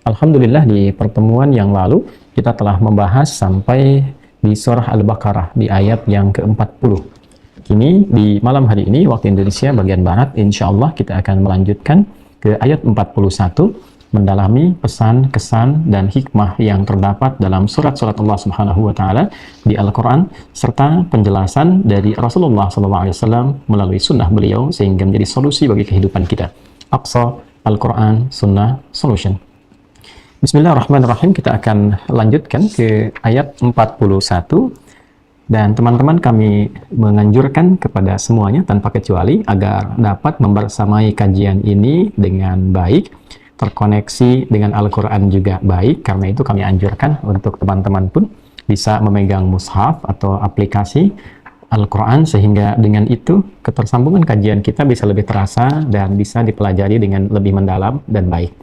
Alhamdulillah di pertemuan yang lalu kita telah membahas sampai di surah Al-Baqarah di ayat yang ke-40. Kini di malam hari ini waktu Indonesia bagian Barat, insya Allah kita akan melanjutkan ke ayat 41, mendalami pesan, kesan, dan hikmah yang terdapat dalam surat-surat Allah Subhanahu wa Ta'ala di Al-Quran, serta penjelasan dari Rasulullah SAW melalui sunnah beliau sehingga menjadi solusi bagi kehidupan kita. Aqsa Al-Quran Sunnah Solution. Bismillahirrahmanirrahim, kita akan lanjutkan ke ayat 41. Dan teman-teman, kami menganjurkan kepada semuanya tanpa kecuali agar dapat membersamai kajian ini dengan baik, terkoneksi dengan Al-Quran juga baik. Karena itu kami anjurkan untuk teman-teman pun bisa memegang mushaf atau aplikasi Al-Quran, sehingga dengan itu ketersambungan kajian kita bisa lebih terasa dan bisa dipelajari dengan lebih mendalam dan baik.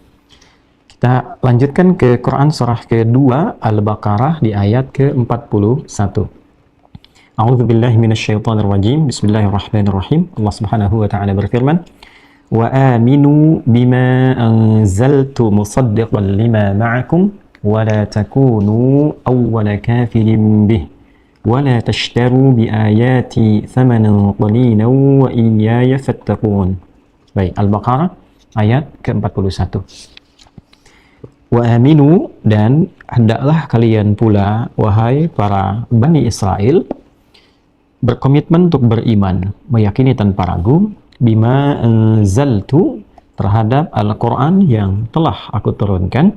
Kita lanjutkan ke Quran surah kedua Al-Baqarah di ayat ke-41. A'udzubillahi minasyaitonirrajim. Bismillahirrahmanirrahim. Allah Subhanahu wa Ta'ala berfirman, "Wa aminu bima anzaltu musaddiqan lima ma'akum wa la takunu awwala kafirin bih wa la tashtaru bi ayati thamanan qalilan wa iyaya fattaqun." Baik, Al-Baqarah ayat ke-41. Wa aminu, dan hendaklah kalian pula wahai para Bani Israel berkomitmen untuk beriman, meyakini tanpa ragu, bima anzaltu, terhadap Al-Quran yang telah aku turunkan,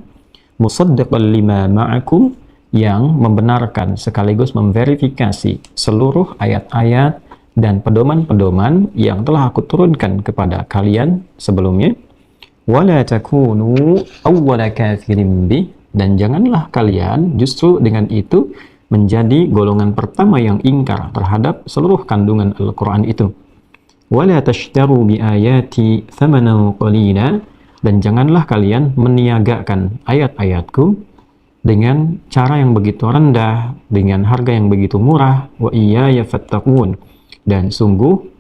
musaddiqan lima ma'akum, yang membenarkan sekaligus memverifikasi seluruh ayat-ayat dan pedoman-pedoman yang telah aku turunkan kepada kalian sebelumnya. Wala takunu awwala kafirin bih, dan janganlah kalian justru dengan itu menjadi golongan pertama yang ingkar terhadap seluruh kandungan Al-Quran itu. وَلَا تَشْتَرُوا بِآيَاتِ ثَمَنًا قَلِيلًا, dan janganlah kalian meniagakan ayat-ayatku dengan cara yang begitu rendah, dengan harga yang begitu murah. وَإِيَّايَ فَاتَّقُونَ, dan sungguh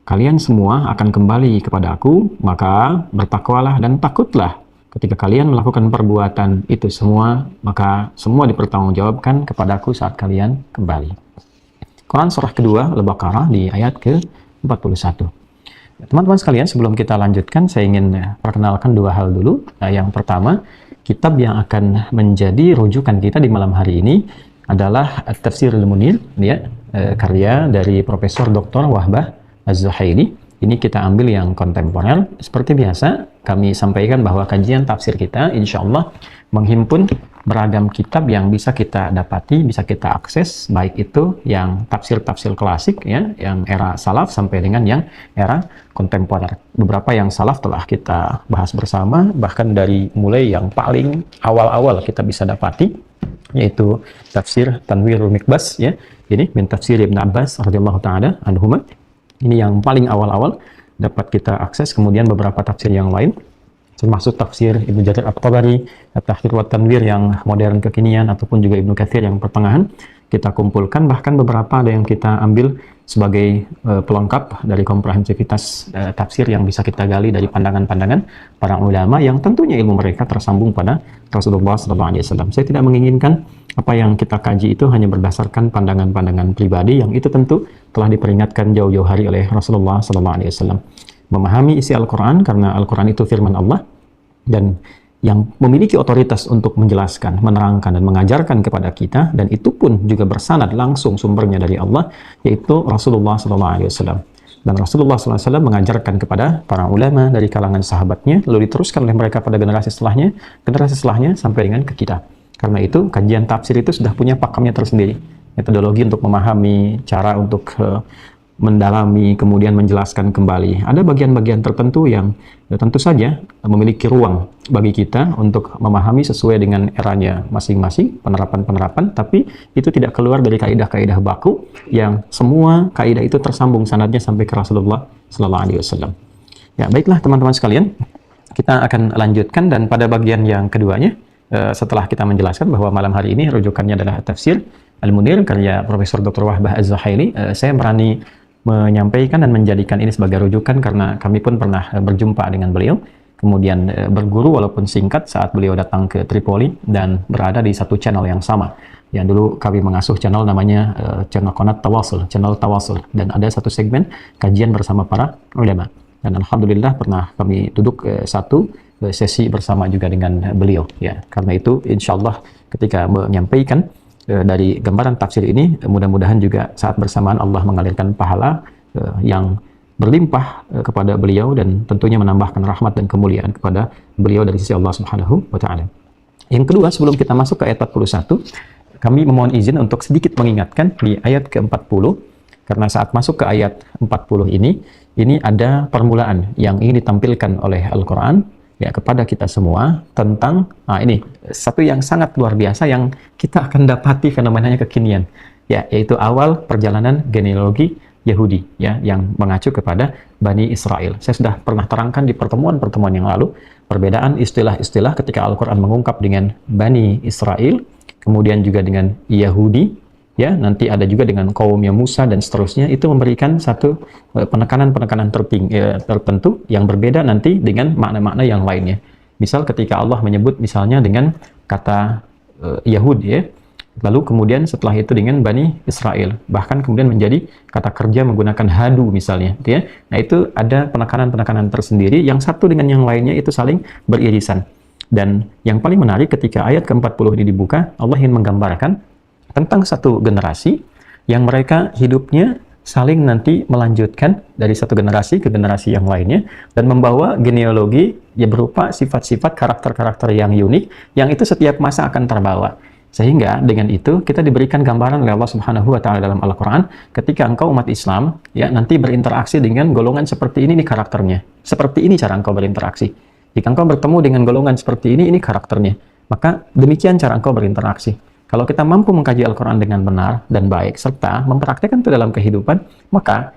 kalian semua akan kembali kepada aku, maka bertakwalah dan takutlah. Ketika kalian melakukan perbuatan itu semua, maka semua dipertanggungjawabkan kepadaku saat kalian kembali. Quran surah kedua Al-Baqarah di ayat ke-41. Teman-teman sekalian, sebelum kita lanjutkan, saya ingin perkenalkan dua hal dulu. Yang pertama, kitab yang akan menjadi rujukan kita di malam hari ini adalah At-Tafsir Al-Munir, ya, karya dari Profesor Dr. Wahbah Az-Zuhaili. Ini kita ambil yang kontemporer. Seperti biasa, kami sampaikan bahwa kajian tafsir kita insya Allah menghimpun beragam kitab yang bisa kita dapati, bisa kita akses, baik itu yang tafsir-tafsir klasik, ya, yang era salaf sampai dengan yang era kontemporer. Beberapa yang salaf telah kita bahas bersama, bahkan dari mulai yang paling awal-awal kita bisa dapati, yaitu tafsir Tanwirul Mikbas, ya, ini min tafsir Ibn Abbas radhiyallahu ta'ala anhuma. Ini yang paling awal-awal dapat kita akses. Kemudian beberapa tafsir yang lain, termasuk tafsir Ibnu Jarir At-Tabari, At-Tahrir wa Tanwir yang modern kekinian, ataupun juga Ibnu Katsir yang pertengahan, kita kumpulkan. Bahkan beberapa ada yang kita ambil sebagai pelengkap dari komprehensivitas tafsir yang bisa kita gali dari pandangan-pandangan para ulama yang tentunya ilmu mereka tersambung pada Rasulullah SAW. Saya tidak menginginkan apa yang kita kaji itu hanya berdasarkan pandangan-pandangan pribadi, yang itu tentu telah diperingatkan jauh-jauh hari oleh Rasulullah SAW. Memahami isi Al-Quran, karena Al-Quran itu firman Allah, dan yang memiliki otoritas untuk menjelaskan, menerangkan, dan mengajarkan kepada kita, dan itu pun juga bersanad langsung sumbernya dari Allah, yaitu Rasulullah SAW. Dan Rasulullah SAW mengajarkan kepada para ulama dari kalangan sahabatnya, lalu diteruskan oleh mereka pada generasi setelahnya sampai dengan ke kita. Karena itu, kajian tafsir itu sudah punya pakemnya tersendiri. Metodologi untuk memahami, cara untuk mendalami, kemudian menjelaskan kembali. Ada bagian-bagian tertentu yang tentu saja memiliki ruang bagi kita untuk memahami sesuai dengan eranya masing-masing, penerapan-penerapan, tapi itu tidak keluar dari kaidah-kaidah baku yang semua kaidah itu tersambung sanadnya sampai ke Rasulullah SAW. Ya, baiklah teman-teman sekalian, kita akan lanjutkan, dan pada bagian yang keduanya, setelah kita menjelaskan bahwa malam hari ini rujukannya adalah Tafsir Al-Munir karya Profesor Dr. Wahbah Az-Zuhaili, saya berani menyampaikan dan menjadikan ini sebagai rujukan karena kami pun pernah berjumpa dengan beliau kemudian berguru walaupun singkat saat beliau datang ke Tripoli dan berada di satu channel yang sama. Yang dulu kami mengasuh channel namanya channel Qanat Tawasul, channel Tawasul, dan ada satu segmen kajian bersama para ulama. Dan alhamdulillah pernah kami duduk satu sesi bersama juga dengan beliau. Ya, karena itu insyaallah ketika menyampaikan dari gambaran tafsir ini, mudah-mudahan juga saat bersamaan Allah mengalirkan pahala yang berlimpah kepada beliau dan tentunya menambahkan rahmat dan kemuliaan kepada beliau dari sisi Allah Subhanahu wa taala. Yang kedua, sebelum kita masuk ke ayat 41, kami memohon izin untuk sedikit mengingatkan di ayat ke-40, karena saat masuk ke ayat 40 ini ada permulaan yang ingin ditampilkan oleh Al-Qur'an ya kepada kita semua tentang ini satu yang sangat luar biasa yang kita akan dapati fenomenanya kekinian, ya, yaitu awal perjalanan genealogi Yahudi, ya, yang mengacu kepada Bani Israel. Saya sudah pernah terangkan di pertemuan-pertemuan yang lalu perbedaan istilah-istilah ketika Al-Quran mengungkap dengan Bani Israel, kemudian juga dengan Yahudi, ya, nanti ada juga dengan kaumnya Musa dan seterusnya. Itu memberikan satu penekanan-penekanan tertentu yang berbeda nanti dengan makna-makna yang lainnya. Misal ketika Allah menyebut misalnya dengan kata Yahudi, ya, lalu kemudian setelah itu dengan Bani Israel, bahkan kemudian menjadi kata kerja menggunakan hadu misalnya, ya. Nah, itu ada penekanan-penekanan tersendiri yang satu dengan yang lainnya itu saling beririsan. Dan yang paling menarik ketika ayat ke-40 ini dibuka, Allah ingin menggambarkan tentang satu generasi yang mereka hidupnya saling nanti melanjutkan dari satu generasi ke generasi yang lainnya dan membawa genealogi yang berupa sifat-sifat karakter-karakter yang unik yang itu setiap masa akan terbawa. Sehingga dengan itu kita diberikan gambaran oleh Allah Subhanahu wa taala dalam Al-Qur'an ketika engkau umat Islam ya nanti berinteraksi dengan golongan seperti ini karakternya. Seperti ini cara engkau berinteraksi. Jika engkau bertemu dengan golongan seperti ini karakternya. Maka demikian cara engkau berinteraksi. Kalau kita mampu mengkaji Al-Qur'an dengan benar dan baik serta mempraktikkan itu dalam kehidupan, maka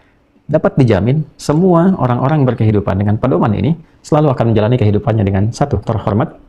dapat dijamin semua orang-orang yang berkehidupan dengan pedoman ini selalu akan menjalani kehidupannya dengan satu, terhormat.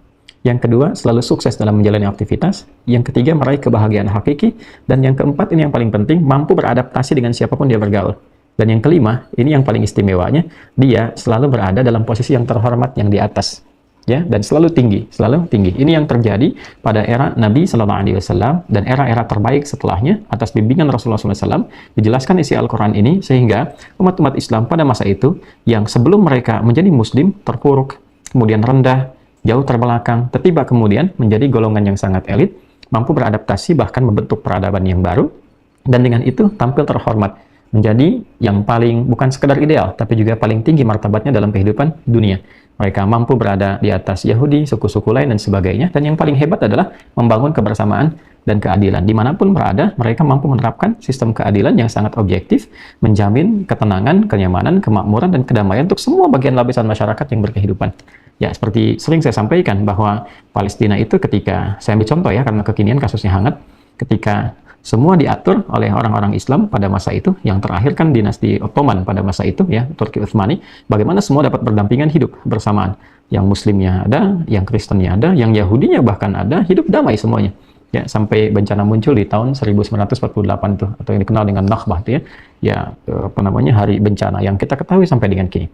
Yang kedua, selalu sukses dalam menjalani aktivitas. Yang ketiga, meraih kebahagiaan hakiki. Dan yang keempat, ini yang paling penting, mampu beradaptasi dengan siapapun dia bergaul. Dan yang kelima, ini yang paling istimewanya, dia selalu berada dalam posisi yang terhormat, yang di atas. Ya, dan selalu tinggi, selalu tinggi. Ini yang terjadi pada era Nabi SAW dan era-era terbaik setelahnya atas bimbingan Rasulullah SAW. Dijelaskan isi Al-Quran ini sehingga umat-umat Islam pada masa itu yang sebelum mereka menjadi Muslim terpuruk, kemudian rendah, jauh terbelakang, tiba kemudian menjadi golongan yang sangat elit, mampu beradaptasi bahkan membentuk peradaban yang baru, dan dengan itu tampil terhormat, menjadi yang paling bukan sekedar ideal, tapi juga paling tinggi martabatnya dalam kehidupan dunia. Mereka mampu berada di atas Yahudi, suku-suku lain, dan sebagainya, dan yang paling hebat adalah membangun kebersamaan dan keadilan. Dimanapun berada, mereka mampu menerapkan sistem keadilan yang sangat objektif, menjamin ketenangan, kenyamanan, kemakmuran, dan kedamaian untuk semua bagian lapisan masyarakat yang berkehidupan. Ya, seperti sering saya sampaikan bahwa Palestina itu ketika, saya ambil contoh ya, karena kekinian kasusnya hangat, ketika semua diatur oleh orang-orang Islam pada masa itu, yang terakhir kan dinasti Ottoman pada masa itu, ya, Turki Utsmani, bagaimana semua dapat berdampingan hidup bersamaan. Yang Muslimnya ada, yang Kristennya ada, yang Yahudinya bahkan ada, hidup damai semuanya. Ya, sampai bencana muncul di tahun 1948 tuh, atau yang dikenal dengan Nakbah tuh ya, ya apa namanya, hari bencana yang kita ketahui sampai dengan kini.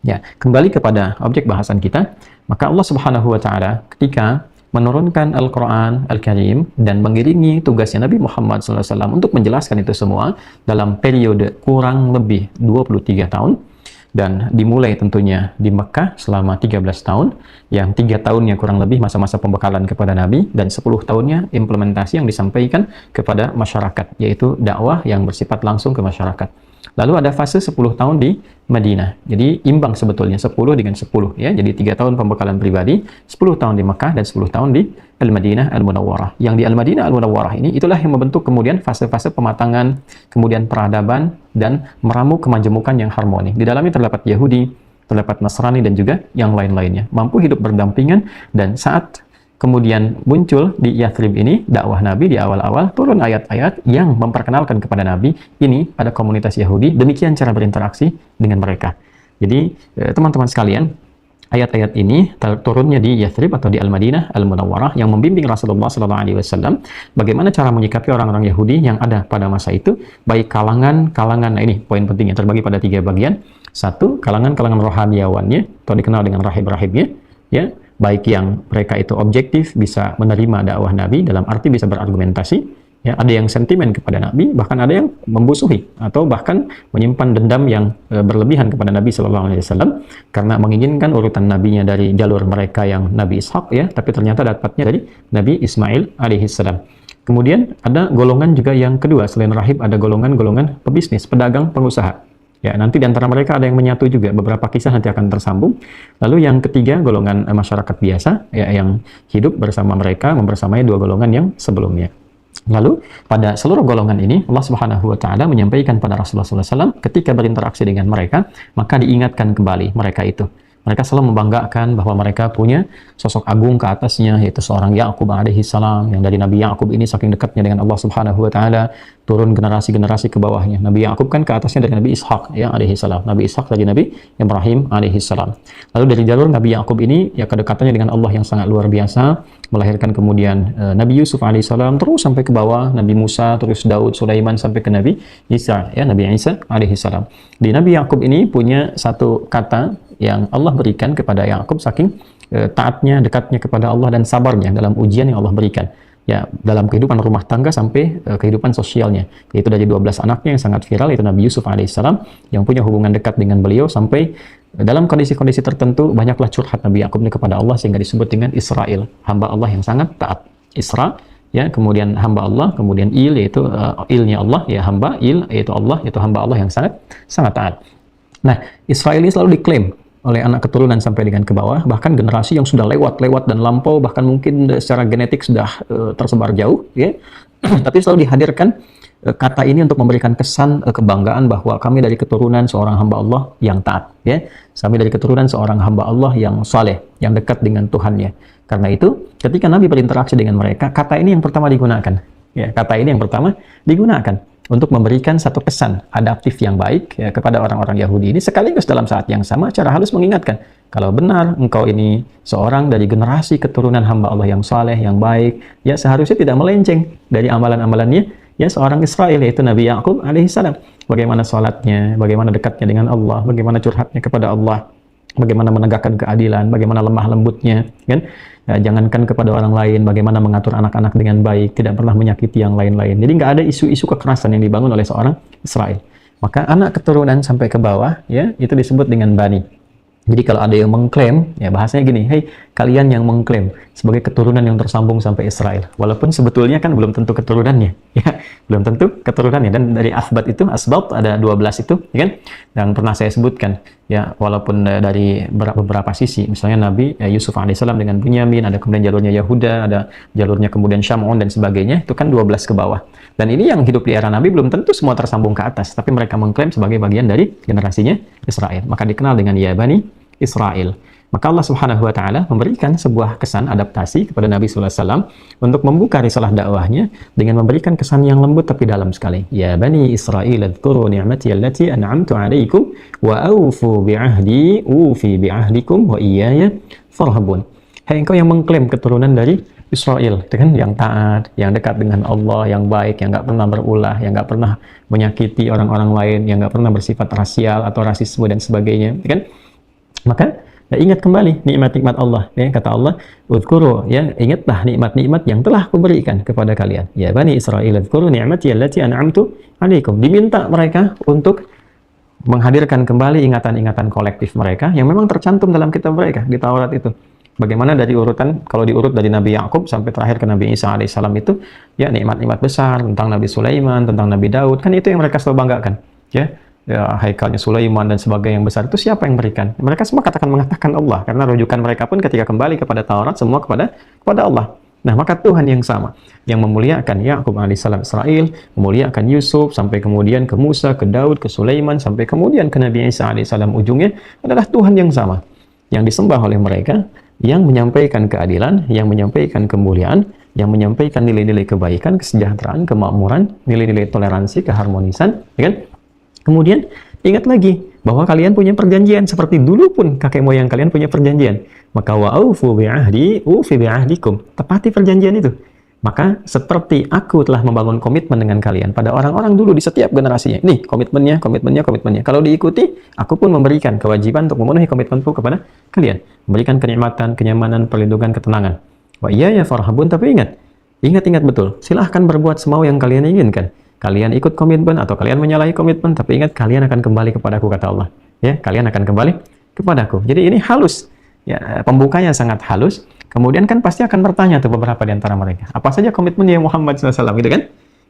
Ya, kembali kepada objek bahasan kita, maka Allah Subhanahu wa taala ketika menurunkan Al-Quran Al-Karim dan mengiringi tugasnya Nabi Muhammad SAW untuk menjelaskan itu semua dalam periode kurang lebih 23 tahun, dan dimulai tentunya di Mekah selama 13 tahun, yang 3 tahunnya kurang lebih masa-masa pembekalan kepada Nabi, dan 10 tahunnya implementasi yang disampaikan kepada masyarakat, yaitu dakwah yang bersifat langsung ke masyarakat. Lalu ada fase 10 tahun di Madinah. Jadi imbang sebetulnya 10 dengan 10 ya. Jadi 3 tahun pembekalan pribadi, 10 tahun di Mekah dan 10 tahun di Al-Madinah Al-Munawwarah. Yang di Al-Madinah Al-Munawwarah ini itulah yang membentuk kemudian fase-fase pematangan, kemudian peradaban dan meramu kemajemukan yang harmoni. Di dalamnya terdapat Yahudi, terdapat Nasrani dan juga yang lain-lainnya. Mampu hidup berdampingan, dan saat kemudian muncul di Yathrib ini dakwah Nabi di awal-awal, turun ayat-ayat yang memperkenalkan kepada Nabi ini pada komunitas Yahudi, demikian cara berinteraksi dengan mereka. Jadi teman-teman sekalian, ayat-ayat ini turunnya di Yathrib atau di Al-Madinah Al-Munawwarah yang membimbing Rasulullah SAW bagaimana cara menyikapi orang-orang Yahudi yang ada pada masa itu, baik kalangan, nah ini poin pentingnya terbagi pada 3 bagian, Satu, kalangan-kalangan rohaniawannya, atau dikenal dengan rahib-rahibnya, ya, baik yang mereka itu objektif, bisa menerima dakwah Nabi, dalam arti bisa berargumentasi, ya, ada yang sentimen kepada Nabi, bahkan ada yang membusuhi, atau bahkan menyimpan dendam yang berlebihan kepada Nabi SAW, karena menginginkan urutan nabinya dari jalur mereka yang Nabi Ishak, ya, tapi ternyata dapatnya dari Nabi Ismail alaihissalam. Kemudian ada golongan juga yang kedua, selain rahib, ada golongan-golongan pebisnis, pedagang, pengusaha. Ya, nanti di antara mereka ada yang menyatu juga, beberapa kisah nanti akan tersambung. Lalu yang ketiga, golongan masyarakat biasa, ya, yang hidup bersama mereka, membersamai dua golongan yang sebelumnya. Lalu pada seluruh golongan ini Allah Subhanahu wa taala menyampaikan pada Rasulullah SAW ketika berinteraksi dengan mereka, maka diingatkan kembali mereka itu. Mereka selalu membanggakan bahwa mereka punya sosok agung ke atasnya, yaitu seorang Yakub alaihi salam, yang dari Nabi Yakub ini saking dekatnya dengan Allah Subhanahu wa taala, turun generasi-generasi ke bawahnya. Nabi Yakub kan ke atasnya dari Nabi Ishak, ya, alaihi salam. Nabi Ishak dari Nabi Ibrahim alaihi salam. Lalu dari jalur Nabi Yakub ini, ya, kedekatannya dengan Allah yang sangat luar biasa, melahirkan kemudian Nabi Yusuf alaihi salam, terus sampai ke bawah Nabi Musa, terus Daud, Sulaiman, sampai ke Nabi Isa, ya, Nabi Isa alaihi salam. Di Nabi Yakub ini punya satu kata yang Allah berikan kepada Yakub saking taatnya, dekatnya kepada Allah dan sabarnya dalam ujian yang Allah berikan, ya, dalam kehidupan rumah tangga sampai kehidupan sosialnya, yaitu dari 12 anaknya yang sangat viral, yaitu Nabi Yusuf alaihissalam, yang punya hubungan dekat dengan beliau sampai dalam kondisi-kondisi tertentu banyaklah curhat Nabi Yakub ini kepada Allah, sehingga disebut dengan Israel, hamba Allah yang sangat taat. Isra, ya, kemudian hamba Allah, kemudian il, yaitu ilnya Allah, ya, hamba, il yaitu Allah, yaitu hamba Allah yang sangat taat. Nah, Israel ini selalu diklaim oleh anak keturunan sampai dengan ke bawah, bahkan generasi yang sudah lewat dan lampau, bahkan mungkin secara genetik sudah tersebar jauh, ya. Tapi selalu dihadirkan kata ini untuk memberikan kesan kebanggaan bahwa kami dari keturunan seorang hamba Allah yang taat, ya. Kami dari keturunan seorang hamba Allah yang saleh, yang dekat dengan Tuhannya. Karena itu, ketika Nabi berinteraksi dengan mereka, kata ini yang pertama digunakan. Ya, kata ini yang pertama digunakan untuk memberikan satu kesan adaptif yang baik, ya, kepada orang-orang Yahudi ini, sekaligus dalam saat yang sama cara halus mengingatkan, kalau benar engkau ini seorang dari generasi keturunan hamba Allah yang saleh, yang baik, ya, seharusnya tidak melenceng dari amalan-amalannya, ya, seorang Israel, yaitu Nabi Yakub alaihissalam. Bagaimana salatnya, bagaimana dekatnya dengan Allah, bagaimana curhatnya kepada Allah, bagaimana menegakkan keadilan, bagaimana lemah lembutnya, kan? Ya, jangankan kepada orang lain, bagaimana mengatur anak-anak dengan baik, tidak pernah menyakiti yang lain-lain. Jadi nggak ada isu-isu kekerasan yang dibangun oleh seorang Israel. Maka anak keturunan sampai ke bawah, ya, itu disebut dengan bani. Jadi kalau ada yang mengklaim, ya, bahasanya gini, hei, kalian yang mengklaim sebagai keturunan yang tersambung sampai Israel, walaupun sebetulnya kan belum tentu keturunannya, ya, belum tentu keturunannya. Dan dari asbat itu, asbat ada 12 itu, ya kan, yang pernah saya sebutkan, ya, walaupun dari beberapa sisi, misalnya Nabi Yusuf alaihissalam dengan Bunyamin, ada kemudian jalurnya Yahuda, ada jalurnya kemudian Syamun dan sebagainya, itu kan 12 ke bawah. Dan ini yang hidup di era Nabi belum tentu semua tersambung ke atas, tapi mereka mengklaim sebagai bagian dari generasinya Israel. Maka dikenal dengan ya Bani Israel. Maka Allah Subhanahu wa taala memberikan sebuah kesan adaptasi kepada Nabi sallallahu alaihi wasallam untuk membuka risalah dakwahnya dengan memberikan kesan yang lembut tapi dalam sekali. Ya Bani Israel, dzkuru ni'mati allati an'amtu 'alaikum wa awfu bi'ahdi ufi bi'ahdikum wa iyaya farhabun. Hai engkau yang mengklaim keturunan dari Israel, itu kan, yang taat, yang dekat dengan Allah, yang baik, yang nggak pernah berulah, yang nggak pernah menyakiti orang-orang lain, yang nggak pernah bersifat rasial atau rasisme dan sebagainya, kan? Maka ya, ingat kembali nikmat-nikmat Allah, ya, kata Allah, "Udzkuru", ya, ingatlah nikmat-nikmat yang telah kuberikan kepada kalian. Ya Bani Israil, udzkuru ni'mati allati an'amtu 'alaikum. Diminta mereka untuk menghadirkan kembali ingatan-ingatan kolektif mereka yang memang tercantum dalam kitab mereka di Taurat itu. Bagaimana dari urutan, kalau diurut dari Nabi Yakub sampai terakhir ke Nabi Isa alaihissalam itu, ya, nikmat-nikmat besar tentang Nabi Sulaiman, tentang Nabi Daud, kan itu yang mereka selalu banggakan, ya. Ya, haikalnya Sulaiman dan sebagainya yang besar itu siapa yang berikan? Mereka semua mengatakan Allah, karena rujukan mereka pun ketika kembali kepada Taurat semua kepada Allah. Nah, maka Tuhan yang sama yang memuliakan Yakub alaihissalam Israel, memuliakan Yusuf sampai kemudian ke Musa, ke Daud, ke Sulaiman, sampai kemudian ke Nabi Isa alaihissalam, ujungnya adalah Tuhan yang sama yang disembah oleh mereka, yang menyampaikan keadilan, yang menyampaikan kemuliaan, yang menyampaikan nilai-nilai kebaikan, kesejahteraan, kemakmuran, nilai-nilai toleransi, keharmonisan, ya kan? Kemudian ingat lagi bahwa kalian punya perjanjian seperti dulu pun kakek moyang kalian punya perjanjian. Maka wa'aufu bi'ahdi ufi bi'ahdikum. Tepati perjanjian itu. Maka seperti aku telah membangun komitmen dengan kalian pada orang-orang dulu di setiap generasinya. Nih komitmennya, komitmennya, komitmennya. Kalau diikuti, aku pun memberikan kewajiban untuk memenuhi komitmenku kepada kalian. Memberikan kenikmatan, kenyamanan, perlindungan, ketenangan. Wa iya ya farhabun, tapi ingat betul. Silahkan berbuat semau yang kalian inginkan. Kalian ikut komitmen atau kalian menyalahi komitmen, tapi ingat kalian akan kembali kepadaku, kata Allah. Ya, kalian akan kembali kepadaku. Jadi ini halus. Ya, pembukanya sangat halus. Kemudian kan pasti akan bertanya tuh beberapa di antara mereka. Apa saja komitmennya Muhammad SAW, gitu kan?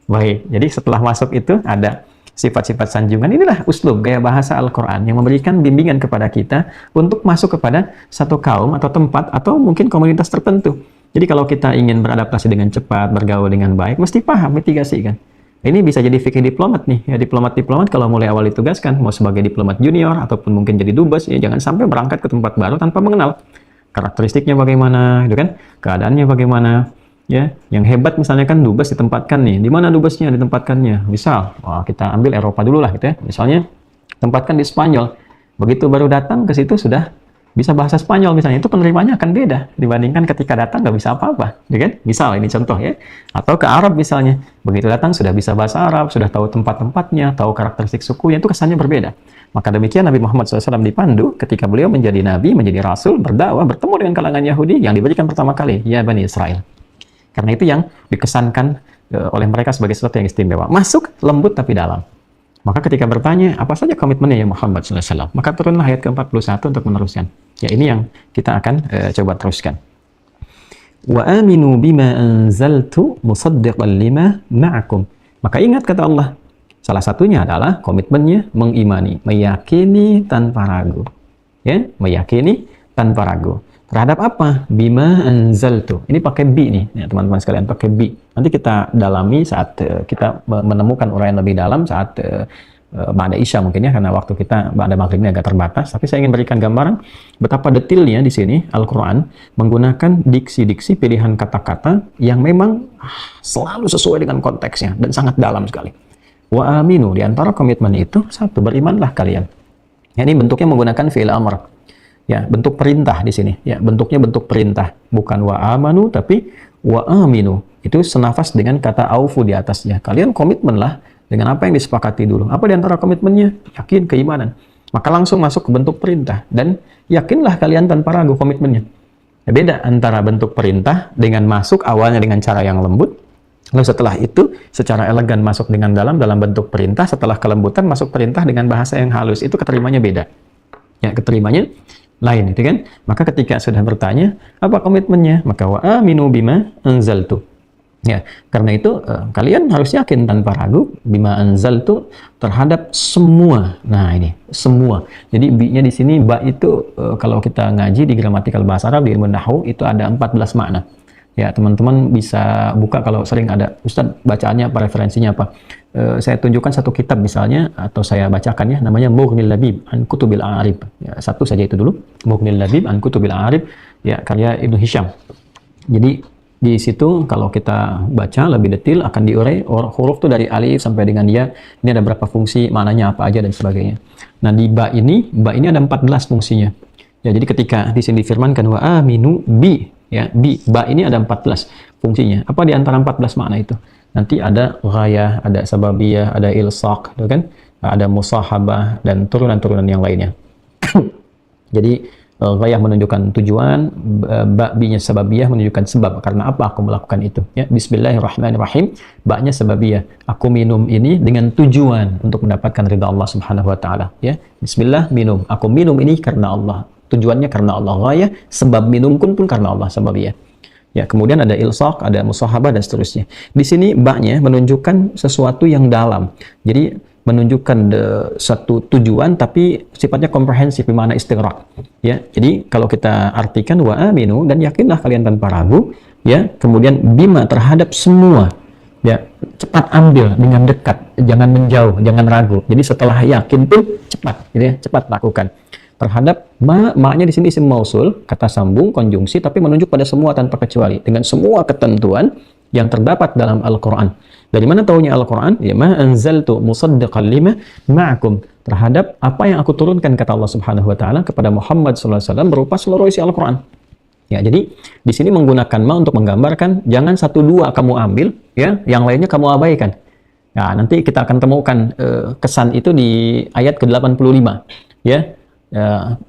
Baik, jadi setelah masuk itu ada sifat-sifat sanjungan. Inilah uslub, gaya bahasa Al-Quran yang memberikan bimbingan kepada kita untuk masuk kepada satu kaum atau tempat atau mungkin komunitas tertentu. Jadi kalau kita ingin beradaptasi dengan cepat, bergaul dengan baik, mesti paham mitigasi kan. Ini bisa jadi fikih diplomat nih. Ya, diplomat kalau mulai awal ditugaskan, mau sebagai diplomat junior ataupun mungkin jadi dubes, ya jangan sampai berangkat ke tempat baru tanpa mengenal karakteristiknya bagaimana, gitu kan? Keadaannya bagaimana, ya? Yang hebat misalnya kan dubes ditempatkan nih. Di mana dubesnya ditempatkannya? Misal, kita ambil Eropa dulu lah, gitu ya. Misalnya tempatkan di Spanyol. Begitu baru datang ke situ sudah bisa bahasa Spanyol misalnya, itu penerimanya akan beda dibandingkan ketika datang nggak bisa apa-apa, gitu kan? Misal ini contoh ya. Atau ke Arab misalnya, begitu datang sudah bisa bahasa Arab, sudah tahu tempat-tempatnya, tahu karakteristik sukunya, itu kesannya berbeda. Maka demikian Nabi Muhammad SAW dipandu ketika beliau menjadi nabi, menjadi rasul, berdakwah, bertemu dengan kalangan Yahudi yang diberikan pertama kali, ya Bani Israel. Karena itu yang dikesankan oleh mereka sebagai sesuatu yang istimewa. Masuk lembut tapi dalam. Maka ketika bertanya, apa saja komitmennya ya Muhammad SAW? Maka turunlah ayat ke-41 untuk meneruskan. Ya ini yang kita akan coba teruskan. Wa aminu bima anzaltu musaddiqan lima ma'akum. Maka ingat kata Allah, salah satunya adalah komitmennya mengimani, meyakini tanpa ragu. Ya, meyakini tanpa ragu. Terhadap apa? Bima anzaltu. Ini pakai bi nih, ya, teman-teman sekalian, pakai bi. Nanti kita dalami saat kita menemukan uraian lebih dalam saat Ba'da Isya mungkin ya, karena waktu kita Ba'da Maghrib ini agak terbatas. Tapi saya ingin berikan gambaran betapa detailnya di sini Al-Quran menggunakan diksi-diksi pilihan kata-kata yang memang selalu sesuai dengan konteksnya dan sangat dalam sekali. Wa aminu, di antara komitmen itu satu, berimanlah kalian. Ya, ini bentuknya menggunakan fi'il amr. Ya, bentuk perintah di sini. Ya, bentuknya bentuk perintah, bukan wa amanu tapi wa aminu. Itu senafas dengan kata aufu di atasnya. Kalian komitmenlah dengan apa yang disepakati dulu. Apa di antara komitmennya? Yakin, keimanan. Maka langsung masuk ke bentuk perintah dan yakinlah kalian tanpa ragu komitmennya. Ya, beda antara bentuk perintah dengan masuk awalnya dengan cara yang lembut. Lalu setelah itu secara elegan masuk dengan dalam bentuk perintah, setelah kelembutan masuk perintah dengan bahasa yang halus, itu keterimanya beda. Ya, keterimanya lain, itu kan? Maka ketika sudah bertanya, apa komitmennya? Maka wa aminu bima anzaltu. Ya, karena itu kalian harus yakin tanpa ragu bima anzaltu terhadap semua. Nah, ini semua. Jadi bi-nya di sini ba itu kalau kita ngaji di gramatikal bahasa Arab di ilmu nahwu itu ada 14 makna. Ya, teman-teman bisa buka kalau sering ada, Ustaz bacaannya apa, referensinya apa. Saya tunjukkan satu kitab misalnya, atau saya bacakan ya, namanya Mughnil Labib an Kutubil A'rib. Ya, satu saja itu dulu, Mughnil Labib an Kutubil A'rib, ya, karya Ibnu Hisham. Jadi di situ kalau kita baca lebih detail akan diurai huruf tuh dari alif sampai dengan ya, ini ada berapa fungsi, maknanya apa aja dan sebagainya. Nah, di ba ini ada 14 fungsinya. Ya, jadi ketika di sini difirmankan wa aminu bi, ya, bi, ba ini ada 14 fungsinya. Apa di antara 14 makna itu? Nanti ada ghayah, ada sababiyah, ada ilsaq, gitu kan? Ada musahabah dan turunan-turunan yang lainnya. Jadi ghayah menunjukkan tujuan, ba-nya sababiyah menunjukkan sebab, karena apa aku melakukan itu. Ya, bismillahirrahmanirrahim, ba-nya sababiyah. Aku minum ini dengan tujuan untuk mendapatkan ridha Allah Subhanahu wa taala, ya. Bismillah, minum. Aku minum ini karena Allah. Tujuannya karena Allah. Ghayah, sebab minum pun karena Allah, sababiyah. Ya, kemudian ada ilsaq, ada musahabah dan seterusnya. Di sini ba-nya menunjukkan sesuatu yang dalam. Jadi menunjukkan satu tujuan tapi sifatnya komprehensif, bermakna istighraq. Ya, jadi kalau kita artikan wa aminu, dan yakinlah kalian tanpa ragu, ya, kemudian bima terhadap semua. Ya, cepat ambil dengan dekat, jangan menjauh, jangan ragu. Jadi setelah yakin pun cepat, gitu ya, cepat lakukan. Terhadap ma-nya di sini isim mausul, kata sambung, konjungsi, tapi menunjuk pada semua tanpa kecuali, dengan semua ketentuan yang terdapat dalam Al-Quran. Dari mana taunya Al-Quran? Ya, ma anzaltu musaddiqan lima ma'akum, terhadap apa yang aku turunkan, kata Allah Subhanahu wa taala kepada Muhammad sallallahu alaihi wasallam berupa seluruh isi Al-Quran. Ya, jadi di sini menggunakan ma untuk menggambarkan jangan satu dua kamu ambil, ya, yang lainnya kamu abaikan. Nah, nanti kita akan temukan kesan itu di ayat ke-85, ya.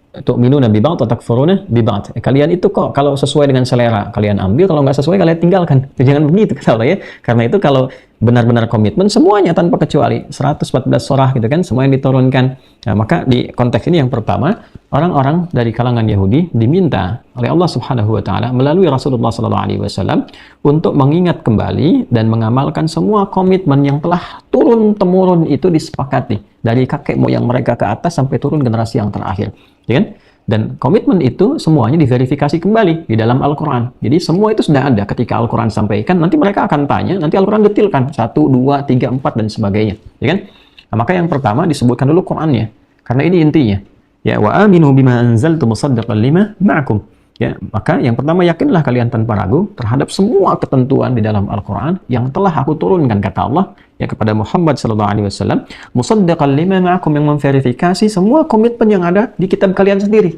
Tu'minuna bi ba'd wa takfuruna bi ba'd. Kalian itu kok kalau sesuai dengan selera kalian ambil, kalau nggak sesuai kalian tinggalkan. Jangan begitu kata Allah, ya. Karena itu kalau benar-benar komitmen semuanya tanpa kecuali 114 surah gitu kan, semua yang diturunkan. Nah, maka di konteks ini yang pertama, orang-orang dari kalangan Yahudi diminta oleh Allah Subhanahu wa taala melalui Rasulullah sallallahu alaihi wasallam untuk mengingat kembali dan mengamalkan semua komitmen yang telah turun temurun itu disepakati dari kakek moyang mereka ke atas sampai turun generasi yang terakhir, ya kan? Dan komitmen itu semuanya diverifikasi kembali di dalam Al-Quran. Jadi semua itu sudah ada ketika Al-Quran sampaikan. Nanti mereka akan tanya, nanti Al-Quran detilkan 1, 2, 3, 4 dan sebagainya, ya kan? Nah, maka yang pertama disebutkan dulu Qurannya, karena ini intinya. Ya, wa aminu bima anzaltu musaddiqan lima ma'akum. Ya, maka yang pertama yakinlah kalian tanpa ragu terhadap semua ketentuan di dalam Al-Quran yang telah aku turunkan, kata Allah, ya, kepada Muhammad sallallahu alaihi wasallam, musaddiqan lima ma'akum, yang memverifikasi semua komitmen yang ada di kitab kalian sendiri.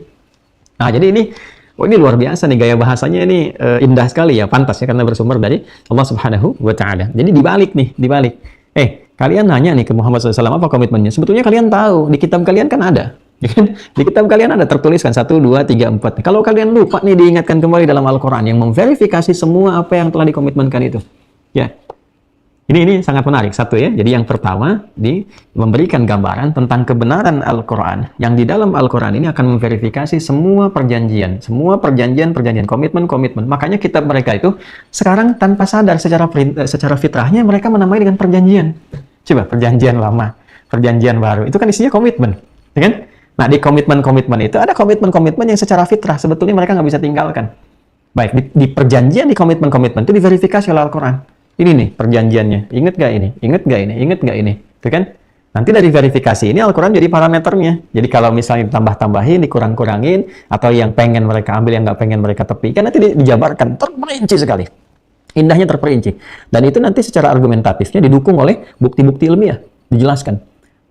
Nah, jadi ini luar biasa nih, gaya bahasanya ini indah sekali ya, pantas ya, karena bersumber dari Allah Subhanahu wa taala. Jadi dibalik. Kalian nanya nih ke Muhammad SAW apa komitmennya? Sebetulnya kalian tahu, di kitab kalian kan ada. Di kitab kalian ada tertuliskan 1, 2, 3, 4. Kalau kalian lupa nih, diingatkan kembali dalam Al-Quran yang memverifikasi semua apa yang telah dikomitmenkan itu. Ya, ini sangat menarik, satu ya. Jadi yang pertama, memberikan gambaran tentang kebenaran Al-Quran, yang di dalam Al-Quran ini akan memverifikasi semua perjanjian, komitmen. Makanya kitab mereka itu sekarang tanpa sadar secara fitrahnya mereka menamai dengan perjanjian. Coba, perjanjian lama, perjanjian baru, itu kan isinya komitmen, ya kan? Nah, di komitmen itu ada komitmen yang secara fitrah sebetulnya mereka nggak bisa tinggalkan. Baik, di perjanjian, di komitmen itu diverifikasi oleh Al-Quran. Ini nih perjanjiannya, ingat nggak ini? Itu kan? Nanti dari verifikasi ini Al-Quran jadi parameternya. Jadi kalau misalnya ditambah-tambahin, dikurang-kurangin, atau yang pengen mereka ambil, yang nggak pengen mereka tepikan, nanti dijabarkan, terperinci sekali. Indahnya terperinci. Dan itu nanti secara argumentatifnya didukung oleh bukti-bukti ilmiah, dijelaskan.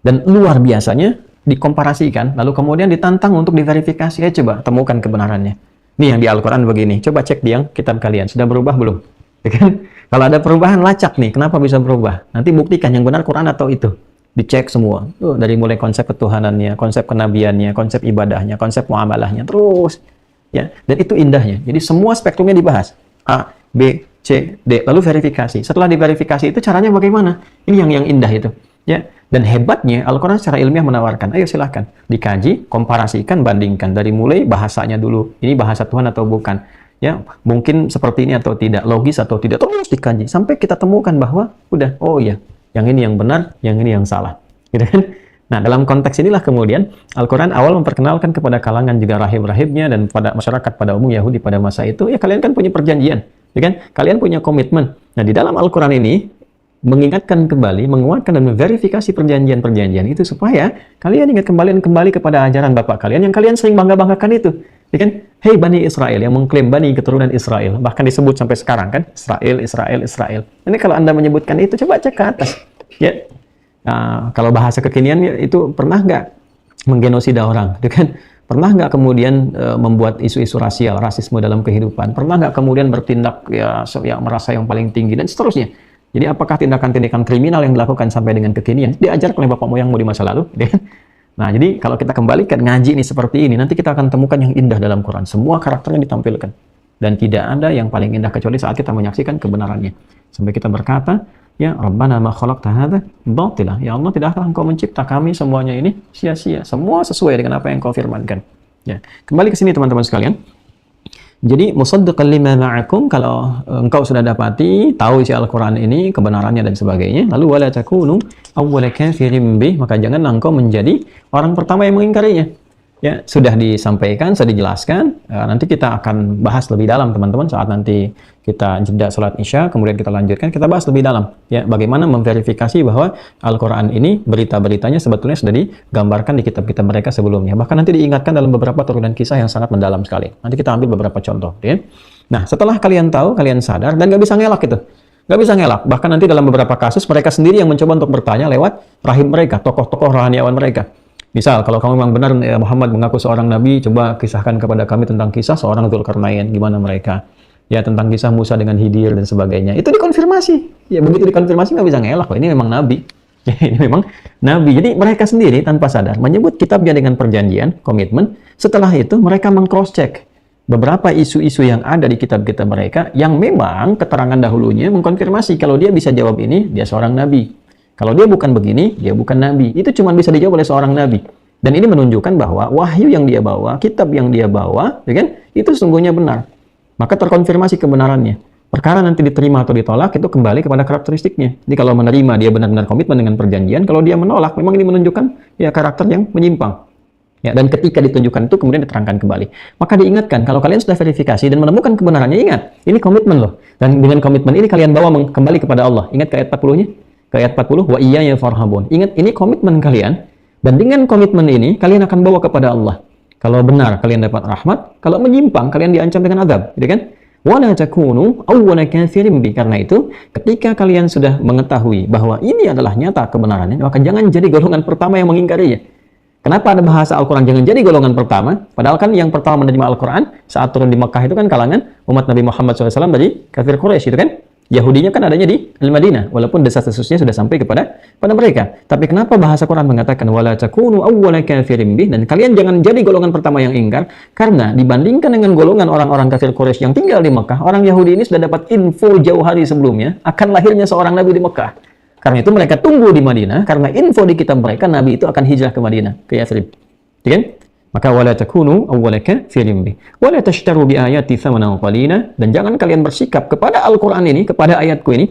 Dan luar biasanya dikomparasikan, lalu kemudian ditantang untuk diverifikasi. Coba temukan kebenarannya. Nih yang di Al-Quran begini, coba cek di yang kitab kalian, sudah berubah belum? Ya kan? Kalau ada perubahan, lacak nih, kenapa bisa berubah? Nanti buktikan yang benar Quran atau itu. Dicek semua, dari mulai konsep ketuhanannya, konsep kenabiannya, konsep ibadahnya, konsep muamalahnya, terus. Ya, dan itu indahnya. Jadi semua spektrumnya dibahas. A, B, C, D, lalu verifikasi. Setelah diverifikasi itu caranya bagaimana? Ini yang indah itu. Ya, dan hebatnya Al-Quran secara ilmiah menawarkan, ayo silahkan dikaji, komparasikan, bandingkan dari mulai bahasanya dulu, ini bahasa Tuhan atau bukan, ya, mungkin seperti ini atau tidak, logis atau tidak, terus dikaji sampai kita temukan bahwa udah, oh iya, yang ini yang benar, yang ini yang salah, gitu kan? Nah, dalam konteks inilah kemudian Al-Quran awal memperkenalkan kepada kalangan juga rahib-rahibnya dan pada masyarakat pada umum Yahudi pada masa itu, ya kalian kan punya perjanjian, ya kan? Kalian punya komitmen. Nah, di dalam Al-Quran ini mengingatkan kembali, menguatkan dan memverifikasi perjanjian-perjanjian itu supaya kalian ingat kembali kepada ajaran bapak kalian yang kalian sering bangga-banggakan itu, ya kan? Hei Bani Israel, yang mengklaim Bani keturunan Israel, bahkan disebut sampai sekarang kan, Israel. Ini kalau Anda menyebutkan itu, coba cek ke atas, ya. Nah, kalau bahasa kekinian itu pernah nggak menggenosida orang, ya kan? Pernah nggak kemudian membuat isu-isu rasial, rasisme dalam kehidupan? Pernah nggak kemudian bertindak ya yang merasa yang paling tinggi dan seterusnya? Jadi apakah tindakan-tindakan kriminal yang dilakukan sampai dengan kekinian diajar oleh bapak moyangmu di masa lalu? Nah, jadi kalau kita kembalikan ngaji ini seperti ini, nanti kita akan temukan yang indah dalam Quran. Semua karakternya ditampilkan. Dan tidak ada yang paling indah kecuali saat kita menyaksikan kebenarannya. Sampai kita berkata, ya Rabbana ma khalaqta hadza batila. Ya Allah, tidakkah Engkau mencipta kami semuanya ini sia-sia. Semua sesuai dengan apa yang Engkau firmankan. Ya, kembali ke sini teman-teman sekalian. Jadi musaddiqan lima ma'akum, kalau engkau sudah dapati tahu isi Al-Qur'an ini kebenarannya dan sebagainya, lalu wala takunu awwala kafirin bih, maka jangan engkau menjadi orang pertama yang mengingkarinya. Ya, sudah disampaikan, sudah dijelaskan. Nanti kita akan bahas lebih dalam teman-teman saat nanti kita jeda salat Isya, kemudian kita lanjutkan, kita bahas lebih dalam ya bagaimana memverifikasi bahwa Al-Qur'an ini berita-beritanya sebetulnya sudah digambarkan di kitab-kitab mereka sebelumnya. Bahkan nanti diingatkan dalam beberapa turunan kisah yang sangat mendalam sekali. Nanti kita ambil beberapa contoh ya. Nah, setelah kalian tahu, kalian sadar dan nggak bisa ngelak itu. Nggak bisa ngelak. Bahkan nanti dalam beberapa kasus mereka sendiri yang mencoba untuk bertanya lewat rahib mereka, tokoh-tokoh rohaniawan mereka. Misal, kalau kamu memang benar ya, Muhammad mengaku seorang nabi, coba kisahkan kepada kami tentang kisah seorang Dzulkarnain, gimana mereka. Ya, tentang kisah Musa dengan Khidir dan sebagainya. Itu dikonfirmasi. Ya, begitu dikonfirmasi nggak bisa ngelak kok. Ini memang nabi. Ya, ini memang nabi. Jadi mereka sendiri tanpa sadar menyebut kitabnya dengan perjanjian, komitmen. Setelah itu mereka meng-cross check beberapa isu-isu yang ada di kitab-kitab mereka yang memang keterangan dahulunya mengkonfirmasi kalau dia bisa jawab ini, dia seorang nabi. Kalau dia bukan begini, dia bukan nabi. Itu cuma bisa dijawab oleh seorang nabi. Dan ini menunjukkan bahwa wahyu yang dia bawa, kitab yang dia bawa, ya kan, itu sesungguhnya benar. Maka terkonfirmasi kebenarannya. Perkara nanti diterima atau ditolak itu kembali kepada karakteristiknya. Jadi kalau menerima dia benar-benar komitmen dengan perjanjian, kalau dia menolak memang ini menunjukkan ya karakter yang menyimpang. Ya, dan ketika ditunjukkan itu kemudian diterangkan kembali. Maka diingatkan kalau kalian sudah verifikasi dan menemukan kebenarannya, ingat, ini komitmen loh. Dan dengan komitmen ini kalian bawa kembali kepada Allah. Ingat ke ayat 40-nya? Ke ayat 40, wa iyaya farhabun. Ingat, ini komitmen kalian dan dengan komitmen ini kalian akan bawa kepada Allah. Kalau benar kalian dapat rahmat, kalau menyimpang kalian diancam dengan azab, gitu kan? Wala takunu awwala kafirin bi. Karena itu, ketika kalian sudah mengetahui bahwa ini adalah nyata kebenarannya, maka jangan jadi golongan pertama yang mengingkarinya. Kenapa ada bahasa Al-Quran jangan jadi golongan pertama? Padahal kan yang pertama menerima Al-Quran saat turun di Makkah itu kan kalangan umat Nabi Muhammad SAW dari kafir Quraisy, itu kan? Yahudinya kan adanya di Al-Madinah, walaupun desas-desusnya sudah sampai pada mereka. Tapi kenapa bahasa Quran mengatakan wala takunu awwala kafirin bih, dan kalian jangan jadi golongan pertama yang ingkar? Karena dibandingkan dengan golongan orang-orang kafir Quraisy yang tinggal di Mekah, orang Yahudi ini sudah dapat info jauh hari sebelumnya akan lahirnya seorang nabi di Mekah. Karena itu mereka tunggu di Madinah, karena info di kitab mereka nabi itu akan hijrah ke Madinah, ke Yathrib. Kan? Maka wala takunu awwala kafirin bih wala tashtaru bi ayati thamanan qalila, dan jangan kalian bersikap kepada Al-Qur'an ini, kepada ayatku ini,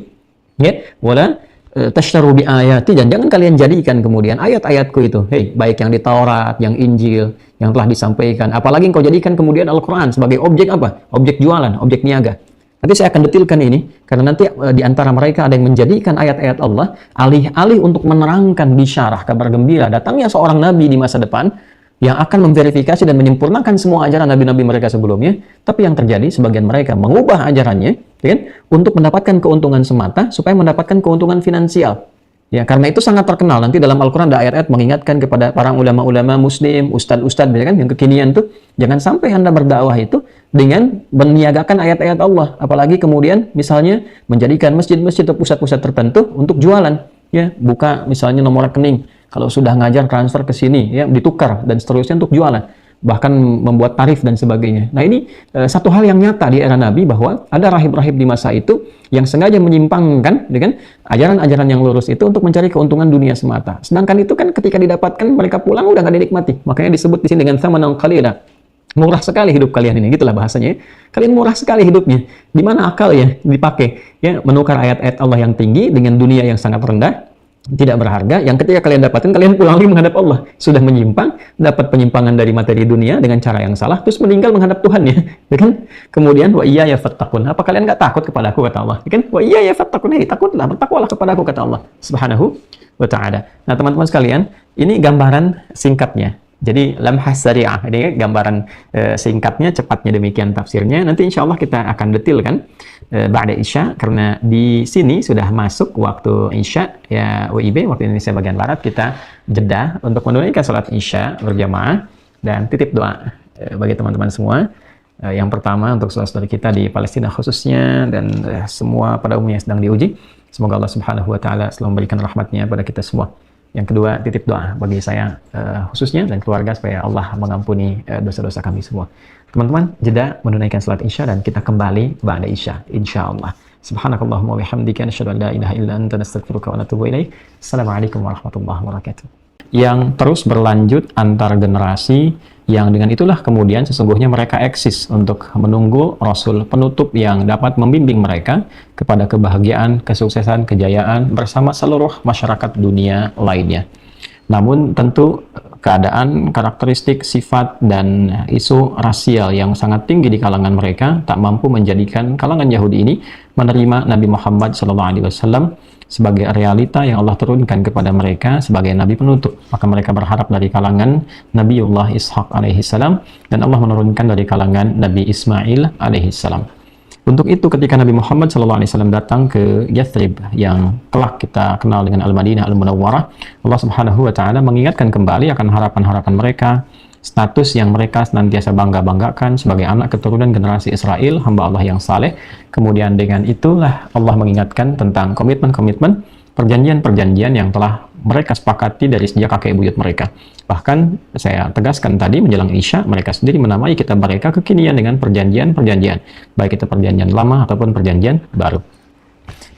ya, wala tashtaru bi ayati, dan jangan kalian jadikan kemudian ayat-ayatku itu, baik yang di Taurat, yang Injil, yang telah disampaikan, apalagi engkau jadikan kemudian Al-Qur'an sebagai objek apa? Objek jualan, objek niaga. Nanti saya akan detilkan ini, karena nanti di antara mereka ada yang menjadikan ayat-ayat Allah alih-alih untuk menerangkan bisyarah, kabar gembira datangnya seorang nabi di masa depan yang akan memverifikasi dan menyempurnakan semua ajaran nabi-nabi mereka sebelumnya. Tapi yang terjadi, sebagian mereka mengubah ajarannya, ya kan, untuk mendapatkan keuntungan semata, supaya mendapatkan keuntungan finansial. Ya, karena itu sangat terkenal. Nanti dalam Al-Quran ada ayat-ayat mengingatkan kepada para ulama-ulama muslim, ustadz-ustadz, ya kan, yang kekinian tuh, jangan sampai Anda berdakwah itu dengan meniagakan ayat-ayat Allah. Apalagi kemudian misalnya menjadikan masjid-masjid atau pusat-pusat tertentu untuk jualan. Ya, buka misalnya nomor rekening. Kalau sudah ngajar transfer ke sini, ya, ditukar dan seterusnya untuk jualan, bahkan membuat tarif dan sebagainya. Nah, ini satu hal yang nyata di era Nabi, bahwa ada rahib-rahib di masa itu yang sengaja menyimpangkan dengan ajaran-ajaran yang lurus itu untuk mencari keuntungan dunia semata. Sedangkan itu kan ketika didapatkan mereka pulang udah nggak dinikmati. Makanya disebut di sini dengan thamanan qalila. Murah sekali hidup kalian ini, gitulah bahasanya. Kalian murah sekali hidupnya. Di mana akal ya dipakai? Ya, menukar ayat-ayat Allah yang tinggi dengan dunia yang sangat rendah, tidak berharga, yang ketika kalian dapatkan, kalian pulang lagi menghadap Allah. Sudah menyimpang, dapat penyimpangan dari materi dunia dengan cara yang salah, terus meninggal menghadap Tuhan, ya kan? Kemudian, wa iyaya fattaqun. Apa kalian nggak takut kepada aku, kata Allah? Ya kan? Wa iyaya fattaqun. Takutlah, bertakwalah kepada aku, kata Allah Subhanahu wa ta'ala. Nah, teman-teman sekalian, ini gambaran singkatnya. Jadi lamhah sari'ah, ini gambaran singkatnya, cepatnya demikian tafsirnya. Nanti insya Allah kita akan detilkan ba'da isya, karena di sini sudah masuk waktu isya ya WIB, waktu Indonesia bagian Barat. Kita jeda untuk menunaikan sholat isya berjamaah dan titip doa bagi teman-teman semua. Yang pertama untuk saudara-saudara kita di Palestina khususnya, dan semua pada umumnya yang sedang diuji. Semoga Allah Subhanahu wa ta'ala selalu memberikan rahmatnya pada kita semua. Yang kedua, titip doa bagi saya khususnya dan keluarga, supaya Allah mengampuni dosa-dosa kami semua. Teman-teman, jeda menunaikan salat isya dan kita kembali ba'da isya, insyaallah. Subhanakallahumma wa bihamdika, asyhadu an la ilaha illa anta, nastaghfiruka wa natubu ilaik. Assalamualaikum warahmatullahi wabarakatuh. Yang terus berlanjut antar generasi, yang dengan itulah kemudian sesungguhnya mereka eksis untuk menunggu Rasul penutup yang dapat membimbing mereka kepada kebahagiaan, kesuksesan, kejayaan bersama seluruh masyarakat dunia lainnya. Namun tentu keadaan, karakteristik, sifat, dan isu rasial yang sangat tinggi di kalangan mereka tak mampu menjadikan kalangan Yahudi ini menerima Nabi Muhammad SAW sebagai realita yang Allah turunkan kepada mereka sebagai Nabi penutup. Maka mereka berharap dari kalangan Nabiullah Ishaq alaihissalam, dan Allah menurunkan dari kalangan Nabi Ismail alaihissalam. Untuk itu ketika Nabi Muhammad SAW datang ke Yathrib yang kelak kita kenal dengan Al-Madinah Al-Munawwarah, Allah Subhanahu wa taala mengingatkan kembali akan harapan-harapan mereka, status yang mereka senantiasa bangga-banggakan sebagai anak keturunan generasi Israel, hamba Allah yang saleh. Kemudian dengan itulah Allah mengingatkan tentang komitmen-komitmen, perjanjian-perjanjian yang telah mereka sepakati dari sejak kakek buyut mereka. Bahkan saya tegaskan tadi menjelang Isya, mereka sendiri menamai kitab mereka kekinian dengan perjanjian-perjanjian, baik itu perjanjian lama ataupun perjanjian baru.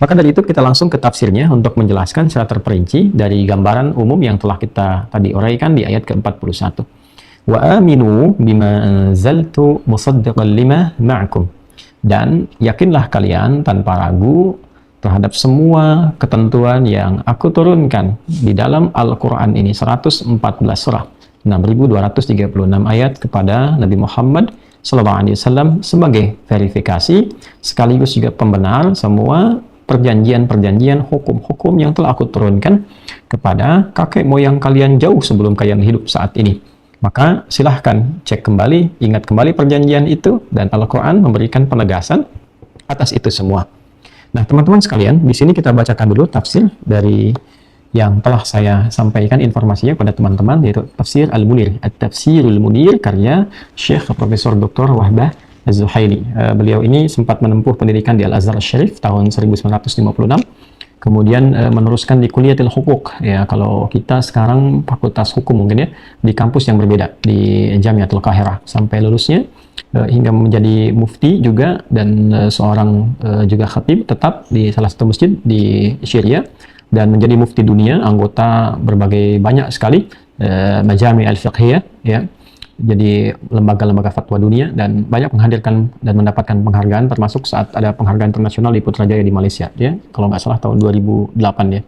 Maka dari itu kita langsung ke tafsirnya untuk menjelaskan secara terperinci dari gambaran umum yang telah kita tadi uraikan di ayat ke-41. Wa aminu bima anzaltu musaddiqan lima ma'akum. Dan yakinlah kalian tanpa ragu terhadap semua ketentuan yang aku turunkan di dalam Al-Quran ini, 114 surah, 6.236 ayat kepada Nabi Muhammad SAW sebagai verifikasi sekaligus juga pembenar semua perjanjian-perjanjian, hukum-hukum yang telah aku turunkan kepada kakek moyang kalian jauh sebelum kalian hidup saat ini. Maka silahkan cek kembali, ingat kembali perjanjian itu, dan Al-Quran memberikan penegasan atas itu semua. Nah, teman-teman sekalian, di sini kita bacakan dulu tafsir dari yang telah saya sampaikan informasinya kepada teman-teman, yaitu tafsir Al-Munir, At-Tafsirul Munir, karya Syekh Profesor Dr. Wahbah Az-Zuhaili. Beliau ini sempat menempuh pendidikan di Al-Azhar Syarif tahun 1956, kemudian meneruskan di Kuliatil Hukuk. Ya, kalau kita sekarang Fakultas Hukum mungkin ya, di kampus yang berbeda, di Jamiatul Qahirah, sampai lulusnya hingga menjadi mufti juga, dan seorang juga khatib tetap di salah satu masjid di Syria, dan menjadi mufti dunia, anggota berbagai banyak sekali majami al-fiqhiyah, ya, jadi lembaga-lembaga fatwa dunia, dan banyak menghadirkan dan mendapatkan penghargaan, termasuk saat ada penghargaan internasional di Putrajaya di Malaysia, ya, kalau nggak salah tahun 2008 ya,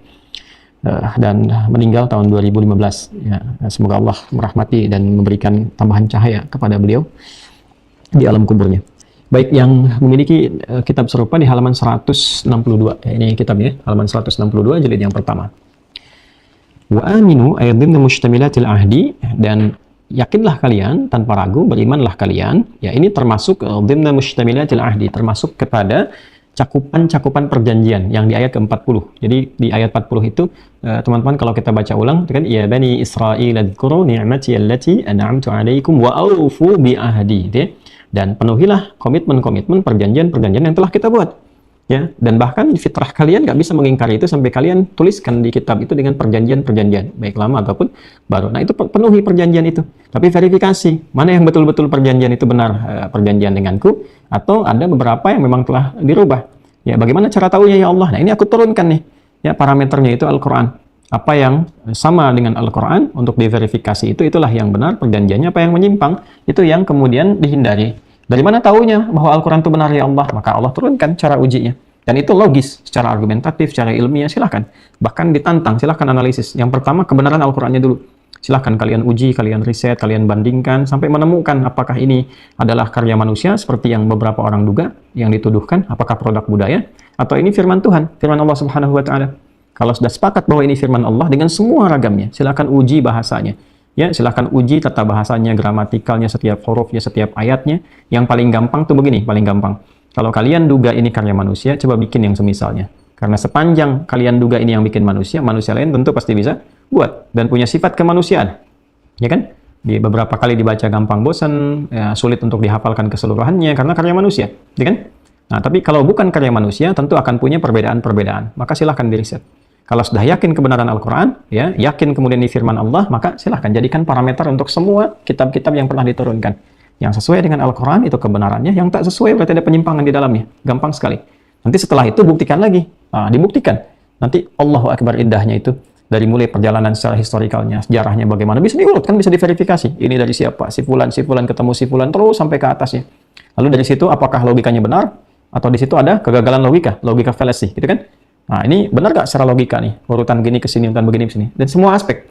dan meninggal tahun 2015. Ya, semoga Allah merahmati dan memberikan tambahan cahaya kepada beliau di alam kuburnya. Baik, yang memiliki kitab serupa di halaman 162. Ini kitabnya, halaman 162 jilid yang pertama. Wa aminu ay dhimna mushtamilatil ahdi, dan yakinlah kalian tanpa ragu, berimanlah kalian. Ya, ini termasuk dhimna mushtamilatil ahdi, termasuk kepada cakupan-cakupan perjanjian yang di ayat ke-40. Jadi di ayat 40 itu teman-teman kalau kita baca ulang itu kan, ya bani Israil adzkuru ni'mati allati an'amtu 'alaikum wa awfu bi ahdi, gitu ya. Dan penuhilah komitmen-komitmen perjanjian-perjanjian yang telah kita buat, ya. Dan bahkan fitrah kalian nggak bisa mengingkari itu sampai kalian tuliskan di kitab itu dengan perjanjian-perjanjian baik lama ataupun baru. Nah, itu penuhi perjanjian itu, tapi verifikasi mana yang betul-betul perjanjian itu benar perjanjian denganku, atau ada beberapa yang memang telah dirubah. Ya, bagaimana cara tahunya ya Allah? Nah, ini aku turunkan nih, ya, parameternya itu Al-Quran. Apa yang sama dengan Al-Quran untuk diverifikasi itulah yang benar perjanjiannya. Apa yang menyimpang itu yang kemudian dihindari. Dari mana tahunya bahwa Al-Quran itu benar ya Allah? Maka Allah turunkan cara ujinya. Dan itu logis, secara argumentatif, secara ilmiah, silahkan. Bahkan ditantang, silahkan analisis. Yang pertama, kebenaran Al-Qurannya dulu. Silahkan kalian uji, kalian riset, kalian bandingkan, sampai menemukan apakah ini adalah karya manusia, seperti yang beberapa orang duga, yang dituduhkan, apakah produk budaya, atau ini firman Tuhan, firman Allah Subhanahu wa Ta'ala. Kalau sudah sepakat bahwa ini firman Allah dengan semua ragamnya, silahkan uji bahasanya. Ya, silahkan uji tata bahasanya, gramatikalnya, setiap hurufnya, setiap ayatnya. Yang paling gampang tuh begini, paling gampang. Kalau kalian duga ini karya manusia, coba bikin yang semisalnya. Karena sepanjang kalian duga ini yang bikin manusia, manusia lain tentu pasti bisa buat dan punya sifat kemanusiaan. Ya kan? Di beberapa kali dibaca gampang bosan, ya, sulit untuk dihafalkan keseluruhannya karena karya manusia, ya kan? Nah, tapi kalau bukan karya manusia, tentu akan punya perbedaan-perbedaan. Maka silahkan diriset. Kalau sudah yakin kebenaran Al-Quran, ya, yakin kemudian ini firman Allah, maka silahkan jadikan parameter untuk semua kitab-kitab yang pernah diturunkan. Yang sesuai dengan Al-Quran itu kebenarannya, yang tak sesuai berarti ada penyimpangan di dalamnya. Gampang sekali. Nanti setelah itu buktikan lagi. Nah, dibuktikan. Nanti Allahu Akbar indahnya itu. Dari mulai perjalanan secara historikalnya, sejarahnya bagaimana, bisa diurut, kan bisa diverifikasi. Ini dari siapa? Si fulan ketemu si fulan, terus sampai ke atasnya. Lalu dari situ apakah logikanya benar? Atau di situ ada kegagalan logika fallacy, gitu kan? Nah, ini benar nggak secara logika nih? Urutan gini ke sini, urutan begini ke sini. Dan semua aspek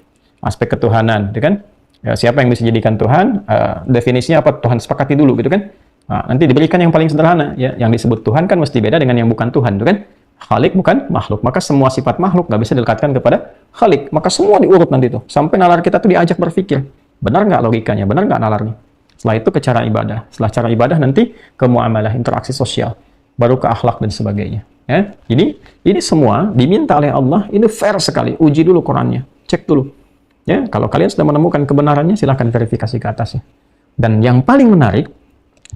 ketuhanan, gitu kan? Ya, siapa yang bisa jadikan Tuhan? Definisinya apa? Tuhan sepakati dulu, gitu kan? Nah, nanti diberikan yang paling sederhana, ya. Yang disebut Tuhan kan mesti beda dengan yang bukan Tuhan, gitu kan? Khalik bukan makhluk, maka semua sifat makhluk nggak bisa dilekatkan kepada Khalik. Maka semua diurut nanti tuh, sampai nalar kita tuh diajak berpikir. Benar nggak logikanya? Benar nggak nalarnya? Setelah itu ke cara ibadah. Setelah cara ibadah nanti ke muamalah, interaksi sosial. baru ke akhlak dan sebagainya. Ya, ini semua diminta oleh Allah, ini fair sekali. Uji dulu Qurannya, cek dulu. Ya, kalau kalian sudah menemukan kebenarannya, silahkan verifikasi ke atasnya. Dan yang paling menarik,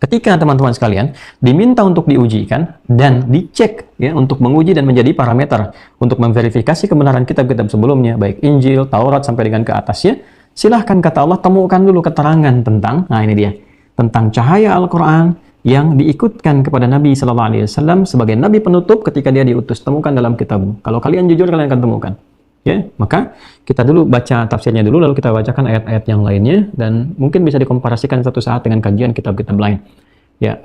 ketika teman-teman sekalian diminta untuk diujikan dan dicek ya untuk menguji dan menjadi parameter untuk memverifikasi kebenaran kitab-kitab sebelumnya, baik Injil, Taurat sampai dengan ke atasnya, silahkan kata Allah temukan dulu keterangan tentang, nah ini dia, tentang cahaya Al-Quran yang diikutkan kepada Nabi Sallallahu Alaihi Wasallam sebagai Nabi penutup ketika dia diutus. Temukan dalam kitabmu. Kalau kalian jujur, kalian akan temukan. Ya, maka kita dulu baca tafsirnya dulu, lalu kita bacakan ayat-ayat yang lainnya, dan mungkin bisa dikomparasikan satu saat dengan kajian kitab-kitab lain. Ya,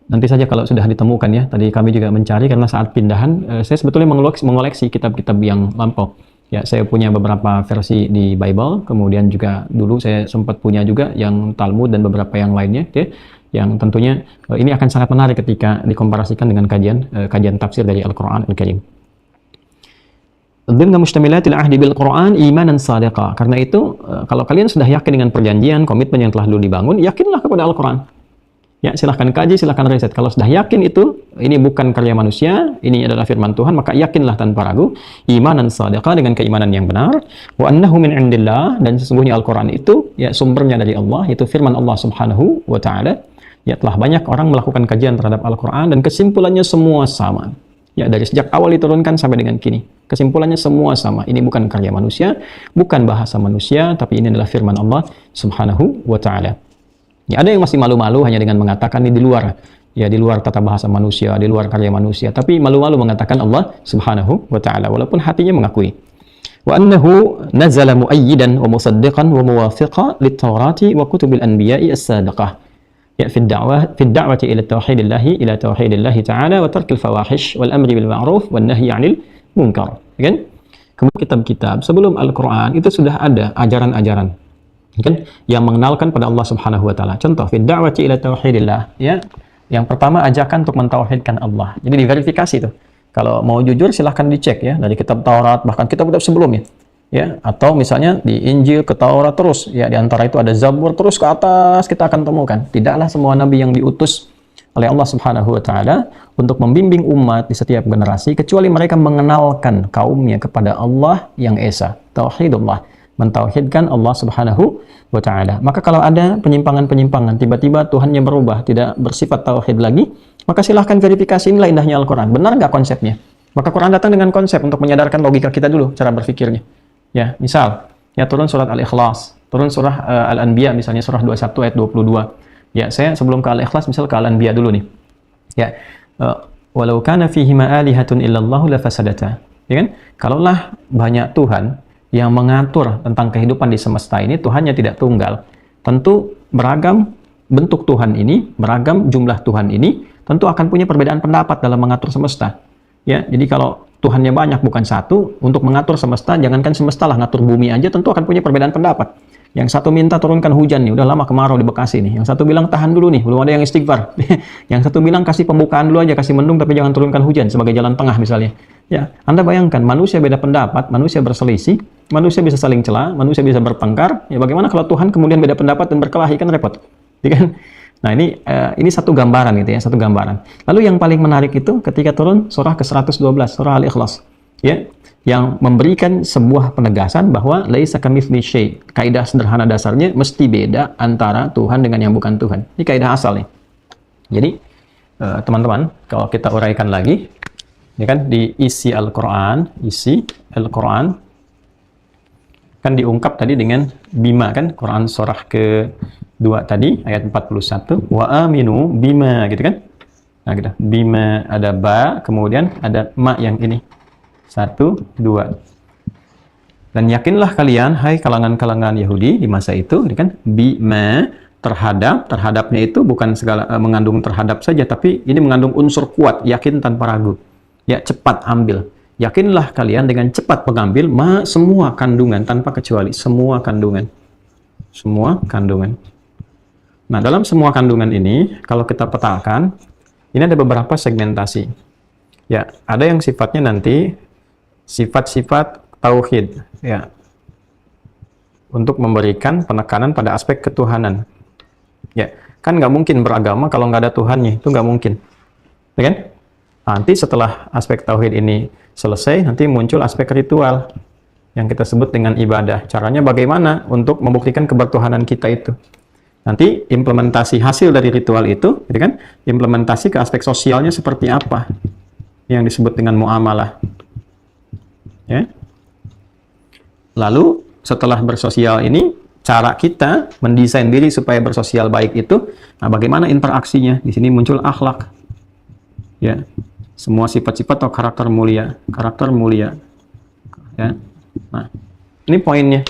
nanti saja kalau sudah ditemukan ya. Tadi kami juga mencari karena saat pindahan, saya sebetulnya mengoleksi kitab-kitab yang lampau. Ya, saya punya beberapa versi di Bible, kemudian juga dulu saya sempat punya juga yang Talmud dan beberapa yang lainnya, ya, yang tentunya ini akan sangat menarik ketika dikomparasikan dengan kajian tafsir dari Al-Quran Al-Karim. Dhimna mushtamilatil ahdi bil Quran imanan sadiqa. Karena itu, kalau kalian sudah yakin dengan perjanjian, komitmen yang telah dulu dibangun, yakinlah kepada Al-Quran. Ya, silahkan kaji, silahkan riset. Kalau sudah yakin itu, ini bukan karya manusia, ini adalah firman Tuhan, maka yakinlah tanpa ragu, imanan sadiqa, dengan keimanan yang benar, wa annahu min indillah, dan sesungguhnya Al-Quran itu, ya, sumbernya dari Allah, itu firman Allah Subhanahu wa Ta'ala. Ya, telah banyak orang melakukan kajian terhadap Al-Quran, dan kesimpulannya semua sama. Ya, dari sejak awal diturunkan sampai dengan kini, kesimpulannya semua sama. Ini bukan karya manusia, bukan bahasa manusia, tapi ini adalah firman Allah Subhanahu wa Ta'ala. Ya, ada yang masih malu-malu hanya dengan mengatakan ini di luar, ya, di luar tata bahasa manusia, di luar karya manusia, tapi malu-malu mengatakan Allah Subhanahu wa Ta'ala, walaupun hatinya mengakui. Wa annahu nazala muayyidan wa musaddiqan wa muwafiqan lit-Taurati wa kutubil anbiya'i as-sadiqah. Ya, fi ad-da'wati ila tauhidillahi ta'ala wa tarkil fawahish wal amri bil ma'ruf wan nahyi 'anil munkar. Kan? Kemudian kitab-kitab sebelum Al-Qur'an itu sudah ada ajaran-ajaran, kan, yang mengenalkan pada Allah Subhanahu wa Ta'ala. Contoh, fi ad-da'wati ila tauhidillah, ya. Yang pertama, ajakan untuk mentauhidkan Allah. Jadi diverifikasi tuh. Kalau mau jujur silahkan dicek ya dari kitab Taurat, bahkan kitab-kitab sebelumnya. Ya, atau misalnya di Injil ke Taurat terus, ya, di antara itu ada Zabur, terus ke atas kita akan temukan. Tidaklah semua nabi yang diutus oleh Allah Subhanahu wa Ta'ala untuk membimbing umat di setiap generasi kecuali mereka mengenalkan kaumnya kepada Allah yang esa, tauhidullah, mentauhidkan Allah Subhanahu wa Ta'ala. Maka kalau ada penyimpangan-penyimpangan, tiba-tiba Tuhannya berubah, tidak bersifat tauhid lagi, maka silahkan verifikasi, inilah indahnya Al-Quran. Benar nggak konsepnya? Maka Quran datang dengan konsep untuk menyadarkan logika kita dulu, cara berpikirnya. Ya, misal, ya, turun surat Al-Ikhlas, turun surah Al-Anbiya, misalnya surah 21 ayat 22. Ya, saya sebelum ke Al-Ikhlas, misal ke Al-Anbiya dulu nih. Ya, walau kana fihima alihatun illallahu lafasadata. Ya kan? Kalaulah banyak Tuhan yang mengatur tentang kehidupan di semesta ini, Tuhannya tidak tunggal. Tentu beragam bentuk Tuhan ini, beragam jumlah Tuhan ini, tentu akan punya perbedaan pendapat dalam mengatur semesta. Ya, jadi kalau Tuhannya banyak bukan satu, untuk mengatur semesta, jangankan semesta lah, ngatur bumi aja tentu akan punya perbedaan pendapat. Yang satu minta turunkan hujan nih, udah lama kemarau di Bekasi nih. Yang satu bilang tahan dulu nih, belum ada yang istighfar. Yang satu bilang kasih pembukaan dulu aja, kasih mendung tapi jangan turunkan hujan sebagai jalan tengah misalnya. Ya, Anda bayangkan manusia beda pendapat, manusia berselisih, manusia bisa saling cela, manusia bisa bertengkar. Ya, bagaimana kalau Tuhan kemudian beda pendapat dan berkelahi, kan repot. Ya kan? Nah, ini satu gambaran gitu ya, satu gambaran. Lalu yang paling menarik itu ketika turun surah ke-112, surah Al-Ikhlas, ya, yang memberikan sebuah penegasan bahwa laisa kamitsli syai'. Kaidah sederhana dasarnya mesti beda antara Tuhan dengan yang bukan Tuhan. Ini kaidah asal nih. Jadi, teman-teman, kalau kita uraikan lagi, ini kan di isi Al-Quran kan diungkap tadi dengan bima, kan, Quran surah ke-2 tadi ayat 41, wa aminu bima, gitu kan. Nah, gitu. Bima ada ba, kemudian ada ma yang ini. 1, 2. Dan yakinlah kalian, hai kalangan-kalangan Yahudi di masa itu, kan, bima, terhadapnya itu bukan segala mengandung terhadap saja, tapi ini mengandung unsur kuat, yakin tanpa ragu. Ya, cepat ambil. Yakinlah kalian dengan cepat mengambil semua kandungan tanpa kecuali, semua kandungan. Semua kandungan. Nah, dalam semua kandungan ini, kalau kita petakan, ini ada beberapa segmentasi. Ya, ada yang sifatnya nanti sifat-sifat tauhid, ya, untuk memberikan penekanan pada aspek ketuhanan. Ya, kan nggak mungkin beragama kalau nggak ada Tuhannya, itu nggak mungkin. ya kan? Nanti setelah aspek tauhid ini selesai, nanti muncul aspek ritual yang kita sebut dengan ibadah. Caranya bagaimana untuk membuktikan kebertuhanan kita itu. Nanti implementasi hasil dari ritual itu, gitu kan? Implementasi ke aspek sosialnya seperti apa? Yang disebut dengan muamalah. Ya. Lalu setelah bersosial ini, cara kita mendesain diri supaya bersosial baik itu, nah bagaimana interaksinya? Di sini muncul akhlak. Ya. Semua sifat-sifat atau karakter mulia. Ya. Nah, ini poinnya.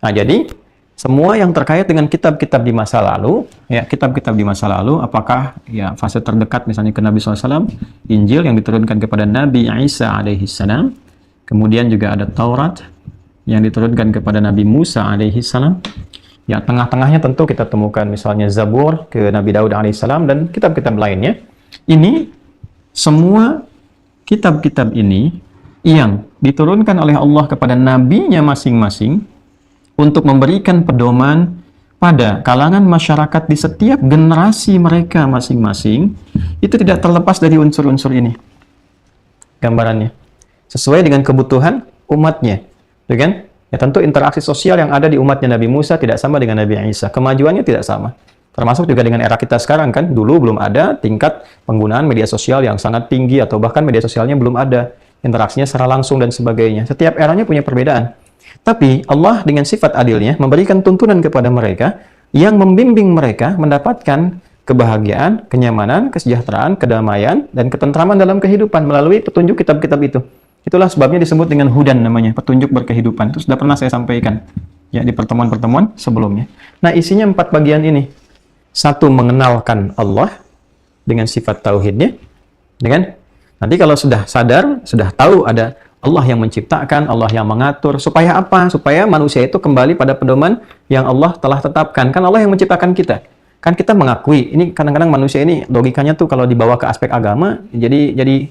Nah, jadi semua yang terkait dengan kitab-kitab di masa lalu, ya kitab-kitab di masa lalu, apakah ya fase terdekat misalnya ke Nabi SAW, Injil yang diturunkan kepada Nabi Isa alaihissalam, kemudian juga ada Taurat yang diturunkan kepada Nabi Musa alaihissalam. Ya, tengah-tengahnya tentu kita temukan misalnya Zabur ke Nabi Daud alaihissalam dan kitab-kitab lainnya. Ini semua kitab-kitab ini yang diturunkan oleh Allah kepada nabinya masing-masing untuk memberikan pedoman pada kalangan masyarakat di setiap generasi mereka masing-masing, itu tidak terlepas dari unsur-unsur ini. Gambarannya. Sesuai dengan kebutuhan umatnya. Ya kan? Ya tentu interaksi sosial yang ada di umatnya Nabi Musa tidak sama dengan Nabi Isa. Kemajuannya tidak sama. Termasuk juga dengan era kita sekarang kan, dulu belum ada tingkat penggunaan media sosial yang sangat tinggi atau bahkan media sosialnya belum ada, interaksinya secara langsung dan sebagainya. Setiap eranya punya perbedaan. Tapi Allah dengan sifat adilnya memberikan tuntunan kepada mereka yang membimbing mereka mendapatkan kebahagiaan, kenyamanan, kesejahteraan, kedamaian, dan ketentraman dalam kehidupan melalui petunjuk kitab-kitab itu. Itulah sebabnya disebut dengan hudan namanya, petunjuk berkehidupan. Itu sudah pernah saya sampaikan ya di pertemuan-pertemuan sebelumnya. Nah, isinya 4 bagian ini. 1, mengenalkan Allah dengan sifat tauhidnya, dengan nanti kalau sudah sadar, sudah tahu ada Allah yang menciptakan, Allah yang mengatur, supaya apa? Supaya manusia itu kembali pada pedoman yang Allah telah tetapkan. Kan Allah yang menciptakan kita. Kan kita mengakui, ini kadang-kadang manusia ini logikanya tuh kalau dibawa ke aspek agama, jadi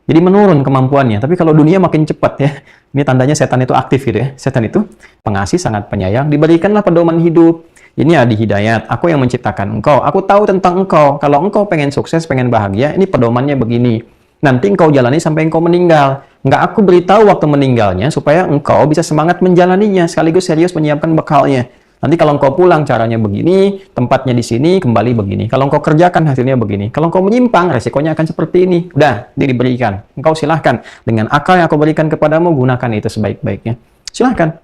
menurun kemampuannya. Tapi kalau dunia makin cepat ya, ini tandanya setan itu aktif gitu ya. Setan itu pengasih, sangat penyayang, diberikanlah pedoman hidup. Ini adi hidayat, aku yang menciptakan engkau, aku tahu tentang engkau. Kalau engkau pengen sukses, pengen bahagia, ini pedomannya begini. Nanti engkau jalani sampai engkau meninggal. Enggak, aku beritahu waktu meninggalnya supaya engkau bisa semangat menjalaninya, sekaligus serius menyiapkan bekalnya. Nanti kalau engkau pulang caranya begini, tempatnya di sini, kembali begini. Kalau engkau kerjakan hasilnya begini. Kalau engkau menyimpang, resikonya akan seperti ini. Udah, diberikan. Engkau silahkan. Dengan akal yang aku berikan kepadamu, gunakan itu sebaik-baiknya. Silahkan.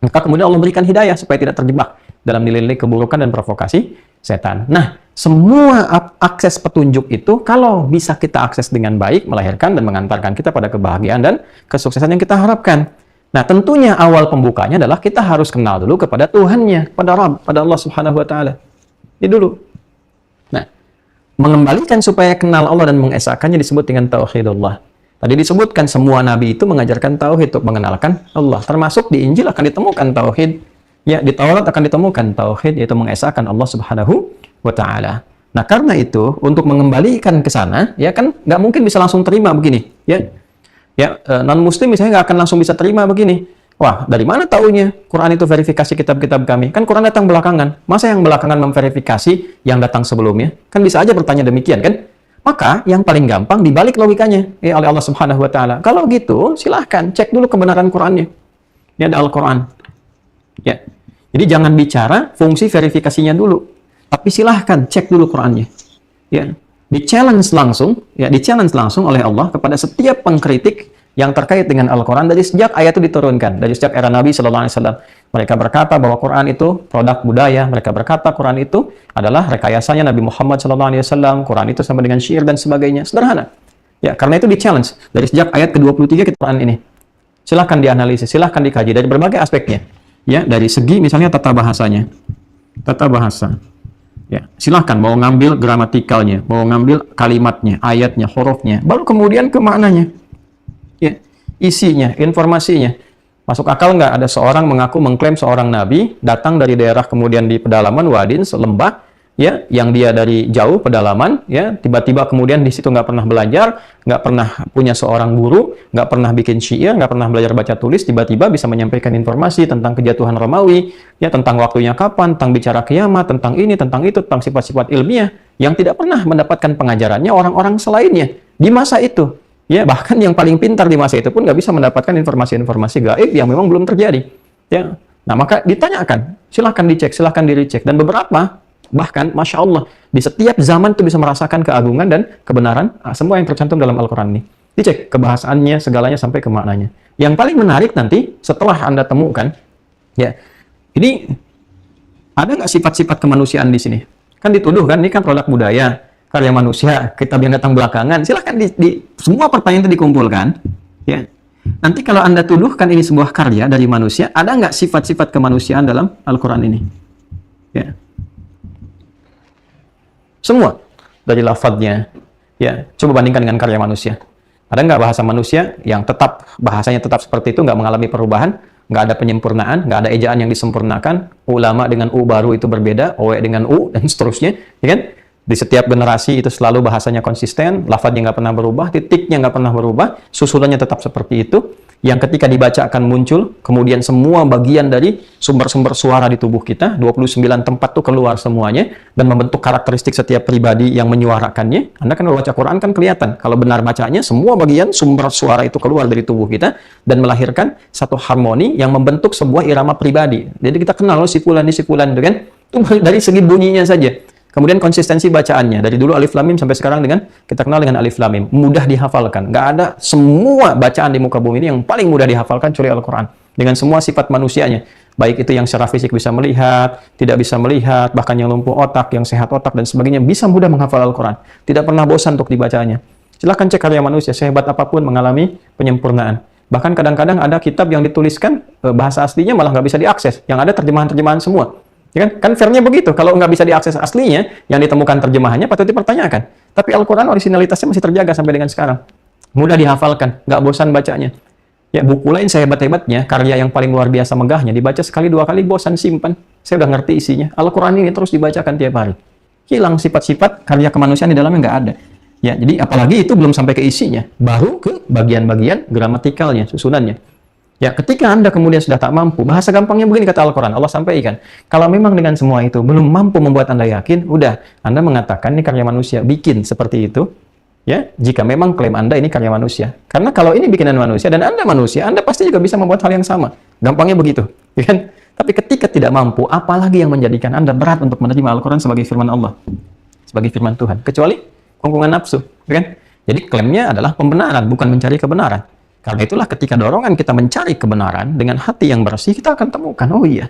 Maka kemudian Allah berikan hidayah supaya tidak terjebak dalam nilai-nilai keburukan dan provokasi setan. Nah, semua akses petunjuk itu kalau bisa kita akses dengan baik, melahirkan dan mengantarkan kita pada kebahagiaan dan kesuksesan yang kita harapkan. Nah, tentunya awal pembukanya adalah kita harus kenal dulu kepada Tuhannya, pada Rabb, pada Allah Subhanahu wa taala. Ini dulu. Nah, mengembalikan supaya kenal Allah dan mengesahkannya disebut dengan tauhidullah. Tadi disebutkan semua nabi itu mengajarkan tauhid untuk mengenalkan Allah. Termasuk di Injil akan ditemukan tauhid. Ya, di Taurat akan ditemukan tauhid, yaitu mengesahkan Allah Subhanahu wa taala. Nah, karena itu untuk mengembalikan ke sana, ya kan nggak mungkin bisa langsung terima begini, ya. Ya, non muslim misalnya nggak akan langsung bisa terima begini. Wah, dari mana taunya Quran itu verifikasi kitab-kitab kami? Kan Quran datang belakangan. Masa yang belakangan memverifikasi yang datang sebelumnya? Kan bisa aja bertanya demikian, kan? Maka yang paling gampang dibalik logikanya oleh Allah Subhanahu wa taala. Kalau gitu, silahkan cek dulu kebenaran Qurannya. Ini ada Al-Quran. Ya. Jadi jangan bicara fungsi verifikasinya dulu, tapi silahkan cek dulu Qurannya. Ya, di-challenge langsung oleh Allah kepada setiap pengkritik yang terkait dengan Al-Quran dari sejak ayat itu diturunkan, dari sejak era Nabi Sallallahu Alaihi Wasallam. Mereka berkata bahwa Quran itu produk budaya, mereka berkata Quran itu adalah rekayasanya Nabi Muhammad Sallallahu Alaihi Wasallam, Quran itu sama dengan syair dan sebagainya. Sederhana. Ya, karena itu di-challenge dari sejak ayat ke-23 Quran ini. Silahkan dianalisis, silahkan dikaji dari berbagai aspeknya. Ya, dari segi misalnya tata bahasanya. Tata bahasa. Ya, silahkan mau ngambil gramatikalnya, mau ngambil kalimatnya, ayatnya, hurufnya, baru kemudian ke maknanya. Ya, isinya, informasinya. Masuk akal nggak ada seorang mengaku mengklaim seorang nabi, datang dari daerah kemudian di pedalaman, wadin, lembah, ya, yang dia dari jauh pedalaman, ya, tiba-tiba kemudian di situ nggak pernah belajar, nggak pernah punya seorang guru, nggak pernah bikin syair, nggak pernah belajar baca tulis, tiba-tiba bisa menyampaikan informasi tentang kejatuhan Romawi, ya, tentang waktunya kapan, tentang bicara kiamat, tentang ini, tentang itu, tentang sifat-sifat ilmiah, yang tidak pernah mendapatkan pengajarannya orang-orang selainnya di masa itu. Ya, bahkan yang paling pintar di masa itu pun nggak bisa mendapatkan informasi-informasi gaib yang memang belum terjadi. Ya, nah maka ditanyakan, silahkan dicek, silahkan dicek. Dan beberapa, bahkan Masya Allah, di setiap zaman itu bisa merasakan keagungan dan kebenaran semua yang tercantum dalam Al-Quran ini. Dicek kebahasaannya, segalanya sampai ke maknanya. Yang paling menarik nanti, setelah Anda temukan, ya, ini ada nggak sifat-sifat kemanusiaan di sini? Kan dituduh kan, ini kan produk budaya, karya manusia, kitab yang datang belakangan. Silahkan semua pertanyaan itu dikumpulkan. Ya. Nanti kalau Anda tuduhkan ini sebuah karya dari manusia, ada nggak sifat-sifat kemanusiaan dalam Al-Quran ini? Ya. Semua. Dari lafadznya. Ya. Coba bandingkan dengan karya manusia. Ada nggak bahasa manusia yang tetap, bahasanya tetap seperti itu, nggak mengalami perubahan, nggak ada penyempurnaan, nggak ada ejaan yang disempurnakan, ulama dengan u baru itu berbeda, owe dengan u, dan seterusnya. Ya kan? Di setiap generasi itu selalu bahasanya konsisten, lafadznya nggak pernah berubah, titiknya nggak pernah berubah, susunannya tetap seperti itu, yang ketika dibaca akan muncul, kemudian semua bagian dari sumber-sumber suara di tubuh kita, 29 tempat tuh keluar semuanya, dan membentuk karakteristik setiap pribadi yang menyuarakannya. Anda kan baca Quran kan kelihatan, kalau benar bacanya, semua bagian sumber suara itu keluar dari tubuh kita, dan melahirkan satu harmoni yang membentuk sebuah irama pribadi. Jadi kita kenal loh si fulan, itu kan, itu dari segi bunyinya saja. Kemudian konsistensi bacaannya, dari dulu Alif Lam Mim sampai sekarang kita kenal dengan Alif Lam Mim, mudah dihafalkan. Nggak ada, semua bacaan di muka bumi ini yang paling mudah dihafalkan kecuali Al-Quran. Dengan semua sifat manusianya, baik itu yang secara fisik bisa melihat, tidak bisa melihat, bahkan yang lumpuh otak, yang sehat otak, dan sebagainya, bisa mudah menghafal Al-Quran. Tidak pernah bosan untuk dibacanya. Silahkan cek karya manusia, sehebat apapun mengalami penyempurnaan. Bahkan kadang-kadang ada kitab yang dituliskan, bahasa aslinya malah nggak bisa diakses. Yang ada terjemahan-terjemahan semua. Ya kan fairnya begitu. Kalau nggak bisa diakses aslinya, yang ditemukan terjemahannya patut dipertanyakan. Tapi Al-Quran originalitasnya masih terjaga sampai dengan sekarang. Mudah dihafalkan, nggak bosan bacanya. Ya, buku lain sehebat-hebatnya, karya yang paling luar biasa megahnya, dibaca sekali, dua kali, bosan, simpan. Saya udah ngerti isinya. Al-Quran ini terus dibacakan tiap hari. Hilang sifat-sifat karya kemanusiaan di dalamnya nggak ada. Ya, jadi apalagi itu belum sampai ke isinya. Baru ke bagian-bagian gramatikalnya, susunannya. Ya, ketika Anda kemudian sudah tak mampu, bahasa gampangnya begini kata Al-Quran, Allah sampaikan, kalau memang dengan semua itu belum mampu membuat Anda yakin, udah, Anda mengatakan ini karya manusia, bikin seperti itu, ya, jika memang klaim Anda ini karya manusia. Karena kalau ini bikinan manusia dan Anda manusia, Anda pasti juga bisa membuat hal yang sama. Gampangnya begitu, ya kan? Tapi ketika tidak mampu, apalagi yang menjadikan Anda berat untuk menerima Al-Quran sebagai firman Allah, sebagai firman Tuhan, kecuali kungkungan nafsu, ya kan? Jadi klaimnya adalah pembenaran, bukan mencari kebenaran. Karena itulah ketika dorongan kita mencari kebenaran dengan hati yang bersih, kita akan temukan, oh iya,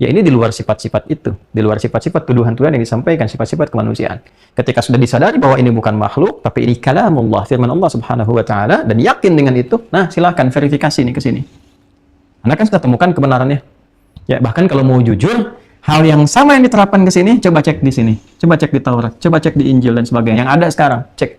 ya ini di luar sifat-sifat itu, di luar sifat-sifat tuduhan-tuduhan yang disampaikan, sifat-sifat kemanusiaan. Ketika sudah disadari bahwa ini bukan makhluk, tapi ini kalamullah, firman Allah Subhanahu wa Ta'ala, dan yakin dengan itu, nah silahkan verifikasi nih ke sini. Anda kan sudah temukan kebenarannya. Ya, bahkan kalau mau jujur, hal yang sama yang diterapkan ke sini, coba cek di sini, coba cek di Taurat, coba cek di Injil dan sebagainya. Yang ada sekarang, cek.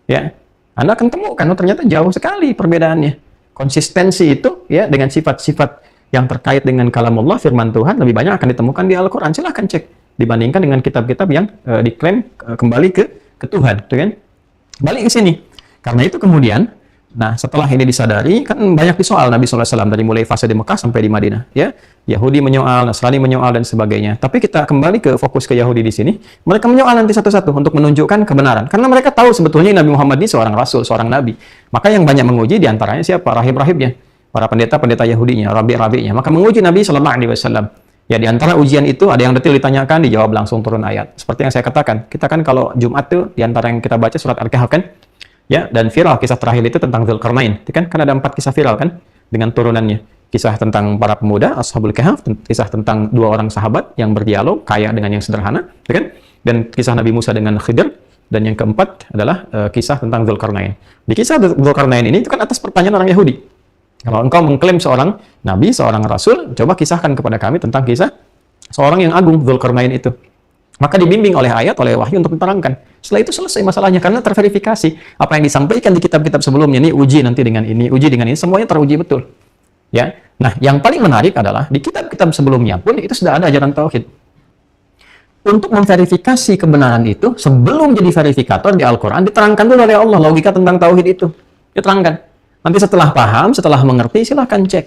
Ya. Anda akan temukan, oh ternyata jauh sekali perbedaannya. Konsistensi itu, ya, dengan sifat-sifat yang terkait dengan kalamullah, firman Tuhan, lebih banyak akan ditemukan di Al-Quran. Silahkan cek. Dibandingkan dengan kitab-kitab yang diklaim kembali ke Tuhan. Tuh kan? Balik ke sini. Karena itu kemudian, nah setelah ini disadari, kan banyak disoal Nabi SAW dari mulai fase di Mekah sampai di Madinah. Ya, Yahudi menyoal, Nasrani menyoal, dan sebagainya. Tapi kita kembali ke fokus ke Yahudi di sini. Mereka menyoal nanti satu-satu untuk menunjukkan kebenaran. Karena mereka tahu sebetulnya Nabi Muhammad ini seorang Rasul, seorang Nabi. Maka yang banyak menguji diantaranya siapa? Rahib-rahibnya. Para pendeta-pendeta Yahudinya, rabi-rabinya. Maka menguji Nabi SAW. Ya, di antara ujian itu ada yang detil ditanyakan, dijawab langsung turun ayat. Seperti yang saya katakan. Kita kan kalau Jumat tuh, di antara yang kita baca surat Al-Kahf kan? Ya, dan viral kisah terakhir itu tentang Dzulqarnain. Kan ada 4 kisah viral kan? Dengan turunannya. Kisah tentang para pemuda, Ashabul Kahf, kisah tentang 2 orang sahabat yang berdialog, kaya dengan yang sederhana, kan? Dan kisah Nabi Musa dengan Khidir, dan yang keempat adalah kisah tentang Dzulqarnain. Di kisah Dzulqarnain ini itu kan atas pertanyaan orang Yahudi. Kalau engkau mengklaim seorang Nabi, seorang Rasul, coba kisahkan kepada kami tentang kisah seorang yang agung, Dzulqarnain itu. Maka dibimbing oleh ayat, oleh wahyu untuk diterangkan. Setelah itu selesai masalahnya, karena terverifikasi. Apa yang disampaikan di kitab-kitab sebelumnya, ini uji nanti dengan ini, uji dengan ini, semuanya teruji betul. Ya, nah yang paling menarik adalah di kitab-kitab sebelumnya pun itu sudah ada ajaran tauhid. Untuk memverifikasi kebenaran itu, sebelum jadi verifikator di Al-Quran, diterangkan dulu oleh Allah logika tentang tauhid itu. Diterangkan. Nanti setelah paham, setelah mengerti, silahkan cek.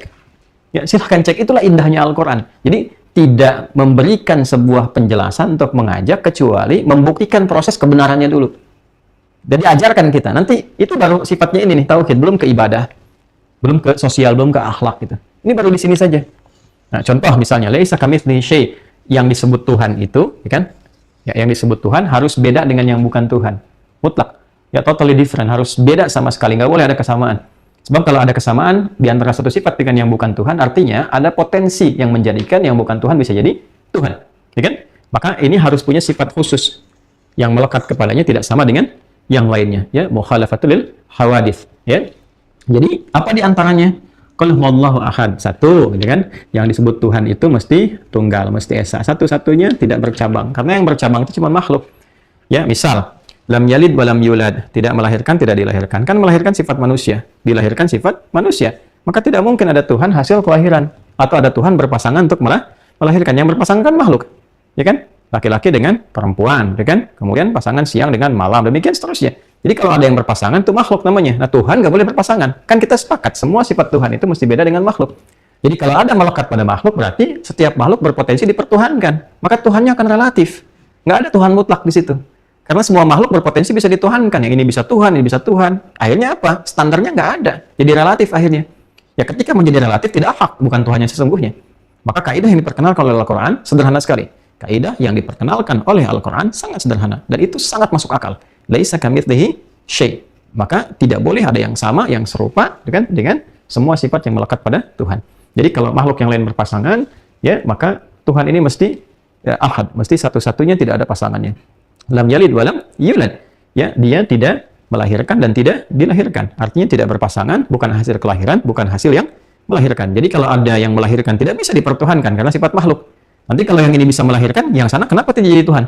Ya, silahkan cek. Itulah indahnya Al-Quran. Jadi tidak memberikan sebuah penjelasan untuk mengajak kecuali membuktikan proses kebenarannya dulu. Jadi ajarkan kita. Nanti itu baru sifatnya ini nih, tauhid, belum ke ibadah, belum ke sosial, belum ke akhlak gitu. Ini baru di sini saja. Nah, contoh misalnya laisa kamitslihi syai', yang disebut Tuhan itu, ya kan? Ya, yang disebut Tuhan harus beda dengan yang bukan Tuhan. Mutlak. Ya, totally different, harus beda sama sekali, nggak boleh ada kesamaan. Sebab kalau ada kesamaan di antara satu sifat dengan yang bukan Tuhan, artinya ada potensi yang menjadikan yang bukan Tuhan bisa jadi Tuhan. Ya kan? Maka ini harus punya sifat khusus yang melekat kepadanya tidak sama dengan yang lainnya. Ya, mukhalafatul lil hawadits. Ya. Jadi, apa di antaranya? Qul huwallahu ahad. Satu, gitu kan? Yang disebut Tuhan itu mesti tunggal, mesti esa. Satu-satunya tidak bercabang. Karena yang bercabang itu cuma makhluk. Ya, misal lam yalid wa lam yulad, tidak melahirkan, tidak dilahirkan. Kan melahirkan sifat manusia, dilahirkan sifat manusia. Maka tidak mungkin ada Tuhan hasil kelahiran atau ada Tuhan berpasangan untuk melahirkan. Yang berpasangan kan makhluk. Ya kan? Laki-laki dengan perempuan, ya kan? Kemudian pasangan siang dengan malam, demikian seterusnya. Jadi kalau ada yang berpasangan itu makhluk namanya. Nah, Tuhan nggak boleh berpasangan. Kan kita sepakat semua sifat Tuhan itu mesti beda dengan makhluk. Jadi kalau ada melekat pada makhluk berarti setiap makhluk berpotensi dipertuhankan. Maka Tuhannya akan relatif. Nggak ada Tuhan mutlak di situ. Karena semua makhluk berpotensi bisa dituhankan. Yang ini bisa Tuhan, ini bisa Tuhan. Akhirnya apa? Standarnya nggak ada. Jadi relatif akhirnya. Ya ketika menjadi relatif tidak hak, bukan Tuhan yang sesungguhnya. Maka kaidah yang diperkenalkan oleh Al-Quran sederhana sekali. Kaidah yang diperkenalkan oleh Al-Quran sangat sederhana. Dan itu sangat masuk akal. Laisa kamitslihi syai'. Maka tidak boleh ada yang sama, yang serupa dengan semua sifat yang melekat pada Tuhan. Jadi kalau makhluk yang lain berpasangan, ya maka Tuhan ini mesti ya, ahad. Mesti satu-satunya, tidak ada pasangannya. Lam yalid wa lam yulad. Ya, dia tidak melahirkan dan tidak dilahirkan. Artinya tidak berpasangan, bukan hasil kelahiran, bukan hasil yang melahirkan. Jadi kalau ada yang melahirkan tidak bisa dipertuhankan karena sifat makhluk. Nanti kalau yang ini bisa melahirkan, yang sana kenapa tidak jadi Tuhan?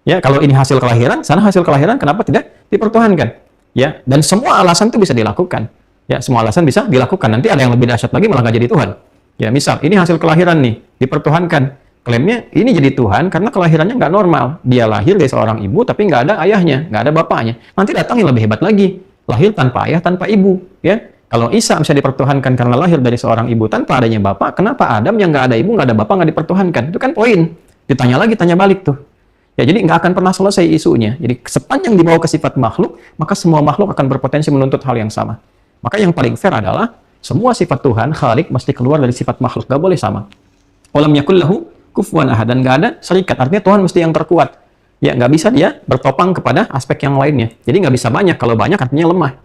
Ya, kalau ini hasil kelahiran, sana hasil kelahiran, kenapa tidak dipertuhankan? Ya, dan semua alasan itu bisa dilakukan. Ya, semua alasan bisa dilakukan. Nanti ada yang lebih dahsyat lagi malah nggak jadi Tuhan. Ya, misal ini hasil kelahiran nih, dipertuhankan. Klaimnya ini jadi Tuhan karena kelahirannya nggak normal. Dia lahir dari seorang ibu tapi nggak ada ayahnya, nggak ada bapaknya. Nanti datang yang lebih hebat lagi. Lahir tanpa ayah, tanpa ibu. Ya, kalau Isa bisa dipertuhankan karena lahir dari seorang ibu tanpa adanya bapak, kenapa Adam yang nggak ada ibu, nggak ada bapak, nggak dipertuhankan? Itu kan poin. Ditanya lagi, tanya balik tuh. Ya, jadi nggak akan pernah selesai isunya. Jadi sepanjang dibawa ke sifat makhluk, maka semua makhluk akan berpotensi menuntut hal yang sama. Maka yang paling fair adalah semua sifat Tuhan, Khalik, mesti keluar dari sifat makhluk. Nggak boleh sama. Walam yakul lahu kufuwan ahad, dan nggak ada serikat. Artinya Tuhan mesti yang terkuat. Ya, nggak bisa dia bertopang kepada aspek yang lainnya. Jadi nggak bisa banyak. Kalau banyak artinya lemah.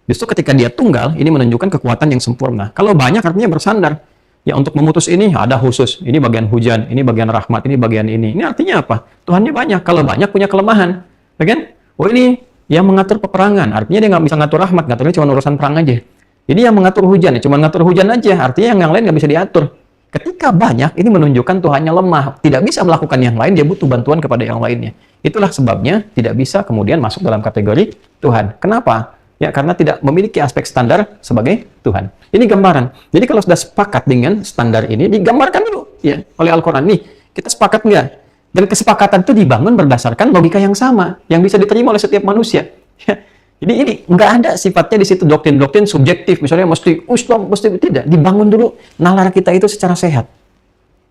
Justru ketika dia tunggal, ini menunjukkan kekuatan yang sempurna. Kalau banyak artinya bersandar. Ya, untuk memutus ini ada khusus. Ini bagian hujan, ini bagian rahmat, ini bagian ini. Ini artinya apa? Tuhannya banyak. Kalau banyak punya kelemahan. Ya kan? Oh, ini yang mengatur peperangan. Artinya dia nggak bisa ngatur rahmat. Ngaturnya cuma urusan perang aja. Ini yang mengatur hujan. Ya, cuma ngatur hujan aja. Artinya yang lain nggak bisa diatur. Ketika banyak, ini menunjukkan Tuhannya lemah. Tidak bisa melakukan yang lain, dia butuh bantuan kepada yang lainnya. Itulah sebabnya tidak bisa kemudian masuk dalam kategori Tuhan. Kenapa? Ya, karena tidak memiliki aspek standar sebagai Tuhan. Ini gambaran. Jadi kalau sudah sepakat dengan standar ini, digambarkan dulu ya oleh Al-Quran. Nih, kita sepakat nggak? Dan kesepakatan itu dibangun berdasarkan logika yang sama, yang bisa diterima oleh setiap manusia. Ya. Jadi ini nggak ada sifatnya di situ doktrin-doktrin subjektif, misalnya mesti Islam, mesti tidak. Dibangun dulu nalar kita itu secara sehat.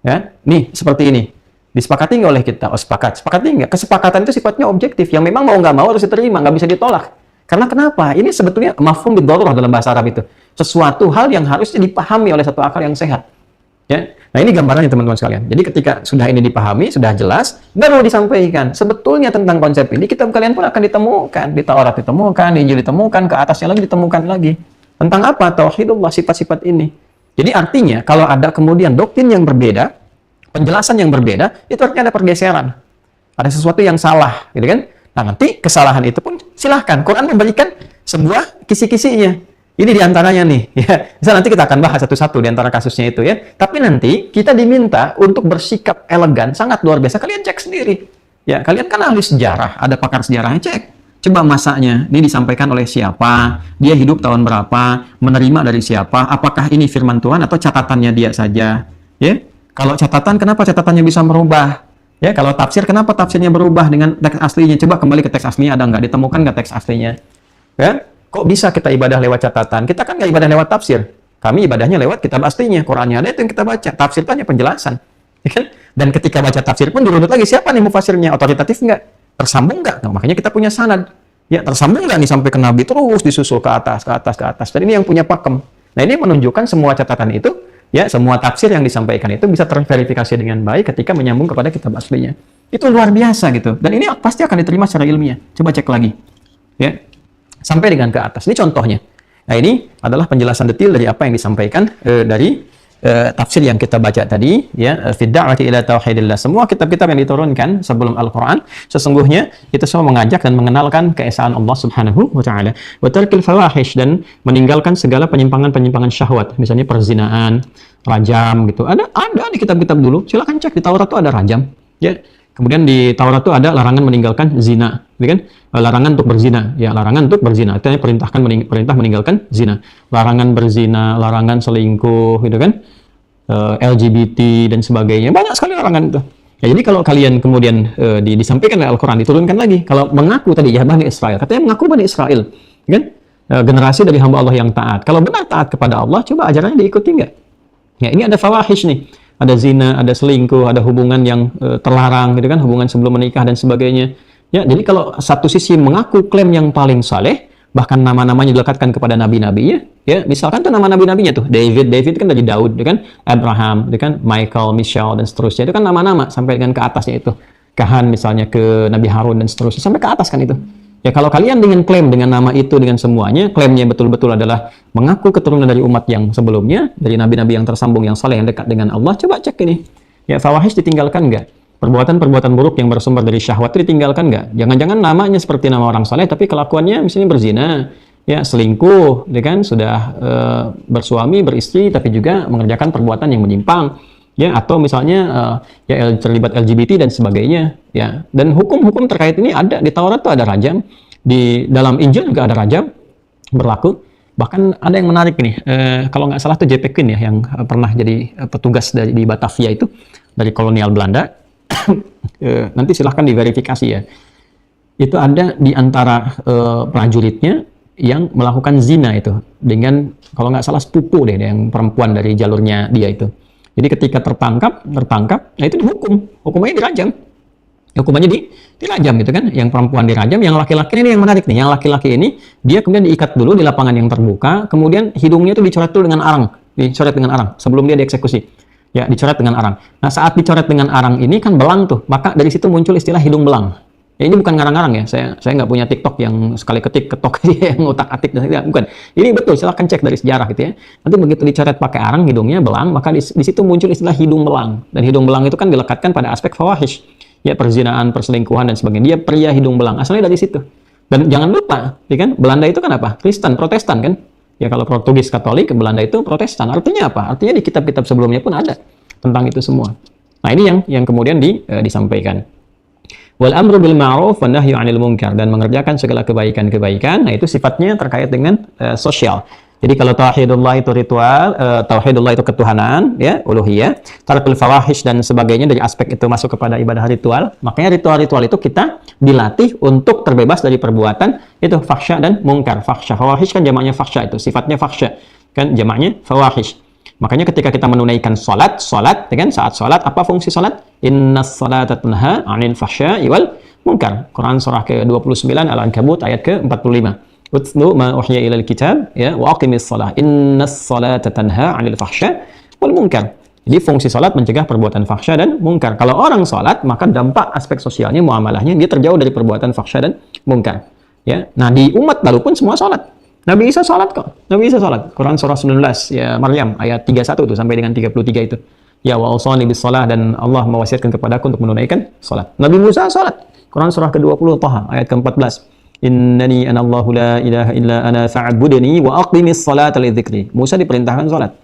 Ya, nih seperti ini. Disepakati nggak oleh kita? Oh, sepakat. Sepakati nggak? Kesepakatan itu sifatnya objektif, yang memang mau nggak mau harus diterima, nggak bisa ditolak. Karena kenapa? Ini sebetulnya mafhum bid-darurah dalam bahasa Arab itu. Sesuatu hal yang harusnya dipahami oleh satu akal yang sehat. Ya. Nah, ini gambarannya teman-teman sekalian. Jadi ketika sudah ini dipahami, sudah jelas, baru disampaikan. Sebetulnya tentang konsep ini, kitab kalian pun akan ditemukan. Di Taurat ditemukan, di Injil ditemukan, ke atasnya lagi ditemukan lagi. Tentang apa? Tauhidullah, sifat-sifat ini. Jadi artinya, kalau ada kemudian doktrin yang berbeda, penjelasan yang berbeda, itu artinya ada pergeseran. Ada sesuatu yang salah, gitu kan? Nah, nanti kesalahan itu pun silahkan. Quran memberikan sebuah kisi-kisinya. Ini diantaranya nih, ya. Misal nanti kita akan bahas satu-satu di antara kasusnya itu ya. Tapi nanti kita diminta untuk bersikap elegan, sangat luar biasa. Kalian cek sendiri. Ya, kalian kan ahli sejarah, ada pakar sejarahnya, cek. Coba masanya, ini disampaikan oleh siapa, dia hidup tahun berapa, menerima dari siapa, apakah ini firman Tuhan atau catatannya dia saja. Ya, kalau catatan, kenapa catatannya bisa merubah? Ya, kalau tafsir, kenapa tafsirnya berubah dengan teks aslinya? Coba kembali ke teks aslinya, ada nggak? Ditemukan nggak teks aslinya? Ya. Kok bisa kita ibadah lewat catatan? Kita kan nggak ibadah lewat tafsir. Kami ibadahnya lewat kitab aslinya. Qurannya ada itu yang kita baca. Tafsir itu hanya penjelasan. Ya kan? Dan ketika baca tafsir pun dirunut lagi, siapa nih mufasirnya? Otoritatif nggak? Tersambung nggak? Nah, makanya kita punya sanad. Ya, tersambung nggak nih sampai ke Nabi, terus disusul ke atas, ke atas, ke atas. Dan ini yang punya pakem. Nah, ini menunjukkan semua catatan itu, ya, semua tafsir yang disampaikan itu bisa terverifikasi dengan baik ketika menyambung kepada kitab aslinya. Itu luar biasa gitu. Dan ini pasti akan diterima secara ilmiah. Coba cek lagi. Ya. Sampai dengan ke atas. Ini contohnya. Nah, ini adalah penjelasan detail dari apa yang disampaikan dari tafsir yang kita baca tadi, ya, fi da'wati ila tauhidillah. Semua kitab-kitab yang diturunkan sebelum Al-Qur'an sesungguhnya itu semua mengajak dan mengenalkan keesaan Allah Subhanahu wa taala. Wa tarkil fawahish, dan meninggalkan segala penyimpangan-penyimpangan syahwat, misalnya perzinaan, rajam gitu. Ada di kitab-kitab dulu. Silakan cek di Taurat itu ada rajam, ya. Kemudian di Taurat itu ada larangan meninggalkan zina, gitu kan? Larangan untuk berzina, ya, larangan untuk berzina. Artinya perintah meninggalkan zina. Larangan berzina, larangan selingkuh, gitu kan? LGBT dan sebagainya. Banyak sekali larangan itu. Ya, jadi kalau kalian kemudian disampaikan oleh Al-Quran, diturunkan lagi. Kalau mengaku tadi ya Bani Israel, katanya mengaku Bani Israel, kan? Generasi dari hamba Allah yang taat. Kalau benar taat kepada Allah, coba ajarannya diikuti nggak? Ya, ini ada fawahish nih. Ada zina, ada selingkuh, ada hubungan yang terlarang, gitu kan, hubungan sebelum menikah dan sebagainya. Ya, jadi kalau satu sisi mengaku klaim yang paling saleh, bahkan nama-namanya dilekatkan kepada nabi-nabinya, ya, misalkan tuh nama nabi-nabinya tuh David kan dari Daud, gitu kan, Abraham, gitu kan, Michael, Michelle dan seterusnya, itu kan nama-nama sampai dengan ke atasnya itu. Kahan misalnya ke Nabi Harun dan seterusnya sampai ke atas kan itu. Ya, kalau kalian dengan klaim dengan nama itu, dengan semuanya, klaimnya betul-betul adalah mengaku keturunan dari umat yang sebelumnya, dari nabi-nabi yang tersambung, yang saleh, yang dekat dengan Allah, coba cek ini. Ya, fawahish ditinggalkan nggak? Perbuatan-perbuatan buruk yang bersumber dari syahwat itu ditinggalkan nggak? Jangan-jangan namanya seperti nama orang saleh, tapi kelakuannya misalnya berzina, ya, selingkuh, ya kan, sudah bersuami, beristri, tapi juga mengerjakan perbuatan yang menyimpang. Ya, atau misalnya ya terlibat LGBT dan sebagainya, ya. Dan hukum-hukum terkait ini ada di Taurat tuh ada rajam, di dalam Injil juga ada rajam berlaku. Bahkan ada yang menarik nih, kalau nggak salah tuh J.P. Quinn ya, yang pernah jadi petugas di Batavia itu dari kolonial Belanda. Nanti silahkan diverifikasi ya. Itu ada di antara prajuritnya yang melakukan zina itu dengan, kalau nggak salah, sepupu deh, yang perempuan dari jalurnya dia itu. Jadi ketika tertangkap, nah itu dihukum, hukumannya dirajam, hukumannya dirajam gitu kan. Yang perempuan dirajam, yang laki-laki ini yang menarik nih, yang laki-laki ini dia kemudian diikat dulu di lapangan yang terbuka, kemudian hidungnya itu dicoret dulu dengan arang, dicoret dengan arang sebelum dia dieksekusi, ya, dicoret dengan arang. Nah, saat dicoret dengan arang ini kan belang tuh, maka dari situ muncul istilah hidung belang. Ya, ini bukan ngarang-ngarang ya, saya nggak punya TikTok yang sekali ketok yang otak-atik, bukan. Ini betul, silahkan cek dari sejarah gitu ya. Nanti begitu dicoret pakai arang, hidungnya belang, maka di situ muncul istilah hidung belang. Dan hidung belang itu kan dilekatkan pada aspek fawahish, ya, perzinaan, perselingkuhan dan sebagainya. Dia pria hidung belang, asalnya dari situ. Dan jangan lupa, ya kan, Belanda itu kan apa? Kristen, Protestan kan? Ya, kalau Portugis Katolik, Belanda itu Protestan. Artinya apa? Artinya di kitab-kitab sebelumnya pun ada tentang itu semua. Nah, ini yang kemudian disampaikan. Wal amru bil ma'ruf wan nahyu 'anil munkar, dan mengerjakan segala kebaikan-kebaikan. Nah, itu sifatnya terkait dengan sosial. Jadi kalau tauhidullah itu ritual, tauhidullah itu ketuhanan, ya, uluhiyah, tarkul fawahish dan sebagainya dari aspek itu masuk kepada ibadah ritual. Makanya ritual-ritual itu kita dilatih untuk terbebas dari perbuatan itu fahsya dan mungkar. Fahsya, fawahish kan jamaknya fahsya, itu sifatnya fahsya, kan jamaknya fawahish. Makanya ketika kita menunaikan salat, ya kan, saat salat apa fungsi salat? Innas salata tanha 'anil fahsya'i wal munkar. Quran surah ke-29 Al-Ankabut ayat ke-45. Utlu ma uhiya ilal kitab, ya, wa aqimis shalah. Innas salata tanha 'anil fahsya'i wal munkar. Jadi fungsi salat mencegah perbuatan fahsya dan munkar. Kalau orang salat, maka dampak aspek sosialnya, muamalahnya, dia terjauh dari perbuatan fahsya dan munkar. Ya. Nah, di umat lalu pun semua salat. Nabi Isa salat kok. Nabi Isa salat. Quran surah 19 ya, Maryam ayat 31 tuh sampai dengan 33 itu. Ya, wa awsani bis shalah, dan Allah mewasiatkan kepadaku untuk menunaikan salat. Nabi Musa salat. Quran surah ke-20 Taha ayat ke-14. Innani anallahu la ilaha illa ana fa'budni wa aqimis salata lidzikri. Musa diperintahkan salat.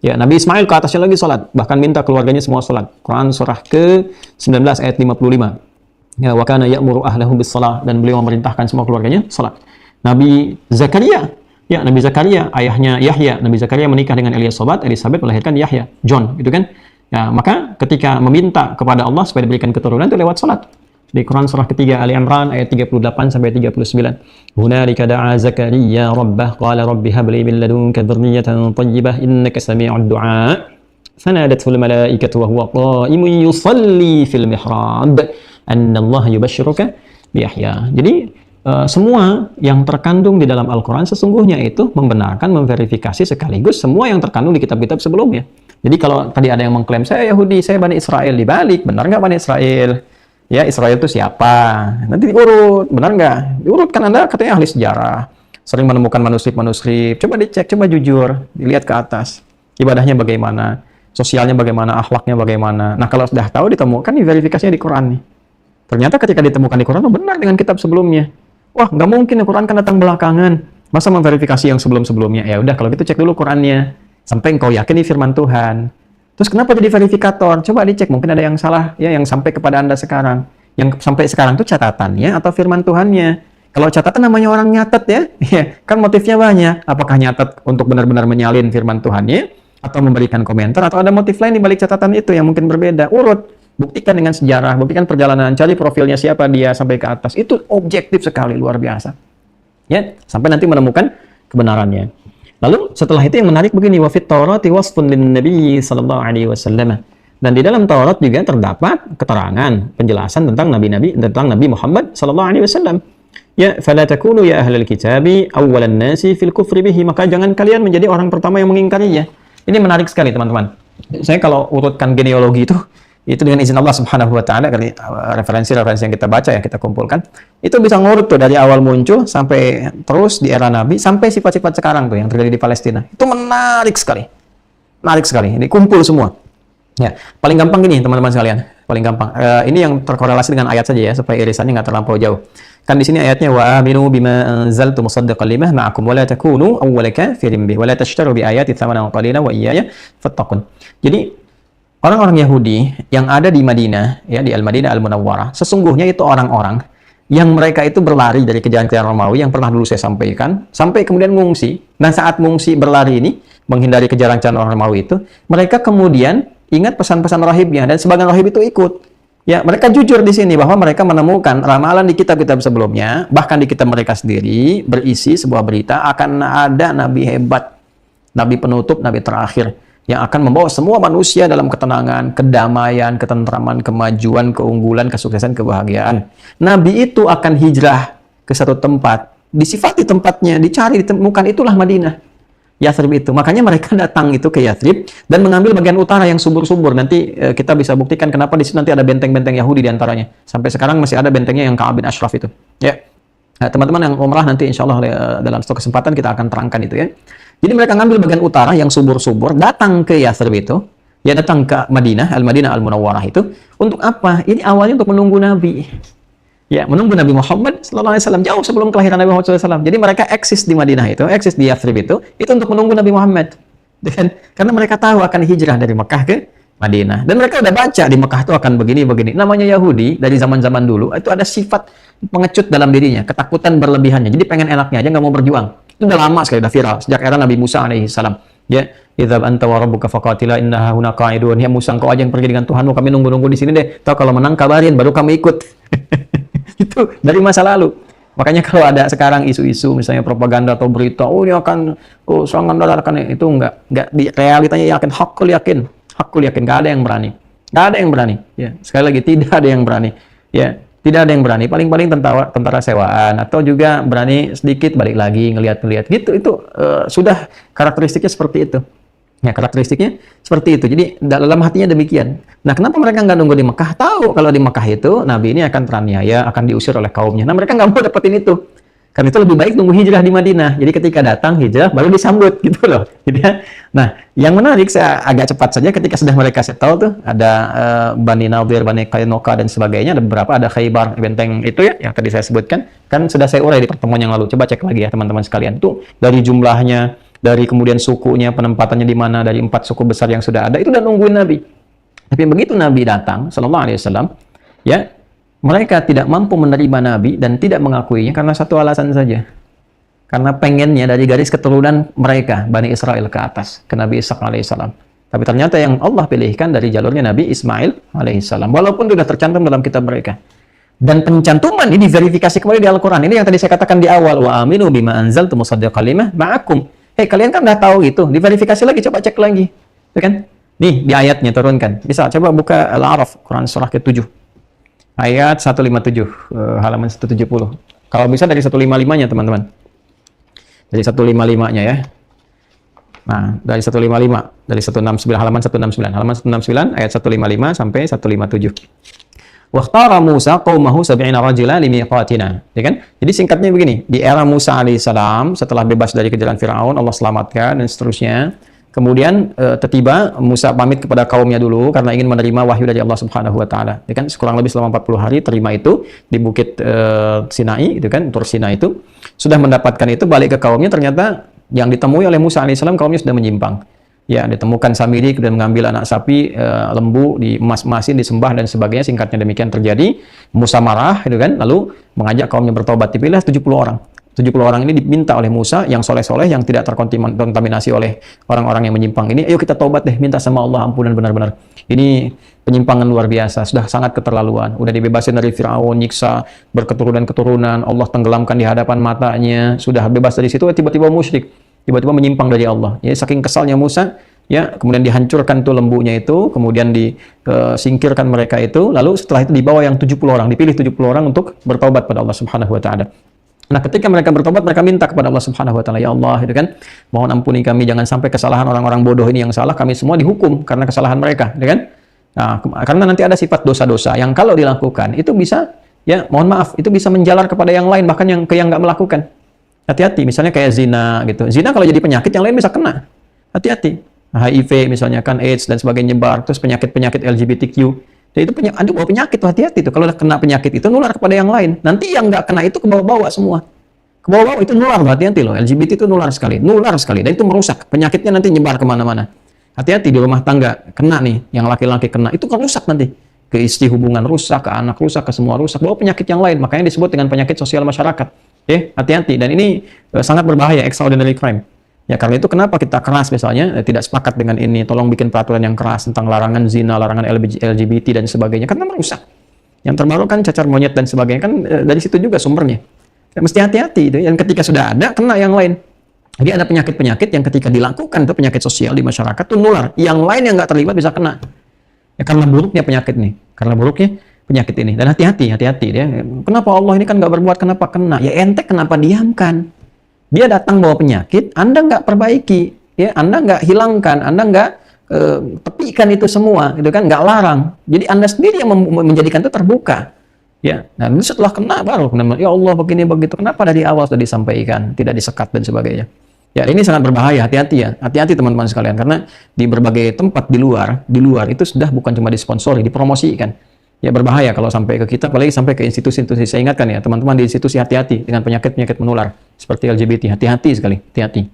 Ya, Nabi Ismail ke atasnya lagi salat, bahkan minta keluarganya semua salat. Quran surah ke-19 ayat 55. Ya, wa kana ya'muru ahlahu bis shalah, dan beliau memerintahkan semua keluarganya salat. Nabi Zakaria, ya, Nabi Zakaria, ayahnya Yahya. Nabi Zakaria menikah dengan Elizabeth melahirkan Yahya, John, gitu kan. Ya, maka ketika meminta kepada Allah supaya diberikan keturunan itu lewat salat. Di Quran surah ketiga Ali Imran ayat 38 sampai 39. Hunalika da'a Zakaria rabbah qala rabbi hab li min ladunka dzurriyyatan thayyibah innaka sami'ud du'a. fanadatul malaikatu wa huwa qa'imun yusalli fil mihrab anna Allah yubashshiruka bi Yahya. Jadi semua yang terkandung di dalam Al-Quran sesungguhnya itu membenarkan, memverifikasi sekaligus semua yang terkandung di kitab-kitab sebelumnya. Jadi kalau tadi ada yang mengklaim, saya Yahudi, saya Bani Israel, dibalik, benar nggak Bani Israel? Ya, Israel itu siapa? Nanti diurut, benar nggak? Diurut, kan Anda katanya ahli sejarah, sering menemukan manuskrip-manuskrip, coba dicek, coba jujur, dilihat ke atas, ibadahnya bagaimana, sosialnya bagaimana, akhlaknya bagaimana. Nah, kalau sudah tahu, ditemukan, verifikasinya di Quran nih. Ternyata ketika ditemukan di Quran, benar dengan kitab sebelumnya. Wah, nggak mungkin Al-Quran kan datang belakangan. Masa memverifikasi yang sebelum-sebelumnya? Ya udah, kalau gitu cek dulu Qurannya. Sampai engkau yakin ini firman Tuhan. Terus kenapa jadi verifikator? Coba dicek, mungkin ada yang salah ya yang sampai kepada Anda sekarang. Yang sampai sekarang itu catatannya atau firman Tuhannya. Kalau catatan namanya orang nyatet ya, ya kan motifnya banyak. Apakah nyatet untuk benar-benar menyalin firman Tuhannya, atau memberikan komentar, atau ada motif lain di balik catatan itu yang mungkin berbeda. Urut. Buktikan dengan sejarah, buktikan perjalanan, cari profilnya siapa dia sampai ke atas. Itu objektif sekali, luar biasa. Ya, sampai nanti menemukan kebenarannya. Lalu setelah itu yang menarik begini, wa fit Taurati wasfun lin Nabi sallallahu alaihi wasallam. Dan di dalam Taurat juga terdapat keterangan, penjelasan tentang Nabi Muhammad sallallahu alaihi wasallam. Ya, fala takunu ya ahlal kitabi awwalan nasi fil kufri bihi, maka jangan kalian menjadi orang pertama yang mengingkarinya. Ini menarik sekali, teman-teman. Saya kalau urutkan genealogi itu dengan izin Allah Subhanahu wa taala, dari referensi-referensi yang kita baca ya, kita kumpulkan, itu bisa ngurut tuh dari awal muncul sampai terus di era Nabi sampai sifat-sifat sekarang tuh yang terjadi di Palestina. Itu menarik sekali. Menarik sekali. Ini kumpul semua. Ya, paling gampang gini teman-teman sekalian. Paling gampang. Ini yang terkorelasi dengan ayat saja ya, supaya irisannya nggak terlampau jauh. Kan di sini ayatnya wa aminu bima anzaltu musaddiqan lima ma'akum wa la takunu awwala kafirin bih wa la tashtaru bi ayati thamanan qalilan wa iyaya fattaqun. Jadi orang-orang Yahudi yang ada di Madinah, ya di Al-Madinah Al-Munawwarah, sesungguhnya itu orang-orang yang mereka itu berlari dari kejaran-kejaran Romawi yang pernah dulu saya sampaikan, sampai kemudian ngungsi. Dan saat ngungsi berlari ini, menghindari kejaran-kejaran orang Romawi itu, mereka kemudian ingat pesan-pesan rahibnya, dan sebagian rahib itu ikut. Ya, mereka jujur di sini bahwa mereka menemukan ramalan di kitab-kitab sebelumnya, bahkan di kitab mereka sendiri, berisi sebuah berita akan ada nabi hebat, nabi penutup, nabi terakhir, yang akan membawa semua manusia dalam ketenangan, kedamaian, ketentraman, kemajuan, keunggulan, kesuksesan, kebahagiaan. Nabi itu akan hijrah ke satu tempat, disifati tempatnya, dicari, ditemukan, itulah Madinah. Yathrib itu. Makanya mereka datang itu ke Yathrib dan mengambil bagian utara yang subur-subur. Nanti kita bisa buktikan kenapa di situ nanti ada benteng-benteng Yahudi di antaranya. Sampai sekarang masih ada bentengnya yang Ka'ab bin Ashraf itu. Ya. Nah, teman-teman yang umrah nanti insya Allah dalam suatu kesempatan kita akan terangkan itu ya. Jadi mereka ngambil bagian utara yang subur-subur, datang ke Yathrib itu, ya datang ke Madinah, Al-Madinah Al-Munawwarah itu, untuk apa? Ini awalnya untuk menunggu Nabi. Ya, menunggu Nabi Muhammad SAW jauh sebelum kelahiran Nabi Muhammad SAW. Jadi mereka eksis di Madinah itu, eksis di Yathrib itu untuk menunggu Nabi Muhammad. Dan karena mereka tahu akan hijrah dari Mekah ke Madinah. Dan mereka udah baca di Mekah itu akan begini-begini. Namanya Yahudi dari zaman-zaman dulu, itu ada sifat pengecut dalam dirinya, ketakutan berlebihannya. Jadi pengen enaknya aja, nggak mau berjuang. Itu udah lama sekali, udah viral sejak era Nabi Musa alaihissalam. Ya, idza anta wa rabbuka faqatila innaha huna qa'idun. Ya Musa, engkau aja yang pergi dengan Tuhanmu, kami nunggu-nunggu di sini deh. Tahu kalau menang kabarin, baru kami ikut. Itu dari masa lalu. Makanya kalau ada sekarang isu-isu misalnya propaganda atau berita, oh ini akan serangan darat, akan itu enggak di realitanya yakin, hakul yakin, enggak ada yang berani. Enggak ada yang berani. Ya, sekali lagi tidak ada yang berani. Ya, tidak ada yang berani. Paling-paling tentara sewaan atau juga berani sedikit balik lagi ngelihat-ngelihat gitu. Itu sudah karakteristiknya seperti itu. Ya, karakteristiknya seperti itu. Jadi dalam hatinya demikian. Nah, kenapa mereka nggak nunggu di Mekah? Tahu kalau di Mekah itu Nabi ini akan teraniaya, akan diusir oleh kaumnya. Nah, mereka nggak mau dapetin itu. Karena itu lebih baik nunggu hijrah di Madinah. Jadi ketika datang hijrah baru disambut gitu loh. Jadi, nah, yang menarik saya agak cepat saja ketika sudah mereka settle tuh ada Bani Nadir, Bani Qainuqa dan sebagainya, ada beberapa, ada Khaybar, benteng itu ya yang tadi saya sebutkan. Kan sudah saya urai di pertemuan yang lalu. Coba cek lagi ya teman-teman sekalian. Tuh dari jumlahnya, dari kemudian sukunya, penempatannya di mana, dari 4 suku besar yang sudah ada, itu udah nungguin Nabi. Tapi begitu Nabi datang, sallallahu alaihi wasallam, ya, mereka tidak mampu menerima Nabi dan tidak mengakuinya karena satu alasan saja. Karena pengennya dari garis keturunan mereka, Bani Israel ke atas, ke Nabi Ishaq alaihissalam. Tapi ternyata yang Allah pilihkan dari jalurnya Nabi Ismail alaihissalam. Walaupun sudah tercantum dalam kitab mereka. Dan pencantuman ini verifikasi kembali di Al-Quran. Ini yang tadi saya katakan di awal. Wa aminu bima anzaltu musaddiqan lima ma'akum. Kalian kan udah tahu itu, diverifikasi lagi, coba cek lagi, ya kan? Nih di ayatnya turunkan. Bisa coba buka Al-A'raf, Quran surah ke-7. Ayat 157, halaman 170. Kalau bisa dari 155-nya teman-teman. Dari 155-nya ya. Nah, dari 155, dari 169, halaman 169. Halaman 169 ayat 155 sampai 157. Waqtara Musa qaumahu sab'ina rajulan limiqatina. Ya kan? Jadi singkatnya begini, di era Musa alaihissalam setelah bebas dari kejaran Firaun, Allah selamatkan dan seterusnya. Kemudian tiba Musa pamit kepada kaumnya dulu karena ingin menerima wahyu dari Allah Subhanahu wa taala. Ya kan? Kurang lebih selama 40 hari terima itu di bukit Sinai itu kan, Tur Sinai itu. Sudah mendapatkan itu balik ke kaumnya, ternyata yang ditemui oleh Musa alaihissalam kaumnya sudah menyimpang. Ya, ditemukan Samiri dan mengambil anak sapi, lembu, diemas-emasin, disembah dan sebagainya. Singkatnya demikian terjadi. Musa marah, gitu kan, lalu mengajak kaumnya bertobat. Dipilih 70 orang. 70 orang ini diminta oleh Musa yang soleh-soleh, yang tidak terkontaminasi oleh orang-orang yang menyimpang ini. Ayo kita tobat deh, minta sama Allah ampunan benar-benar. Ini penyimpangan luar biasa, sudah sangat keterlaluan. Udah dibebasin dari Firaun, nyiksa, berketurunan-keturunan, Allah tenggelamkan di hadapan matanya, sudah bebas dari situ, tiba-tiba musyrik. Tiba-tiba menyimpang dari Allah. Ya, saking kesalnya Musa, ya, kemudian dihancurkan tuh lembunya itu, kemudian disingkirkan mereka itu, lalu setelah itu dibawa yang 70 orang, dipilih 70 orang untuk bertobat pada Allah Subhanahu wa taala. Nah, ketika mereka bertobat, mereka minta kepada Allah Subhanahu wa taala, ya Allah, itu kan, mohon ampuni kami, jangan sampai kesalahan orang-orang bodoh ini yang salah, kami semua dihukum karena kesalahan mereka, itu kan? Nah, karena nanti ada sifat dosa-dosa yang kalau dilakukan itu bisa, ya, mohon maaf, itu bisa menjalar kepada yang lain, bahkan yang nggak melakukan. Hati-hati, misalnya kayak zina gitu. Zina kalau jadi penyakit, yang lain bisa kena. Hati-hati. HIV misalnya kan, AIDS dan sebagainya nyebar, terus penyakit-penyakit LGBTQ. Jadi itu penyakit tuh, hati-hati tuh. Kalau udah kena penyakit itu nular kepada yang lain. Nanti yang nggak kena itu ke bawah-bawah semua. Ke bawah-bawah itu nular, hati-hati loh. LGBT itu nular sekali, dan itu merusak. Penyakitnya nanti nyebar kemana-mana. Hati-hati di rumah tangga, kena nih, yang laki-laki kena, itu kan rusak nanti. Ke istri hubungan rusak, ke anak rusak, ke semua rusak. Bawa penyakit yang lain, makanya disebut dengan penyakit sosial masyarakat. Hati-hati, dan ini sangat berbahaya, extraordinary crime. Ya, karena itu kenapa kita keras misalnya, tidak sepakat dengan ini, tolong bikin peraturan yang keras tentang larangan zina, larangan LGBT dan sebagainya, karena merusak. Yang terbaru kan cacar monyet dan sebagainya, kan dari situ juga sumbernya. Ya, mesti hati-hati itu, yang ketika sudah ada, kena yang lain. Jadi ada penyakit-penyakit yang ketika dilakukan itu penyakit sosial di masyarakat itu nular, yang lain yang nggak terlibat bisa kena. Ya, karena buruknya penyakit nih, karena buruknya penyakit ini. Dan hati-hati ya. Kenapa Allah ini kan nggak berbuat, kenapa kena? Ya ente kenapa diamkan? Dia datang bawa penyakit, Anda nggak perbaiki, ya, Anda nggak hilangkan, Anda nggak tepikan itu semua, gitu kan? Nggak larang. Jadi Anda sendiri yang menjadikan itu terbuka. Ya, nah setelah kena baru, ya Allah begini begitu. Kenapa dari awal sudah disampaikan, tidak disekat dan sebagainya? Ya, ini sangat berbahaya, hati-hati ya. Hati-hati teman-teman sekalian, karena di berbagai tempat di luar itu sudah bukan cuma disponsori, dipromosikan. Ya, berbahaya kalau sampai ke kita, apalagi sampai ke institusi-institusi. Saya ingatkan ya, teman-teman di institusi hati-hati dengan penyakit-penyakit menular seperti LGBT. Hati-hati sekali, hati-hati.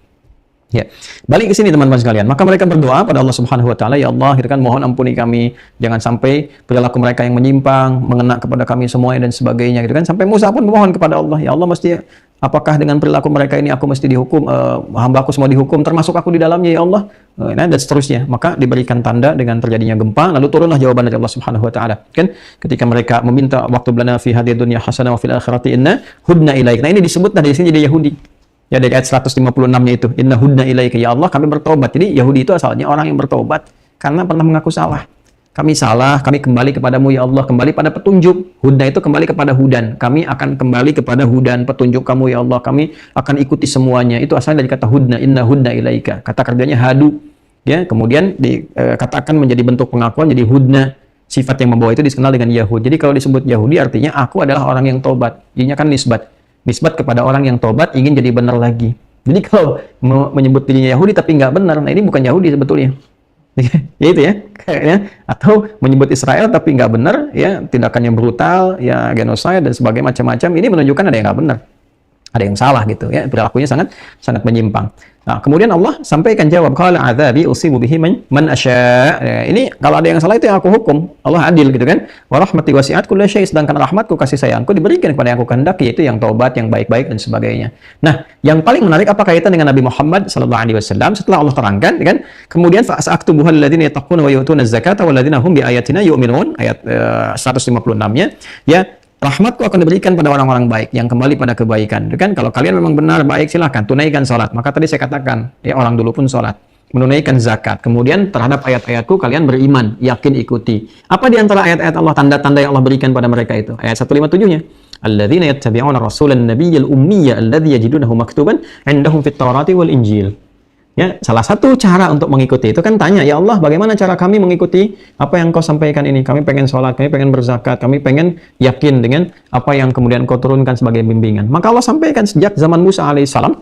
Ya, balik ke sini teman-teman sekalian. Maka mereka berdoa pada Allah Subhanahu wa taala, ya Allah, gitu kan, mohon ampuni kami, jangan sampai perilaku mereka yang menyimpang mengena kepada kami semuanya dan sebagainya, gitu kan. Sampai Musa pun memohon kepada Allah, ya Allah, mesti apakah dengan perilaku mereka ini aku mesti dihukum, hamba aku semua dihukum, termasuk aku di dalamnya, ya Allah. Nah, dan seterusnya. Maka diberikan tanda dengan terjadinya gempa, lalu turunlah jawaban dari Allah Subhanahu wa taala. Kan ketika mereka meminta waktu lana fi hadhihi dunya hasanah wa fil akhirati inna hudna ilaik. Nah, ini disebut dari sini jadi Yahudi. Ya, dari ayat 156-nya itu, inna hudna ilaika, ya Allah kami bertobat. Jadi Yahudi itu asalnya orang yang bertobat karena pernah mengaku salah. Kami salah, kami kembali kepadamu ya Allah, kembali pada petunjuk. Hudna itu kembali kepada hudan. Kami akan kembali kepada hudan, petunjuk kamu ya Allah. Kami akan ikuti semuanya. Itu asalnya dari kata hudna, inna hudna ilaika. Kata kerjanya hadu. Ya, kemudian dikatakan menjadi bentuk pengakuan jadi hudna. Sifat yang membawa itu dikenal dengan Yahud. Jadi kalau disebut Yahudi artinya aku adalah orang yang tobat. Jadinya kan nisbat kepada orang yang tobat ingin jadi benar lagi. Jadi kalau menyebut dirinya Yahudi tapi nggak benar, nah ini bukan Yahudi sebetulnya. Ya itu ya, kayaknya. Atau menyebut Israel tapi nggak benar, ya tindakannya brutal, ya genocide dan sebagainya macam-macam. Ini menunjukkan ada yang nggak benar, ada yang salah gitu ya, perilakunya sangat menyimpang. Nah, kemudian Allah sampaikan jawab, qala adzabi usibu bihi man asya. Ya, ini kalau ada yang salah itu yang aku hukum. Allah adil gitu kan. Wa rahmati wasi'at kulli syai, sedangkan rahmatku, kasih sayangku diberikan kepada yang aku kehendaki, yaitu yang taubat, yang baik-baik dan sebagainya. Nah, yang paling menarik apa kaitan dengan Nabi Muhammad sallallahu alaihi wasallam setelah Allah terangkan kan? Kemudian fa'aktubuhal ladzina yattaquna wa yu'tuna az-zakata wal ladzina hum bi ayatina yu'minun, ayat 156-nya ya. Rahmatku akan diberikan pada orang-orang baik yang kembali pada kebaikan. Kan kalau kalian memang benar baik silahkan tunaikan sholat. Maka tadi saya katakan ya orang dulu pun sholat. menunaikan zakat. Kemudian terhadap ayat-ayatku kalian beriman, yakin ikuti. Apa di antara ayat-ayat Allah, tanda-tanda yang Allah berikan pada mereka itu? Ayat 157-nya. Alladzina yattabi'una rasulan nabiyyal ummiyya alladzi yajidunahu maktuban 'indahum fit Taurati wal Injil. Ya, salah satu cara untuk mengikuti itu kan tanya, ya Allah, bagaimana cara kami mengikuti apa yang kau sampaikan ini? Kami pengen sholat, kami pengen berzakat, kami pengen yakin dengan apa yang kemudian kau turunkan sebagai bimbingan. Maka Allah sampaikan sejak zaman Musa alaihissalam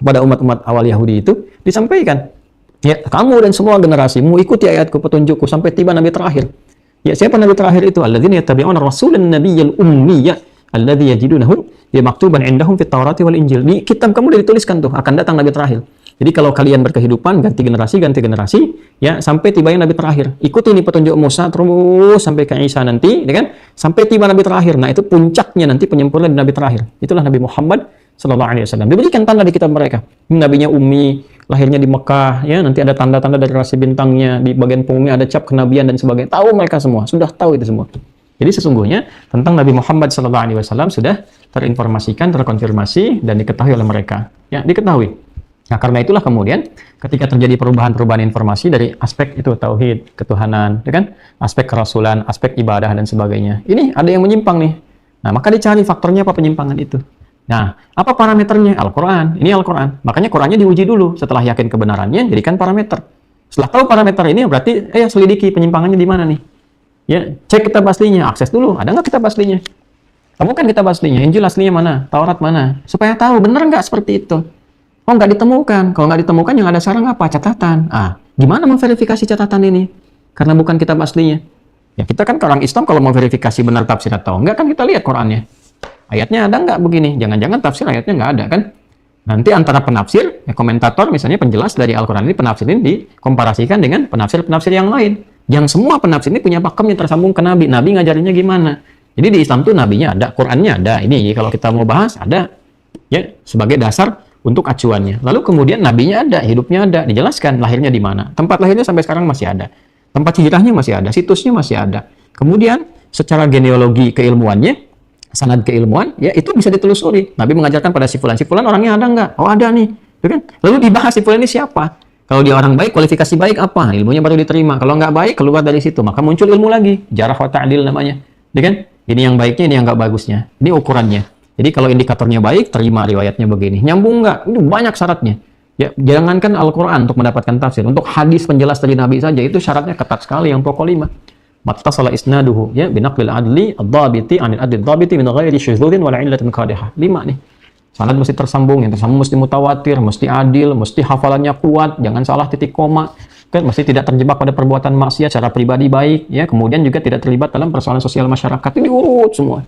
pada umat-umat awal Yahudi itu disampaikan. Ya, kamu dan semua generasimu ikuti ayatku, petunjukku sampai tiba nabi terakhir. Ya, siapa nabi terakhir itu? Alladzina yattabi'una rasulan nabiyyal ummiyya alladzi yajidunahu maktuban 'indahum fit Taurati wal Injil. Di kitab kamu dituliskan tuh akan datang nabi terakhir. Jadi kalau kalian berkehidupan ganti generasi ya sampai tibanya nabi terakhir. Ikuti ini petunjuk Musa terus sampai ke Isa nanti, ya kan? Sampai tiba nabi terakhir. Nah, itu puncaknya nanti penyempurnaan di nabi terakhir. Itulah Nabi Muhammad sallallahu alaihi wasallam. Diberikan tanda di kitab mereka. Nabinya ummi, lahirnya di Mekah, ya, nanti ada tanda-tanda dari rasi bintangnya, di bagian punggungnya ada cap kenabian dan sebagainya. Tahu mereka semua, sudah tahu itu semua. Jadi sesungguhnya tentang Nabi Muhammad sallallahu alaihi wasallam sudah terinformasikan, terkonfirmasi dan diketahui oleh mereka. Ya, diketahui. Nah, karena itulah kemudian ketika terjadi perubahan-perubahan informasi dari aspek itu tauhid, ketuhanan, ya kan? Aspek kerasulan, aspek ibadah dan sebagainya. Ini ada yang menyimpang nih. Nah, maka dicari faktornya apa penyimpangan itu. Nah, apa parameternya? Al-Qur'an. Ini Al-Qur'an. Makanya Qur'annya diuji dulu. Setelah yakin kebenarannya, jadikan parameter. Setelah tahu parameter ini berarti selidiki penyimpangannya di mana nih. Ya, cek kitab aslinya, akses dulu. Ada nggak kitab aslinya? Temukan kitab aslinya. Injil aslinya mana? Taurat mana? Supaya tahu benar nggak seperti itu. Oh, nggak ditemukan. Kalau nggak ditemukan, yang ada sekarang apa? Catatan. Gimana memverifikasi catatan ini? Karena bukan kitab aslinya. Ya, kita kan orang Islam kalau mau verifikasi benar tafsir atau enggak, kan kita lihat Qur'annya. Ayatnya ada nggak begini? Jangan-jangan tafsir ayatnya nggak ada, kan? Nanti antara penafsir, komentator, misalnya penjelas dari Al-Quran ini, penafsir ini dikomparasikan dengan penafsir-penafsir yang lain. Yang semua penafsir ini punya pakemnya tersambung ke Nabi. Nabi ngajarinnya gimana? Jadi di Islam tuh Nabinya ada, Qur'annya ada. Ini kalau kita mau bahas, ada. Ya, sebagai dasar untuk acuannya. Lalu kemudian nabinya ada, hidupnya ada, dijelaskan lahirnya di mana. Tempat lahirnya sampai sekarang masih ada. Tempat hijrahnya masih ada, situsnya masih ada. Kemudian secara genealogi keilmuannya, sanad keilmuan, ya itu bisa ditelusuri. Nabi mengajarkan pada si fulan orangnya ada nggak? Oh, ada nih. Gitu kan? Lalu dibahas si fulan ini siapa? Kalau dia orang baik, kualifikasi baik apa? Ilmunya baru diterima. Kalau nggak baik, keluar dari situ. Maka muncul ilmu lagi. Jarh wa ta'dil namanya. Gitu kan? Ini yang baiknya, ini yang nggak bagusnya. Ini ukurannya. Jadi kalau indikatornya baik, terima riwayatnya begini. Nyambung nggak? Ini banyak syaratnya. Ya, jangankan Al-Quran untuk mendapatkan tafsir. Untuk hadis penjelas dari Nabi saja, itu syaratnya ketat sekali yang pokok 5. Mattasala isnaduhu, ya, binaqlil adli, ad-dhabiti, anil adli ad-dhabiti, min ghairi syudzudin wala illatin qadihah. 5 nih. Sanad mesti tersambung, yang tersambung mesti mutawatir, mesti adil, mesti hafalannya kuat, jangan salah titik koma. Kan mesti tidak terjebak pada perbuatan maksiat secara pribadi baik, ya. Kemudian juga tidak terlibat dalam persoalan sosial masyarakat. Ini diurut semua.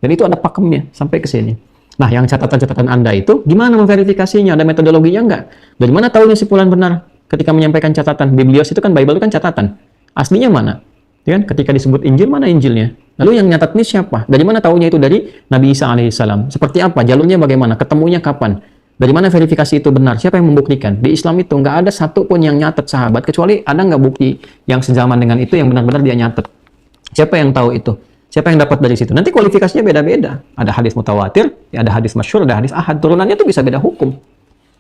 Dan itu ada pakemnya sampai ke sini. Nah, yang catatan-catatan Anda itu gimana memverifikasinya? Ada metodologinya enggak? Dari mana tahunya si fulan benar ketika menyampaikan catatan? Biblios itu kan Bible itu kan catatan. Aslinya mana? Ya kan? Ketika disebut Injil, mana Injilnya? Lalu yang nyatat ini siapa? Dari mana tahunya itu? Dari Nabi Isa alaihissalam. Seperti apa? Jalurnya bagaimana? Ketemunya kapan? Dari mana verifikasi itu benar? Siapa yang membuktikan? Di Islam itu nggak ada satu pun yang nyatet sahabat, kecuali ada nggak bukti yang sezaman dengan itu yang benar-benar dia nyatet. Siapa yang tahu itu? Siapa yang dapat dari situ? Nanti kualifikasinya beda-beda. Ada hadis mutawatir, ada hadis masyhur, ada hadis ahad. Turunannya tuh bisa beda hukum.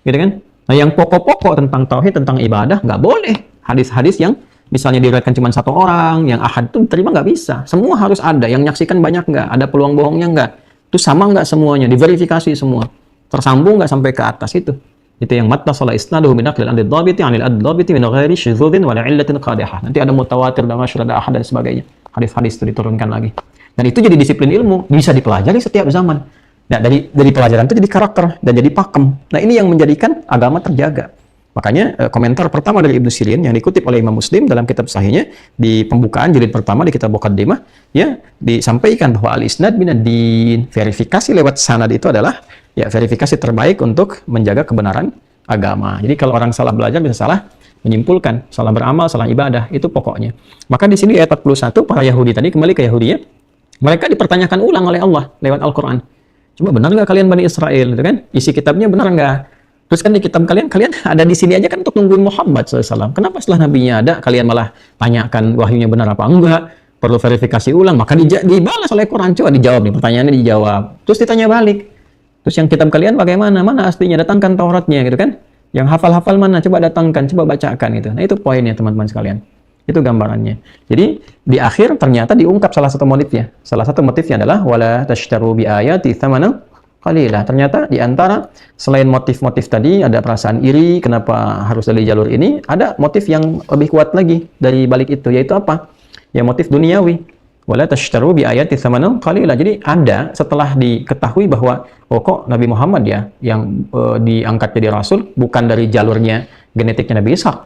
Gitu kan? Nah, yang pokok-pokok tentang tauhid, tentang ibadah, nggak boleh. Hadis-hadis yang misalnya diriwayatkan cuma satu orang, yang ahad itu diterima nggak bisa. Semua harus ada. Yang nyaksikan banyak nggak? Ada peluang bohongnya nggak? Itu sama nggak semuanya? Diverifikasi semua. Tersambung nggak sampai ke atas itu. Itu yang mattasala isnaduhu min aqlil ad-dhabiti 'anil ad-dhabiti min ghairi syudzudin wala illatin qadihah. Nanti ada mutawatir, ada masyhur, ada ahad dan sebagainya. Hadis-hadis itu diturunkan lagi. Dan itu jadi disiplin ilmu, bisa dipelajari setiap zaman. Nah, dari pelajaran itu jadi karakter dan jadi pakem. Nah, ini yang menjadikan agama terjaga. Makanya komentar pertama dari Ibnu Sirin yang dikutip oleh Imam Muslim dalam kitab sahihnya di pembukaan jilid pertama di kitab Muqaddimah, ya, disampaikan bahwa al-isnad minad-din, verifikasi lewat sanad itu adalah ya verifikasi terbaik untuk menjaga kebenaran agama. Jadi kalau orang salah belajar bisa salah menyimpulkan, salah beramal, salah ibadah, itu pokoknya. Maka di sini ayat 41 para Yahudi tadi, kembali ke Yahudi ya, mereka dipertanyakan ulang oleh Allah lewat Al-Quran. Cuma benar nggak kalian Bani Israel, gitu kan? Isi kitabnya benar nggak? Terus kan di kitab kalian ada di sini aja kan untuk nungguin Muhammad SAW. Kenapa setelah Nabinya ada, kalian malah tanyakan wahyunya benar apa enggak? Perlu verifikasi ulang, maka dibalas oleh Quran. Coba dijawab nih, pertanyaannya dijawab. Terus ditanya balik. Terus yang kitab kalian bagaimana? Mana aslinya? Datangkan Tauratnya, gitu kan? Yang hafal-hafal mana? Coba datangkan, coba bacakan itu. Nah, itu poinnya teman-teman sekalian. Itu gambarannya. Jadi di akhir ternyata diungkap salah satu motifnya. Salah satu motifnya adalah wala tashtaru bi ayati tsamanan qalila. Ternyata di antara selain motif-motif tadi ada perasaan iri, kenapa harus dari jalur ini? Ada motif yang lebih kuat lagi dari balik itu, yaitu apa? Ya motif duniawi. Wala tashtaru bi ayati tsamanan qalila. Jadi ada setelah diketahui bahwa oh kok Nabi Muhammad ya yang diangkat jadi rasul bukan dari jalurnya genetiknya Nabi Ishak,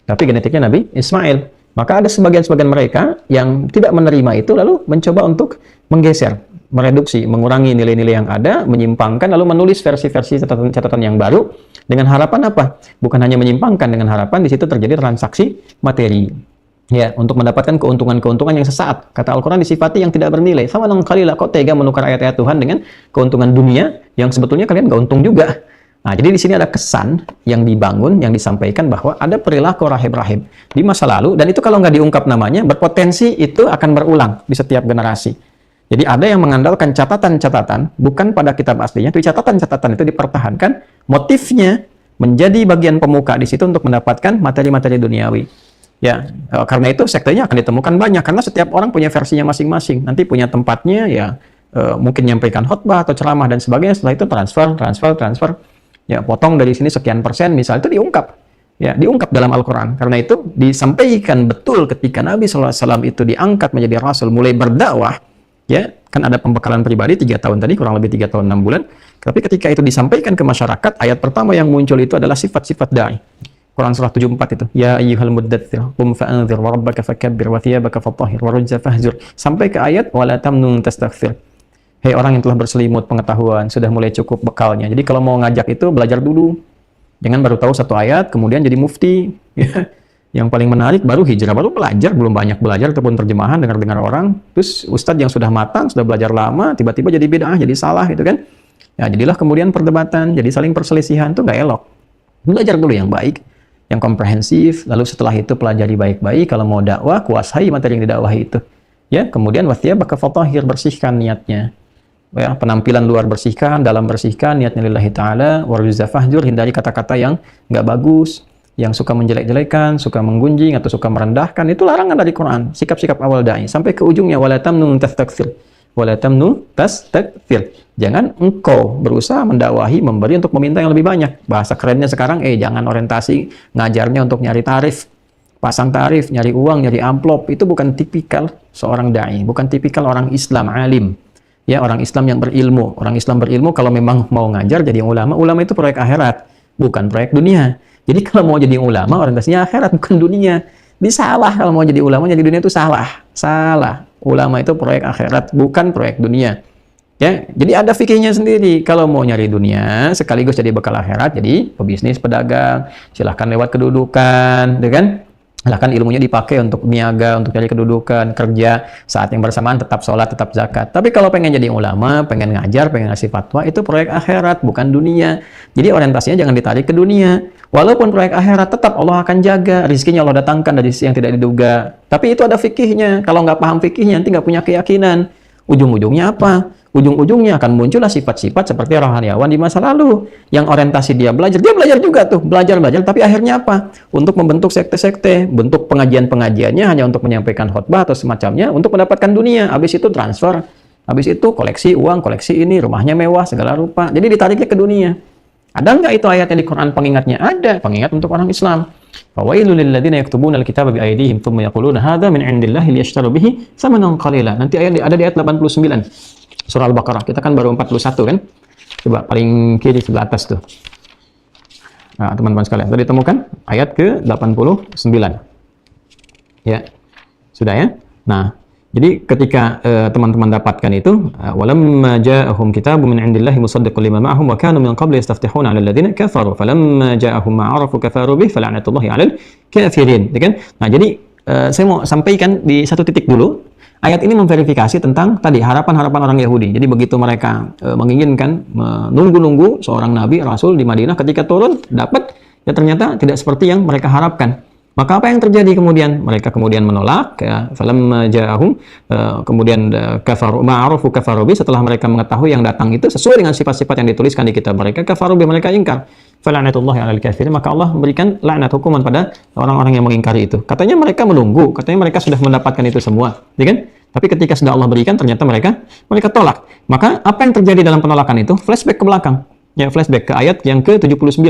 tapi genetiknya Nabi Ismail. Maka ada sebagian-sebagian mereka yang tidak menerima itu lalu mencoba untuk menggeser, mereduksi, mengurangi nilai-nilai yang ada, menyimpangkan lalu menulis versi-versi catatan-catatan yang baru dengan harapan apa? Bukan hanya menyimpangkan, dengan harapan di situ terjadi transaksi materi. Ya, untuk mendapatkan keuntungan-keuntungan yang sesaat. Kata Al-Quran disifati yang tidak bernilai. Sama dengan kalilah, kok tega menukar ayat-ayat Tuhan dengan keuntungan dunia yang sebetulnya kalian nggak untung juga. Nah, jadi di sini ada kesan yang dibangun, yang disampaikan bahwa ada perilaku rahib-rahib di masa lalu, dan itu kalau nggak diungkap namanya, berpotensi itu akan berulang di setiap generasi. Jadi ada yang mengandalkan catatan-catatan, bukan pada kitab aslinya, tapi catatan-catatan itu dipertahankan, motifnya menjadi bagian pemuka di situ untuk mendapatkan materi-materi duniawi. Ya, karena itu sektenya akan ditemukan banyak karena setiap orang punya versinya masing-masing. Nanti punya tempatnya ya mungkin nyampaikan khutbah atau ceramah dan sebagainya. Setelah itu transfer. Ya, potong dari sini sekian persen misal itu diungkap. Ya, diungkap dalam Al-Qur'an. Karena itu disampaikan betul ketika Nabi SAW itu diangkat menjadi rasul, mulai berdakwah, ya, kan ada pembekalan pribadi 3 tahun tadi, kurang lebih 3 tahun 6 bulan. Tapi ketika itu disampaikan ke masyarakat, ayat pertama yang muncul itu adalah sifat-sifat dai. Quran surah 74 itu. Ya ayyuhal muddatsir, qum fa'anzir wa rabbaka fakabbir wa thiyabaka fatahhir wa rujza fahjur. Sampai ke ayat wala tamnun tastakthir. Hei orang yang telah berselimut pengetahuan, sudah mulai cukup bekalnya. Jadi kalau mau ngajak itu belajar dulu. Jangan baru tahu satu ayat kemudian jadi mufti. Yang paling menarik baru hijrah, baru belajar, belum banyak belajar ataupun terjemahan dengar-dengar orang. Terus ustadz yang sudah matang, sudah belajar lama, tiba-tiba jadi bid'ah, jadi salah gitu kan. Ya jadilah kemudian perdebatan, jadi saling perselisihan, itu nggak elok. Belajar dulu yang baik, yang komprehensif, lalu setelah itu pelajari baik-baik, kalau mau dakwah, kuasai materi yang didakwahi itu. Ya, kemudian wathiyabaka fatahhir, bersihkan niatnya. Ya, penampilan luar bersihkan, dalam bersihkan, niatnya lillahi ta'ala, warujza fahjur, hindari kata-kata yang nggak bagus, yang suka menjelek-jelekan, suka menggunjing, atau suka merendahkan, itu larangan dari Quran, sikap-sikap awal da'i. Sampai ke ujungnya, wala tamnun tastakthir. Wala tamnun tastakthir. Jangan engkau berusaha mendakwahi, memberi untuk meminta yang lebih banyak. Bahasa kerennya sekarang, jangan orientasi ngajarnya untuk nyari tarif, pasang tarif, nyari uang, nyari amplop. Itu bukan tipikal seorang da'i, bukan tipikal orang Islam alim. Ya, orang Islam yang berilmu. Orang Islam berilmu kalau memang mau ngajar jadi ulama, ulama itu proyek akhirat, bukan proyek dunia. Jadi kalau mau jadi ulama, orientasinya akhirat, bukan dunia. Ini salah kalau mau jadi ulama, jadi dunia itu salah. Salah. Ulama itu proyek akhirat, bukan proyek dunia. Ya, jadi ada fikihnya sendiri. Kalau mau nyari dunia, sekaligus jadi bekal akhirat, jadi pebisnis, pedagang, silahkan lewat kedudukan, gitu kan? Silahkan ilmunya dipakai untuk niaga, untuk cari kedudukan, kerja, saat yang bersamaan tetap sholat, tetap zakat. Tapi kalau pengen jadi ulama, pengen ngajar, pengen ngasih fatwa, itu proyek akhirat, bukan dunia. Jadi orientasinya jangan ditarik ke dunia. Walaupun proyek akhirat, tetap Allah akan jaga, rizkinya Allah datangkan dari sisi yang tidak diduga. Tapi itu ada fikihnya. Kalau nggak paham fikihnya, nanti nggak punya keyakinan. Ujung-ujungnya apa? Ujung-ujungnya akan muncullah sifat-sifat seperti rohaniawan di masa lalu. Yang orientasi dia belajar juga tuh, belajar, tapi akhirnya apa? Untuk membentuk sekte-sekte, bentuk pengajian-pengajiannya hanya untuk menyampaikan khutbah atau semacamnya, untuk mendapatkan dunia. Habis itu transfer, habis itu koleksi uang, koleksi ini, rumahnya mewah, segala rupa. Jadi ditariknya ke dunia. Ada nggak itu ayatnya di Quran pengingatnya? Ada, pengingat untuk orang Islam. Fawailul lil ladzina yaktubuna al-kitaba bi aydihim thumma yaquluna hadza min 'indillahi liyashtaru bihi thamanan qalila. Nanti ada di ayat 89. Surah Al-Baqarah. Kita kan baru 41 kan? Coba paling kiri sebelah atas tuh. Nah, teman-teman sekalian, sudah ditemukan ayat ke-89. Ya. Sudah ya? Nah, jadi ketika teman-teman dapatkan itu, walamma ja'ahum kitabun min 'indillahi musaddiqun lima ma'ahum wa kanu min qabli yastaftihuna 'alal ladzina kafaru falamma ja'ahum ma 'arafu kafaru bih fala'natullahi 'alal kafirin. Ya kan? Nah, jadi saya mau sampaikan di satu titik dulu. Ayat ini memverifikasi tentang tadi harapan-harapan orang Yahudi. Jadi begitu mereka menginginkan menunggu-nunggu seorang nabi rasul di Madinah, ketika turun dapat ya ternyata tidak seperti yang mereka harapkan. Maka apa yang terjadi kemudian? Mereka kemudian menolak, ya, falamma ja'ahum, kemudian kafaru ma'arufu kafaru bi, setelah mereka mengetahui yang datang itu sesuai dengan sifat-sifat yang dituliskan di kitab mereka, kafaru bi, mereka ingkar. Fala'natullahi 'alal kafirin, maka Allah memberikan laknat, hukuman pada orang-orang yang mengingkari itu. Katanya mereka menunggu, katanya mereka sudah mendapatkan itu semua, ya kan? Tapi ketika sudah Allah berikan, ternyata mereka tolak. Maka apa yang terjadi dalam penolakan itu? Flashback ke belakang. Ya, flashback ke ayat yang ke-79.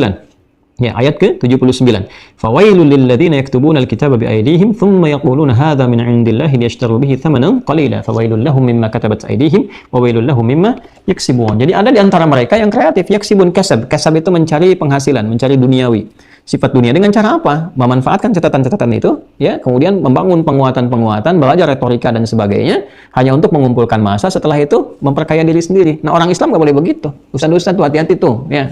Ya, ayat ke-79. Fawailul lil ladzina yaktubuna al-kitaba bi aydihim thumma yaquluna hadza min 'indillahi liyashtaru bihi thamanan qalila fawailul lahum mimma katabat aydihim wa wailul lahum mimma yaksibun. Jadi ada di antara mereka yang kreatif, yaksibun kasab. Kasab itu mencari penghasilan, mencari duniawi. Sifat dunia dengan cara apa? Memanfaatkan catatan-catatan itu, ya, kemudian membangun penguatan-penguatan, belajar retorika dan sebagainya, hanya untuk mengumpulkan massa, setelah itu memperkaya diri sendiri. Nah, orang Islam nggak boleh begitu. Ustaz-ustaz tuh hati-hati tuh, ya.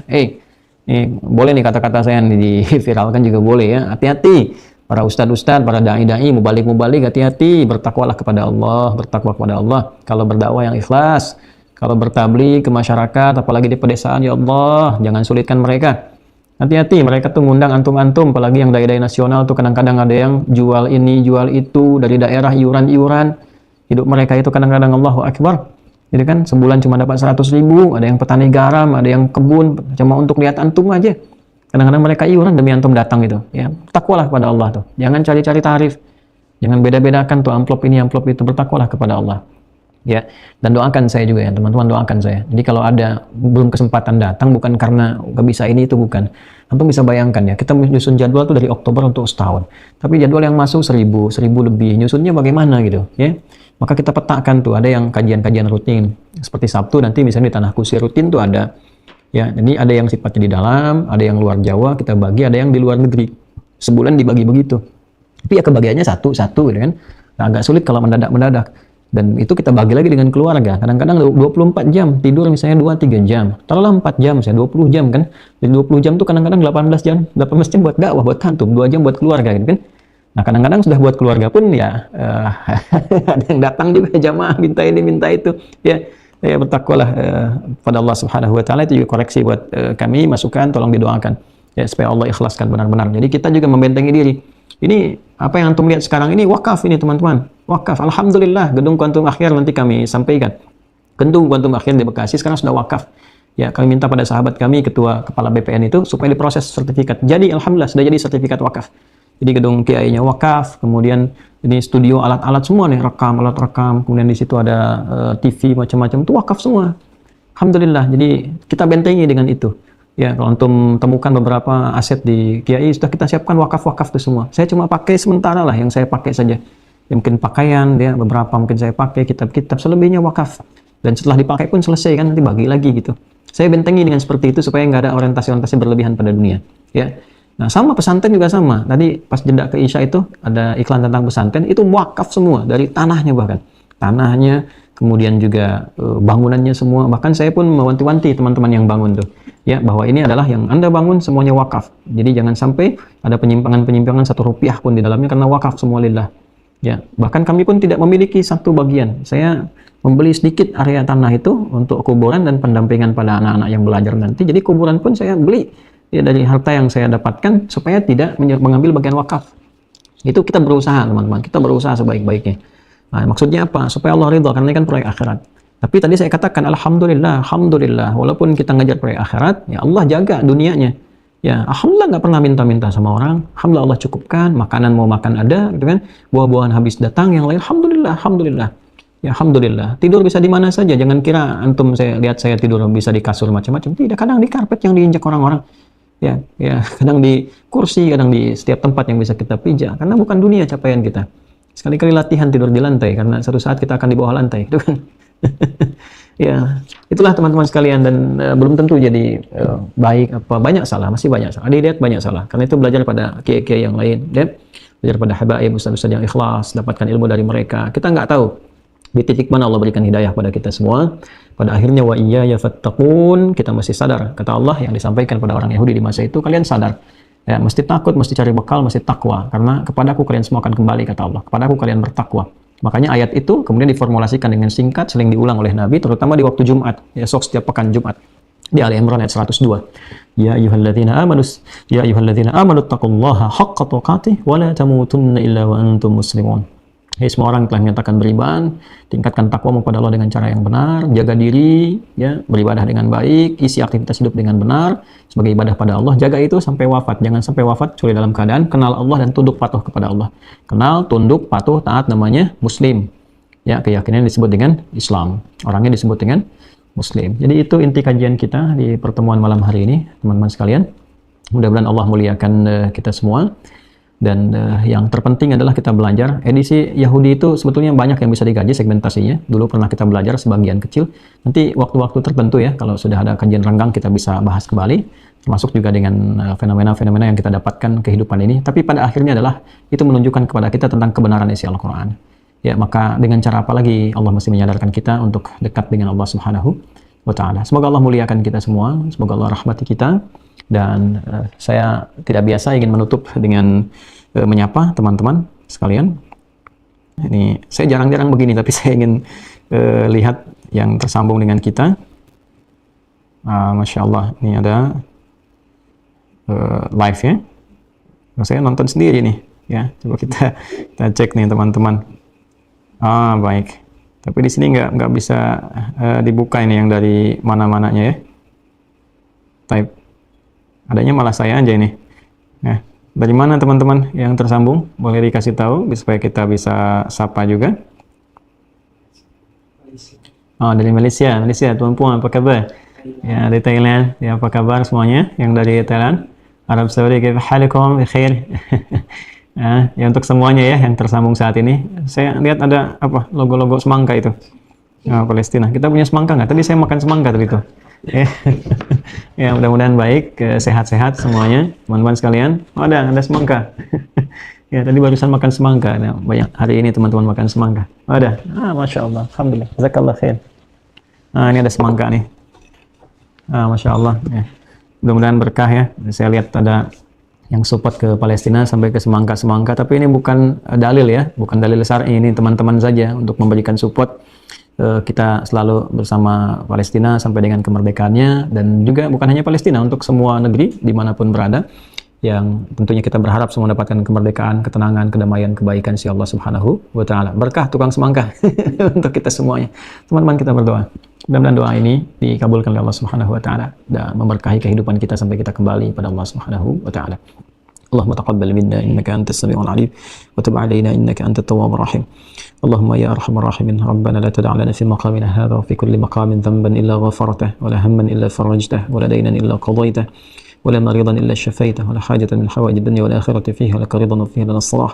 Boleh nih kata-kata saya diviralkan juga boleh, ya. Hati-hati para ustadz-ustadz, para dai-dai, mubalik-mubalik, hati-hati, bertakwalah kepada Allah, bertakwa kepada Allah. Kalau berdakwah yang ikhlas, kalau bertabligh ke masyarakat, apalagi di pedesaan, ya Allah, jangan sulitkan mereka. Hati-hati, mereka tuh ngundang antum-antum, apalagi yang dai-dai nasional tuh kadang-kadang ada yang jual ini, jual itu, dari daerah iuran-iuran. Hidup mereka itu kadang-kadang Allahu Akbar. Jadi kan sebulan cuma dapat 100.000, ada yang petani garam, ada yang kebun, cuma untuk lihat antum aja. Kadang-kadang mereka iuran demi antum datang itu. Ya, takwalah kepada Allah tuh. Jangan cari-cari tarif. Jangan beda-bedakan tuh amplop ini, amplop itu. Bertakwalah kepada Allah. Ya, dan doakan saya juga ya, teman-teman, doakan saya. Jadi kalau ada belum kesempatan datang, bukan karena nggak bisa ini itu, bukan. Antum bisa bayangkan ya, kita nyusun jadwal tuh dari Oktober untuk setahun. Tapi jadwal yang masuk 1000 lebih, nyusunnya bagaimana gitu, ya. Maka kita petakan tuh, ada yang kajian-kajian rutin. Seperti Sabtu nanti misalnya di Tanah Kusir rutin tuh ada. Ya, jadi ada yang sifatnya di dalam, ada yang luar Jawa kita bagi, ada yang di luar negeri. Sebulan dibagi begitu. Tapi ya kebagiannya satu-satu gitu kan. Nah, agak sulit kalau mendadak-mendadak. Dan itu kita bagi lagi dengan keluarga. Kadang-kadang 24 jam, tidur misalnya 2-3 jam. Taruhlah 4 jam, saya 20 jam kan. Jadi 20 jam tuh kadang-kadang 18 jam buat dakwah, buat kantum, 2 jam buat keluarga gitu kan. Nah, kadang-kadang sudah buat keluarga pun ya ada yang datang juga jamaah minta ini minta itu, ya bertakwalah pada Allah Subhanahu wa taala. Itu juga koreksi buat kami, masukan, tolong didoakan ya supaya Allah ikhlaskan benar-benar. Jadi kita juga membentengi diri. Ini apa yang antum lihat sekarang ini wakaf ini, teman-teman. Wakaf, alhamdulillah, gedung Kuantum Akhir nanti kami sampaikan. Gedung Kuantum Akhir di Bekasi sekarang sudah wakaf. Ya, kami minta pada sahabat kami, ketua kepala BPN itu supaya diproses sertifikat. Jadi alhamdulillah sudah jadi sertifikat wakaf. Jadi gedung kiainya wakaf, kemudian ini studio alat-alat semua nih, alat rekam, kemudian di situ ada TV macam-macam, itu wakaf semua. Alhamdulillah. Jadi kita bentengi dengan itu. Ya, kalau antum temukan beberapa aset di kiai sudah kita siapkan wakaf-wakaf itu semua. Saya cuma pakai sementara lah yang saya pakai saja. Ya, mungkin pakaian, ya beberapa mungkin saya pakai, kitab-kitab, selebihnya wakaf. Dan setelah dipakai pun selesai kan, nanti bagi lagi gitu. Saya bentengi dengan seperti itu supaya nggak ada orientasi-orientasi berlebihan pada dunia. Ya. Nah, sama pesantren juga sama. Tadi pas jeda ke Isya itu ada iklan tentang pesantren, itu wakaf semua dari tanahnya, bahkan tanahnya, kemudian juga bangunannya semua. Bahkan saya pun mewanti-wanti teman-teman yang bangun tuh, ya, bahwa ini adalah yang Anda bangun semuanya wakaf. Jadi jangan sampai ada penyimpangan-penyimpangan 1 rupiah pun di dalamnya, karena wakaf semua lillah. Ya, bahkan kami pun tidak memiliki satu bagian. Saya membeli sedikit area tanah itu untuk kuburan dan pendampingan pada anak-anak yang belajar nanti. Jadi kuburan pun saya beli ya dari harta yang saya dapatkan supaya tidak mengambil bagian wakaf. Itu kita berusaha, teman-teman. Kita berusaha sebaik-baiknya. Nah, maksudnya apa? Supaya Allah ridha, karena ini kan proyek akhirat. Tapi tadi saya katakan alhamdulillah, walaupun kita ngejar proyek akhirat, ya Allah jaga dunianya. Ya, alhamdulillah nggak pernah minta-minta sama orang. Alhamdulillah Allah cukupkan, makanan mau makan ada, gitu kan? Buah-buahan habis datang, yang lain alhamdulillah. Ya, alhamdulillah. Tidur bisa di mana saja. Jangan kira antum saya lihat saya tidur bisa di kasur macam-macam. Tidak, kadang di karpet yang diinjak orang-orang. Ya, kadang di kursi, kadang di setiap tempat yang bisa kita pijak. Karena bukan dunia capaian kita. Sekali-kali latihan tidur di lantai, karena suatu saat kita akan di bawah lantai, itu kan. Ya, itulah teman-teman sekalian, dan belum tentu jadi baik apa, banyak salah, masih banyak salah. Dilihat banyak salah. Karena itu belajar pada kiai-kiai yang lain, ya. Belajar pada habaib, ustaz-ustaz yang ikhlas, dapatkan ilmu dari mereka. Kita nggak tahu di titik mana Allah berikan hidayah pada kita semua. Pada akhirnya wa iyaya fattaqun, kita mesti sadar, kata Allah yang disampaikan pada orang Yahudi di masa itu, kalian sadar. Ya, mesti takut, mesti cari bekal, mesti takwa. Karena kepadaku kalian semua akan kembali, kata Allah. Kepadaku kalian bertakwa. Makanya ayat itu kemudian diformulasikan dengan singkat, sering diulang oleh Nabi, terutama di waktu Jumat, esok setiap pekan Jumat. Di Ali Imran ayat 102. Ya ayyuhalladzina amanu taqullaha haqqa tuqatih wa la tamutunna illa wa antum muslimun. Hai semua orang yang telah menyatakan beriman, tingkatkan takwamu kepada Allah dengan cara yang benar, jaga diri, ya, beribadah dengan baik, isi aktivitas hidup dengan benar sebagai ibadah pada Allah, jaga itu sampai wafat. Jangan sampai wafat kecuali dalam keadaan kenal Allah dan tunduk patuh kepada Allah. Kenal, tunduk, patuh, taat, namanya muslim. Ya, keyakinan disebut dengan Islam. Orangnya disebut dengan Muslim. Jadi itu inti kajian kita di pertemuan malam hari ini, teman-teman sekalian. Mudah-mudahan Allah muliakan kita semua. Dan yang terpenting adalah kita belajar. Edisi Yahudi itu sebetulnya banyak yang bisa digaji segmentasinya. Dulu pernah kita belajar sebagian kecil. Nanti waktu-waktu tertentu ya, kalau sudah ada kajian renggang kita bisa bahas kembali. Termasuk juga dengan fenomena-fenomena yang kita dapatkan kehidupan ini. Tapi pada akhirnya adalah itu menunjukkan kepada kita tentang kebenaran isi Al-Quran. Ya, maka dengan cara apa lagi Allah masih menyadarkan kita untuk dekat dengan Allah Subhanahu wa Ta'ala. Semoga Allah muliakan kita semua, semoga Allah rahmati kita. Dan saya tidak biasa ingin menutup dengan menyapa teman-teman sekalian. Ini saya jarang-jarang begini, tapi saya ingin lihat yang tersambung dengan kita. Masya Allah, ini ada live ya. Saya nonton sendiri nih, ya. Coba kita cek nih teman-teman. Baik. Tapi di sini nggak bisa dibuka ini yang dari mana-mananya ya. Type. Adanya malah saya aja ini. Nah, dari mana teman-teman yang tersambung? Boleh dikasih tahu supaya kita bisa sapa juga. Dari Malaysia. Malaysia, tuan-puan apa kabar? Ya, dari Thailand. Ya, apa kabar semuanya yang dari Thailand? Arab Saudi, kaifa halikum? Bikhair. Ya, untuk semuanya ya yang tersambung saat ini. Saya lihat ada apa logo-logo semangka itu. Palestina. Kita punya semangka nggak? Tadi saya makan semangka tadi itu. Ya, mudah-mudahan baik, sehat-sehat semuanya, teman-teman sekalian. Ada semangka. Ya, tadi barusan makan semangka. Nah, banyak hari ini teman-teman makan semangka. Ada. Masya Allah. Alhamdulillah. Jazakallah khair. Ini ada semangka nih. Masya Allah. Ya. Mudah-mudahan berkah ya. Saya lihat ada yang support ke Palestina sampai ke semangka-semangka. Tapi ini bukan dalil ya, bukan dalil syar'i. Ini teman-teman saja untuk memberikan support. Kita selalu bersama Palestina sampai dengan kemerdekaannya, dan juga bukan hanya Palestina, untuk semua negeri dimanapun berada, yang tentunya kita berharap semua mendapatkan kemerdekaan, ketenangan, kedamaian, kebaikan si Allah Subhanahu wa Ta'ala. Berkah tukang semangka untuk kita semuanya. Teman-teman, kita berdoa. Mudah-mudahan doa ini dikabulkan oleh Allah Subhanahu wa Ta'ala dan memberkahi kehidupan kita sampai kita kembali pada Allah Subhanahu wa Ta'ala. اللهم تقبل منا إنك أنت السميع العليم وتب علينا إنك أنت التواب الرحيم اللهم يا أرحم الراحمين ربنا لا تدع لنا في مقامنا هذا وفي كل مقام ذنبا إلا غفرته ولا هما إلا فرجته ولا دينا إلا قضيته ولا مريضا إلا شفيته ولا حاجة من حوائج الدنيا والآخرة فيها لك رضا وفيها لنا الصلاح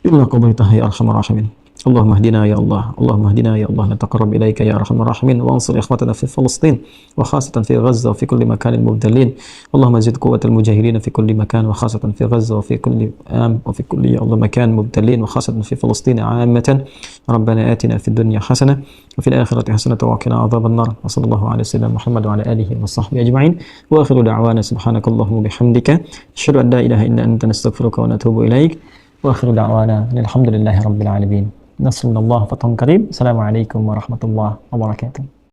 إلا قضيتها يا أرحم الراحمين اللهم اهدنا يا الله اللهم اهدنا يا الله نتقرب إليك يا أرحم الراحمين وانصر إخوتنا في فلسطين وخاصة في غزة وفي كل مكان المبتلين اللهم زد قوة المجاهدين في كل مكان وخاصة في غزة وفي كل يا الله مكان مبتلين وخاصة في فلسطين عامة ربنا آتنا في الدنيا حسنة وفي الآخرة حسنة وقنا عذاب النار وصلى الله على سيدنا محمد وعلى آله وصحبه أجمعين وآخر دعوانا سبحانك اللهم وبحمدك أشهد أن لا إله إلا أنت نستغفرك ونتوب إليك وآخر دعوانا الحمد لله رب العالمين نصر من الله فتح قريب السلام عليكم ورحمة الله وبركاته